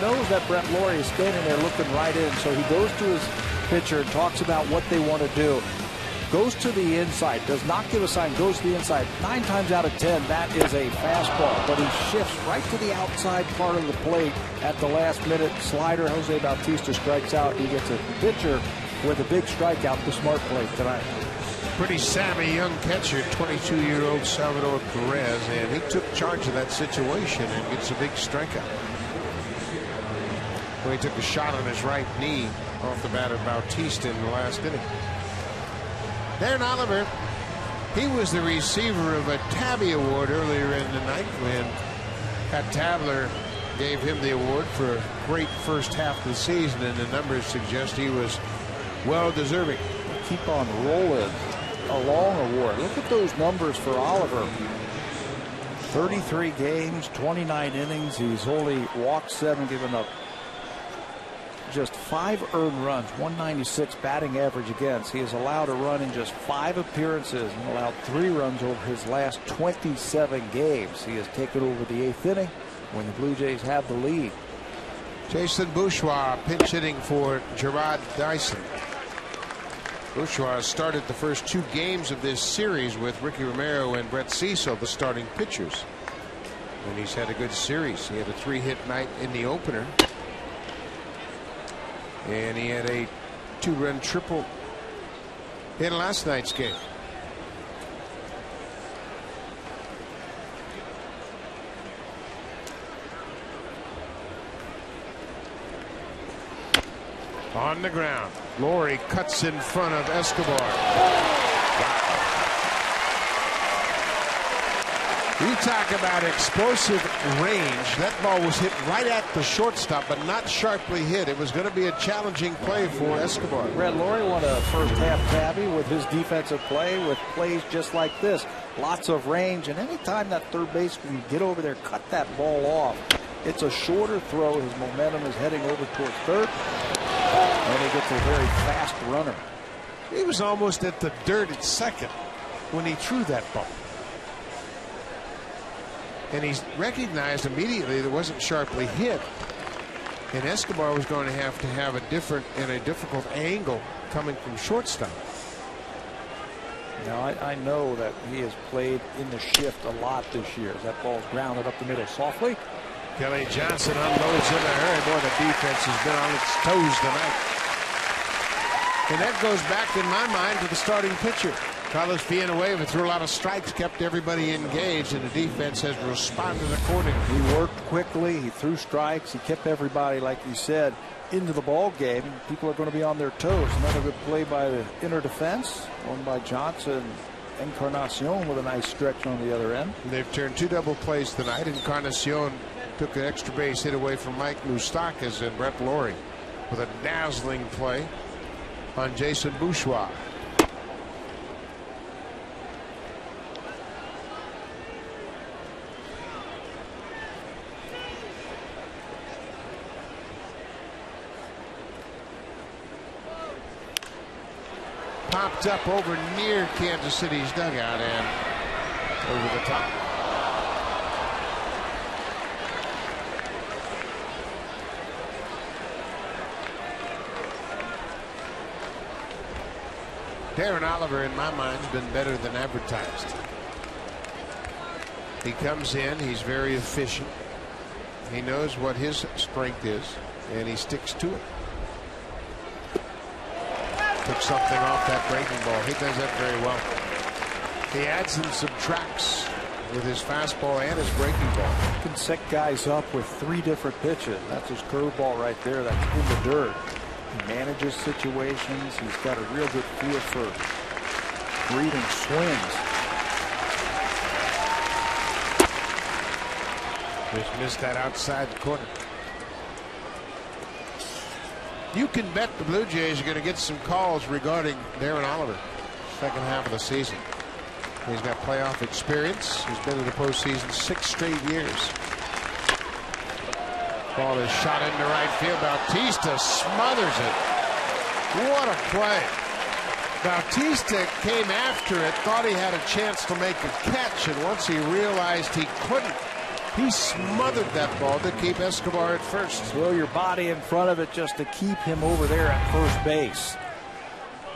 Knows that Brett Lawrie is standing there looking right in, so he goes to his pitcher and talks about what they want to do. Goes to the inside, does not give a sign, goes to the inside. 9 times out of 10, that is a fastball, but he shifts right to the outside part of the plate at the last minute. Slider, Jose Bautista strikes out. He gets a pitcher with a big strikeout, the smart play tonight.
Pretty savvy young catcher, 22-year-old Salvador Perez, and he took charge of that situation and gets a big strikeout. Well, he took a shot on his right knee off the bat of Bautista in the last inning. Darren Oliver, he was the receiver of a Tabby Award earlier in the night when Pat Tabler gave him the award for a great first half of the season, and the numbers suggest he was well deserving.
Keep on rolling. A long award. Look at those numbers for Oliver. 33 games, 29 innings. He's only walked 7, given up just 5 earned runs, 196 batting average against. He has allowed a run in just 5 appearances and allowed 3 runs over his last 27 games. He has taken over the 8th inning when the Blue Jays have the lead.
Jason Bourgeois pinch hitting for JARROD DYSON. Bourgeois started the first 2 games of this series with Ricky Romero and Brett Cecil, the starting pitchers. And he's had a good series. He had a 3-hit night in the opener. And he had a 2-run triple in last night's game. On the ground, Lawrie cuts in front of ESCOBAR. Wow. You talk about explosive range. That ball was hit right at the shortstop, but not sharply hit. It was going to be a challenging play for ESCOBAR.
Brett Lawrie won a first half tabby with his defensive play, with plays just like this. Lots of range, and anytime that third baseman can get over there, cut that ball off. It's a shorter throw. His momentum is heading over towards third, and he gets a very fast runner.
He was almost at the dirt at second when he threw that ball. And he's recognized immediately that it wasn't sharply hit. And ESCOBAR was going to have a different and a difficult angle coming from shortstop.
Now, I know that he has played in the shift a lot this year. That ball's grounded up the middle softly.
Kelly Johnson unloads in a hurry. Boy, the defense has been on its toes tonight. And that goes back, in my mind, to the starting pitcher. Carlos Villanueva threw a lot of strikes, kept everybody engaged, and the defense has responded accordingly.
He worked quickly. He threw strikes. He kept everybody, like you said, into the ball game. People are going to be on their toes. Another good play by the inner defense, one by Johnson. Encarnacion with a nice stretch on the other end.
They've turned 2 double plays tonight. Encarnacion took an extra base hit away from Mike MOUSTAKAS, and Brett Lawrie with a dazzling play on Jason Bourgeois. popped up over near Kansas City's dugout and over the top. Darren Oliver, in my mind, has been better than advertised. He comes in, he's very efficient. He knows what his strength is, and he sticks to it. Took something off that breaking ball. He does that very well. He adds and subtracts with his fastball and his breaking ball.
He can set guys up with 3 different pitches. That's his curveball right there. That's in the dirt. He manages situations. He's got a real good feel for reading swings.
Just missed that outside corner. You can bet the Blue Jays are going to get some calls regarding Darren Oliver second half of the season. He's got playoff experience. He's been in the postseason 6 straight years. Ball is shot into right field. Bautista smothers it. What a play. Bautista came after it, thought he had a chance to make a catch, and once he realized he couldn't, he smothered that ball to keep Escobar at first.
Throw your body in front of it just to keep him over there at first base.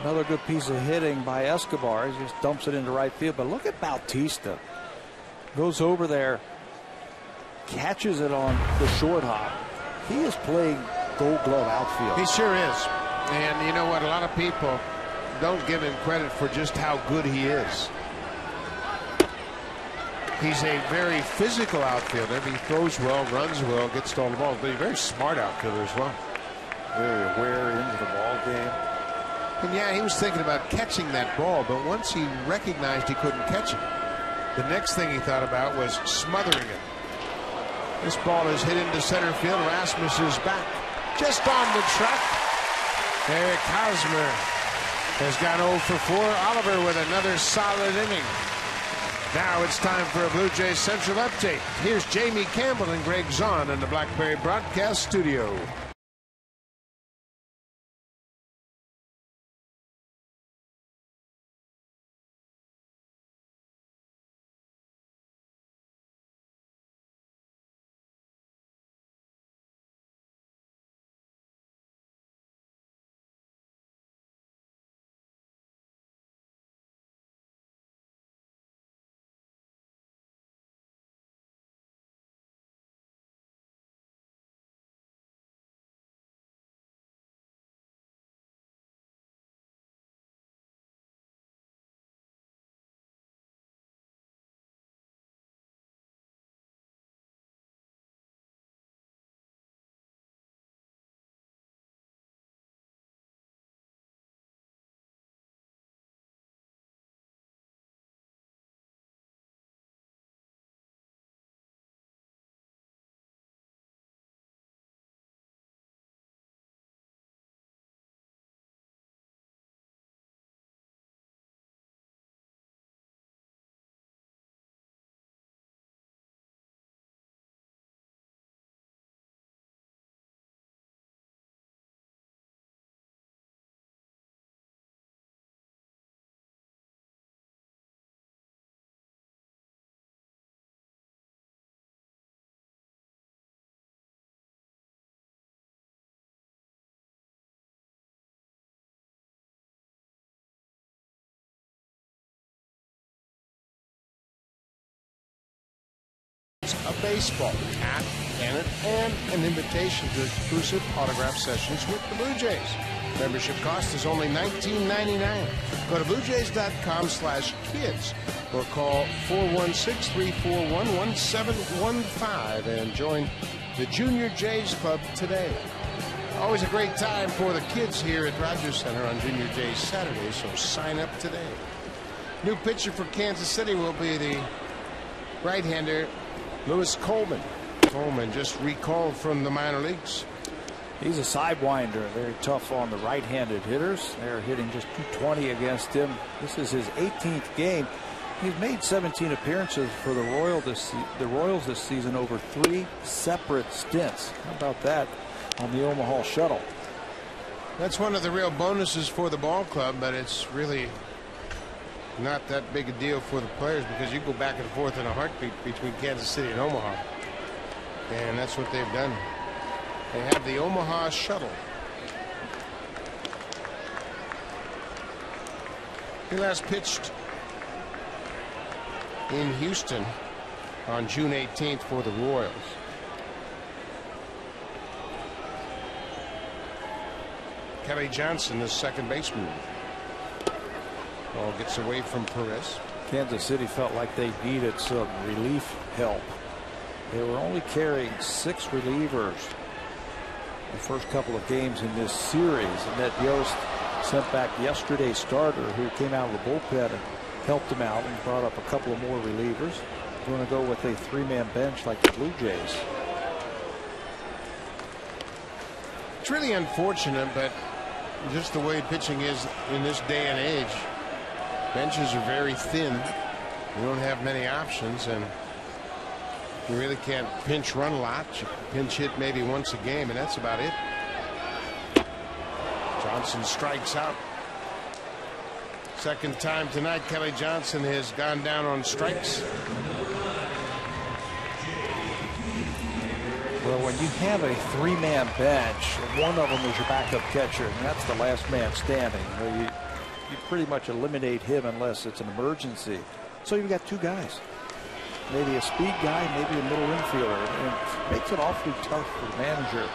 Another good piece of hitting by Escobar. He just dumps it into right field. But look at Bautista. Goes over there, catches it on the short hop. He is playing Gold Glove outfield.
He sure is. And you know what? A lot of people don't give him credit for just how good he is. He's a very physical outfielder. He throws well, runs well, gets to all the balls, but he's a very smart outfielder as well.
Very aware into the ball game.
And yeah, he was thinking about catching that ball, but once he recognized he couldn't catch it, the next thing he thought about was smothering it. This ball is hit into center field. Rasmus is back, just on the track. Eric Hosmer has gone 0 for 4. Oliver with another solid inning. Now it's time for a Blue Jays Central update. Here's Jamie Campbell and Greg Zahn in the Blackberry Broadcast Studio. Of baseball and an invitation to exclusive autograph sessions with the Blue Jays. Membership cost is only $19.99. Go to bluejays.com/kids or call 416-341-1715 and join the Junior Jays Club today. Always a great time for the kids here at Rogers Center on Junior Jays Saturday, so sign up today. New pitcher for Kansas City will be the right-hander Lewis Coleman. Coleman just recalled from the minor leagues.
He's a sidewinder, very tough on the right-handed hitters. They're hitting just .220 against him. This is his 18th game. He's made 17 appearances for the Royals this season over 3 separate stints. How about that on the Omaha Shuttle?
That's one of the real bonuses for the ball club, but it's really not that big a deal for the players because you go back and forth in a heartbeat between Kansas City and Omaha. And that's what they've done. They have the Omaha shuttle. He last pitched in Houston on June 18th for the Royals. Kelly Johnson, the second baseman. Ball gets away from Perez.
Kansas City felt like they needed some relief help. They were only carrying 6 relievers the first couple of games in this series, and Ned Yost sent back yesterday's starter who came out of the bullpen and helped him out and brought up a couple of more relievers. Going to go with a 3-man bench like the Blue Jays.
It's really unfortunate, but just the way pitching is in this day and age, benches are very thin. You don't have many options, and you really can't pinch run a lot. You pinch hit maybe once a game, and that's about it. Johnson strikes out. Second time tonight, Kelly Johnson has gone down on strikes.
Well, when you have a 3-man bench, one of them is your backup catcher, and that's the last man standing. You pretty much eliminate him unless it's an emergency. So you've got 2 guys. Maybe a speed guy, maybe a middle infielder. And it makes it awfully tough for the manager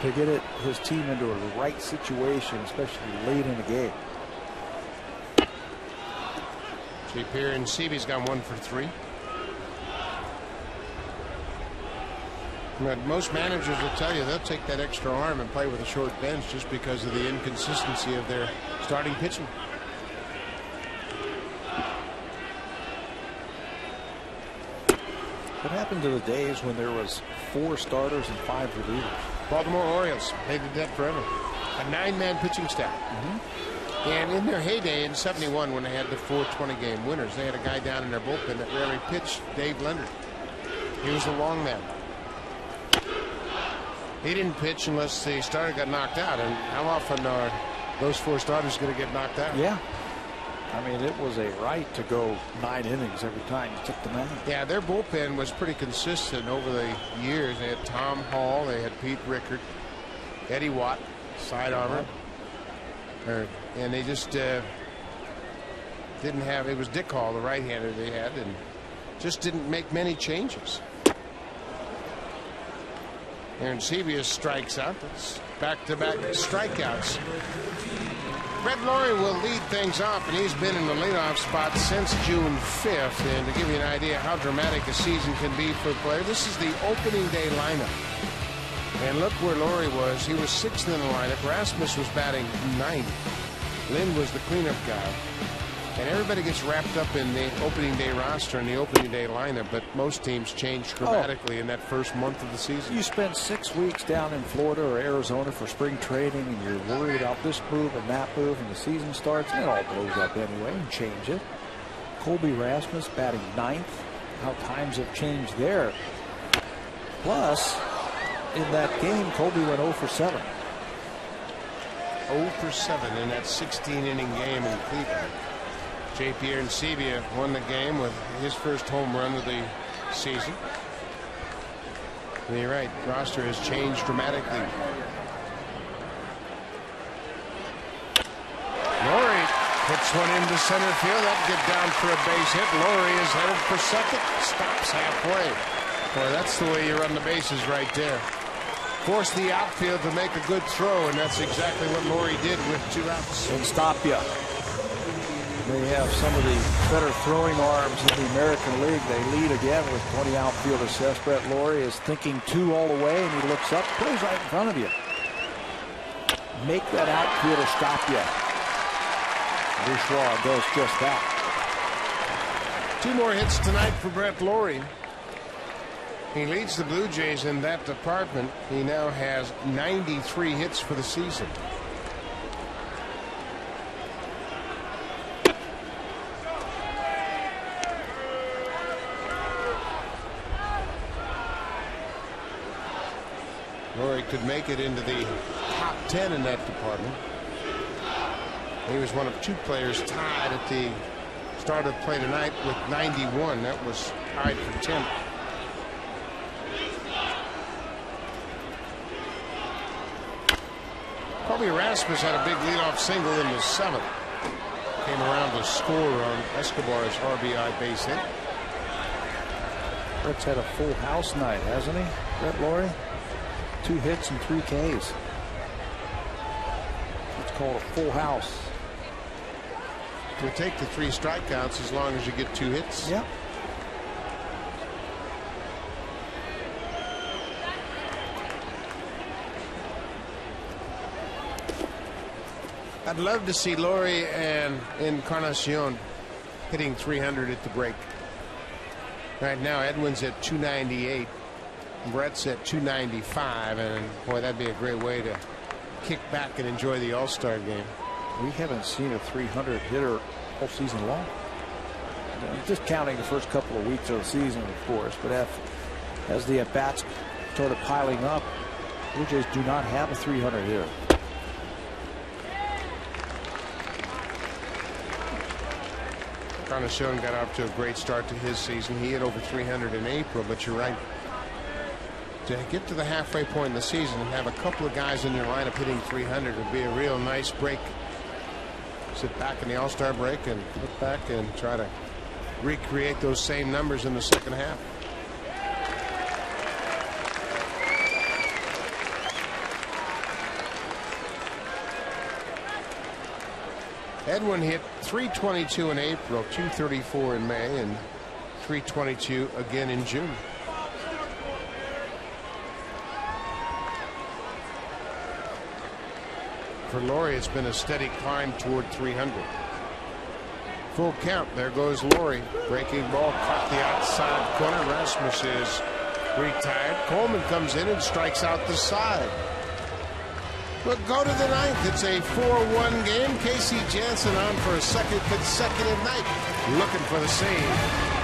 to get his team into a right situation, especially late in the game.
Pierre and Seavy's gone 1 for 3. But most managers will tell you they'll take that extra arm and play with a short bench just because of the inconsistency of their starting pitching.
What happened to the days when there was 4 starters and 5 relievers?
Baltimore Orioles, they did that forever. A 9-man pitching staff. And in their heyday in '71, when they had the 420-game winners, they had a guy down in their bullpen that rarely pitched, Dave Leonard. He was a long man. He didn't pitch unless the starter got knocked out. And how often are those 4 starters going to get knocked out?
Yeah. I mean, it was a right to go 9 innings every time you took the mound.
Yeah, their bullpen was pretty consistent over the years. They had Tom Hall, they had Pete Rickard, Eddie Watt, side armor. And they just didn't have, it was Dick Hall, the right-hander they had, and just didn't make many changes. Aaron Sevius strikes out. That's back-to-back strikeouts. Brett Laurie will lead things off, and he's been in the leadoff spot since June 5th. And to give you an idea how dramatic a season can be for a player, this is the opening day lineup. And look where Laurie was. He was 6th in the lineup. Rasmus was batting 9th. Lynn was the cleanup guy. And everybody gets wrapped up in the opening day roster and the opening day lineup, but most teams change dramatically in that first month of the season.
You spend 6 weeks down in Florida or Arizona for spring training, and you're worried about this move and that move, and the season starts, and it all blows up anyway, and change it. Colby Rasmus batting 9th. How times have changed there. Plus, in that game, Colby went 0 for 7.
0 for 7 in that 16-inning game in Cleveland. J. Pierre Ncevia won the game with his first home run of the season. And you're right, roster has changed dramatically. Laurie puts one into center field. That'll get down for a base hit. Laurie is headed for second. Stops halfway. Boy, that's the way you run the bases right there. Force the outfield to make a good throw, and that's exactly what Laurie did with 2 outs.
And stop you. They have some of the better throwing arms in the American League. They lead again with 20 outfielders. Seth Brett Laurie is thinking 2 all the way, and he looks up, plays right in front of you. Make that outfielder stop you. Bourgeois does just that.
2 more hits tonight for Brett Laurie. He leads the Blue Jays in that department. He now has 93 hits for the season. Laurie could make it into the top 10 in that department. He was one of 2 players tied at the start of play tonight with 91. That was tied for 10th. Colby Rasmus had a big leadoff single in the 7th. Came around to score on Escobar's RBI base hit.
Brett's had a full house night, hasn't he, Brett Laurie? 2 hits and 3 Ks. It's called a full house.
To take the 3 strikeouts as long as you get 2 hits.
Yep.
I'd love to see Laurie and Encarnacion hitting 300 at the break. Right now, Edwin's at 298. Brett's at 295. And boy, that'd be a great way to kick back and enjoy the All-Star game.
We haven't seen a 300 hitter all season long. Just counting the first couple of weeks of the season, of course. But as the at-bats started piling up, Blue Jays do not have a 300 hitter.
Encarnacion got off to a great start to his season. He hit over 300 in April, but you're right. To get to the halfway point in the season and have a couple of guys in your lineup hitting 300 would be a real nice break. Sit back in the All-Star break and look back and try to recreate those same numbers in the second half. Edwin hit 322 in April, 234 in May, and 322 again in June. For Laurie, it's been a steady climb toward 300. Full count. There goes Laurie. Breaking ball caught the outside corner. Rasmus is retired. Coleman comes in and strikes out the side. We'll go to the 9th. It's a 4-1 game. KC Jansen on for a second consecutive night. Looking for the save.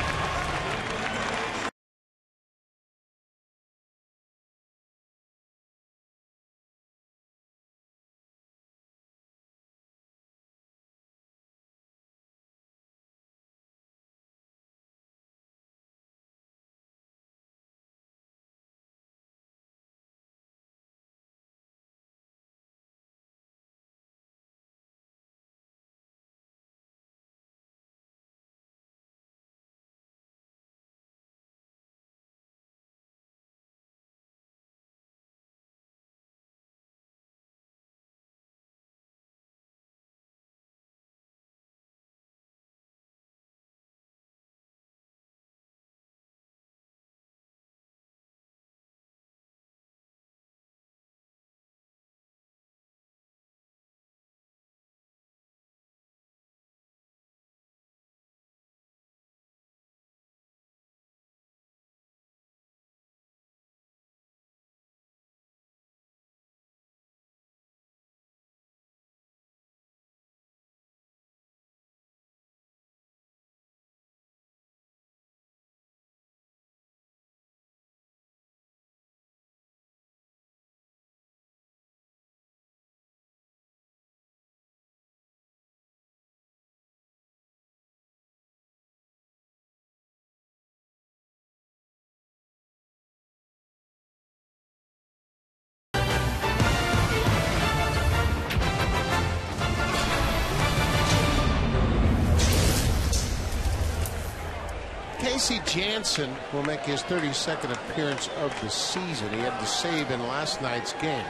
KC Jansen will make his 32nd appearance of the season. He had the save in last night's game.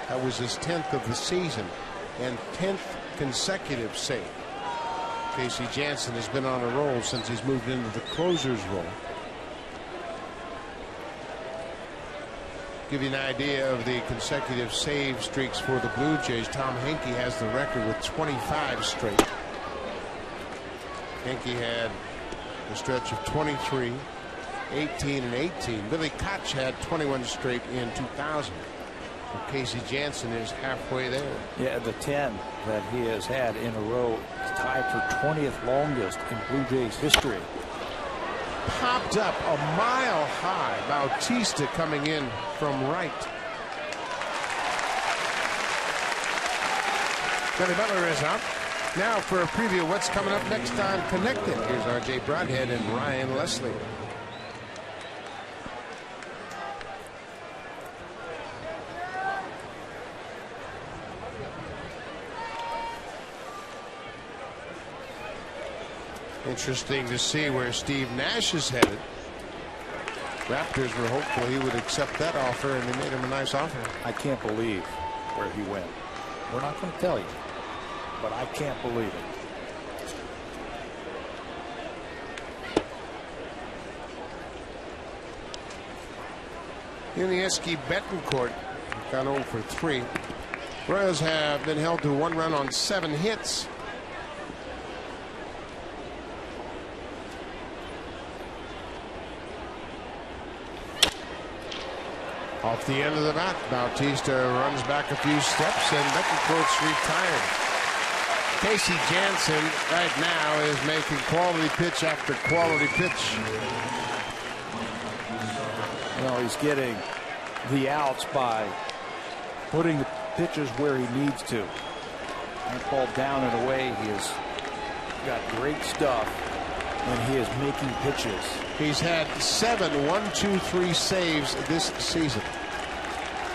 That was his 10th of the season and 10th consecutive save. KC Jansen has been on a roll since he's moved into the closer's role. Give you an idea of the consecutive save streaks for the Blue Jays. Tom Henke has the record with 25 straight. Henke had a stretch of 23, 18, and 18. Billy Koch had 21 straight in 2000. Well, KC Jansen is halfway there.
Yeah, the 10 that he has had in a row is tied for 20th longest in Blue Jays history.
Popped up a mile high. Bautista coming in from right. Billy Butler is out. Now for a preview of what's coming up next on Connected. Here's R.J. Broadhead and Ryan Leslie. Interesting to see where Steve Nash is headed. Raptors were hopeful he would accept that offer, and they made him a nice offer.
I can't believe where he went. We're not going to tell you, but I can't believe it.
Yunieski Betancourt got 0 for 3. Royals have been held to 1 run on 7 hits. Off the end of the bat, Bautista runs back a few steps, and Betancourt's retired. Casey Janssen right now is making quality pitch after quality pitch.
Well, he's getting the outs by putting the pitches where he needs to. That ball down and away. He has got great stuff, and he is making pitches.
He's had 7 1-2-3 saves this season.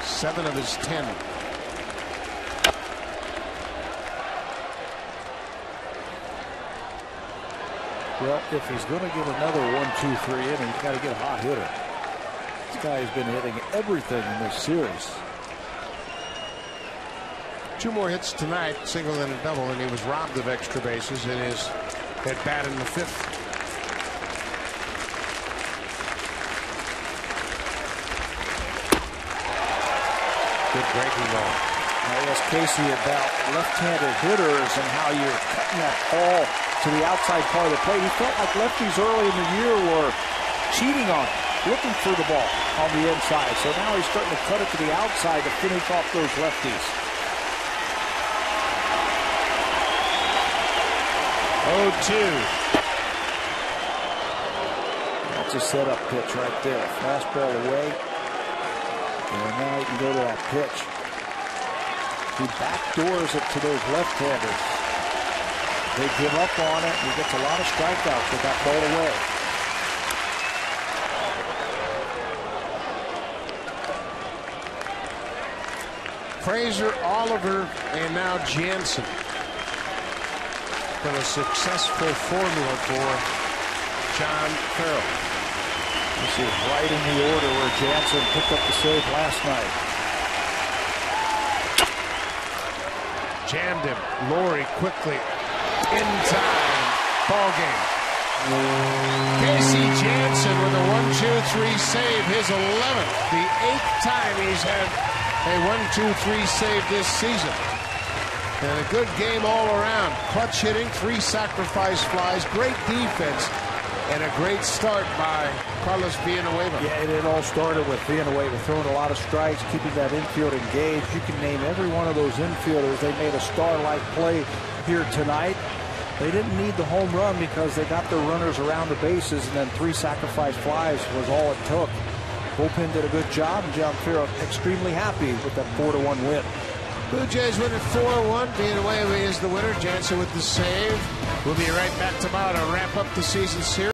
7 of his 10.
Well, if he's going to get another 1-2-3 inning, he's got to get a hot hitter. This guy has been hitting everything in this series.
2 more hits tonight, single and a double, and he was robbed of extra bases in his at bat in the 5th. Good breaking ball.
I asked Casey about left-handed hitters and how you're cutting that ball to the outside part of the plate. He felt like lefties early in the year were cheating on him, looking for the ball on the inside. So now he's starting to cut it to the outside to finish off those lefties.
0-2.
That's a setup pitch right there. Fastball away. And now he can go to that pitch. He backdoors it to those left-handers. They give up on it. He gets a lot of strikeouts with that ball away.
Fraser, Oliver, and now Jansen. Been a successful formula for John Farrell.
This is right in the order where Jansen picked up the save last night.
Jammed him. Laurie quickly. In time. Ball game. Casey Jansen with a 1-2-3 save. His 11th. The 8th time he's had a 1-2-3 save this season. And a good game all around. Clutch hitting. 3 sacrifice flies. Great defense. And a great start by Carlos Villanueva.
Yeah, it all started with Villanueva throwing a lot of strikes, keeping that infield engaged. You can name every one of those infielders. They made a star-like play here tonight. They didn't need the home run because they got their runners around the bases, and then 3 sacrifice flies was all it took. Bullpen did a good job, and John Farrell extremely happy with that 4-1 win.
Blue Jays win at 4-1. Villanueva is the winner. Jansen with the save. We'll be right back tomorrow to wrap up the season series.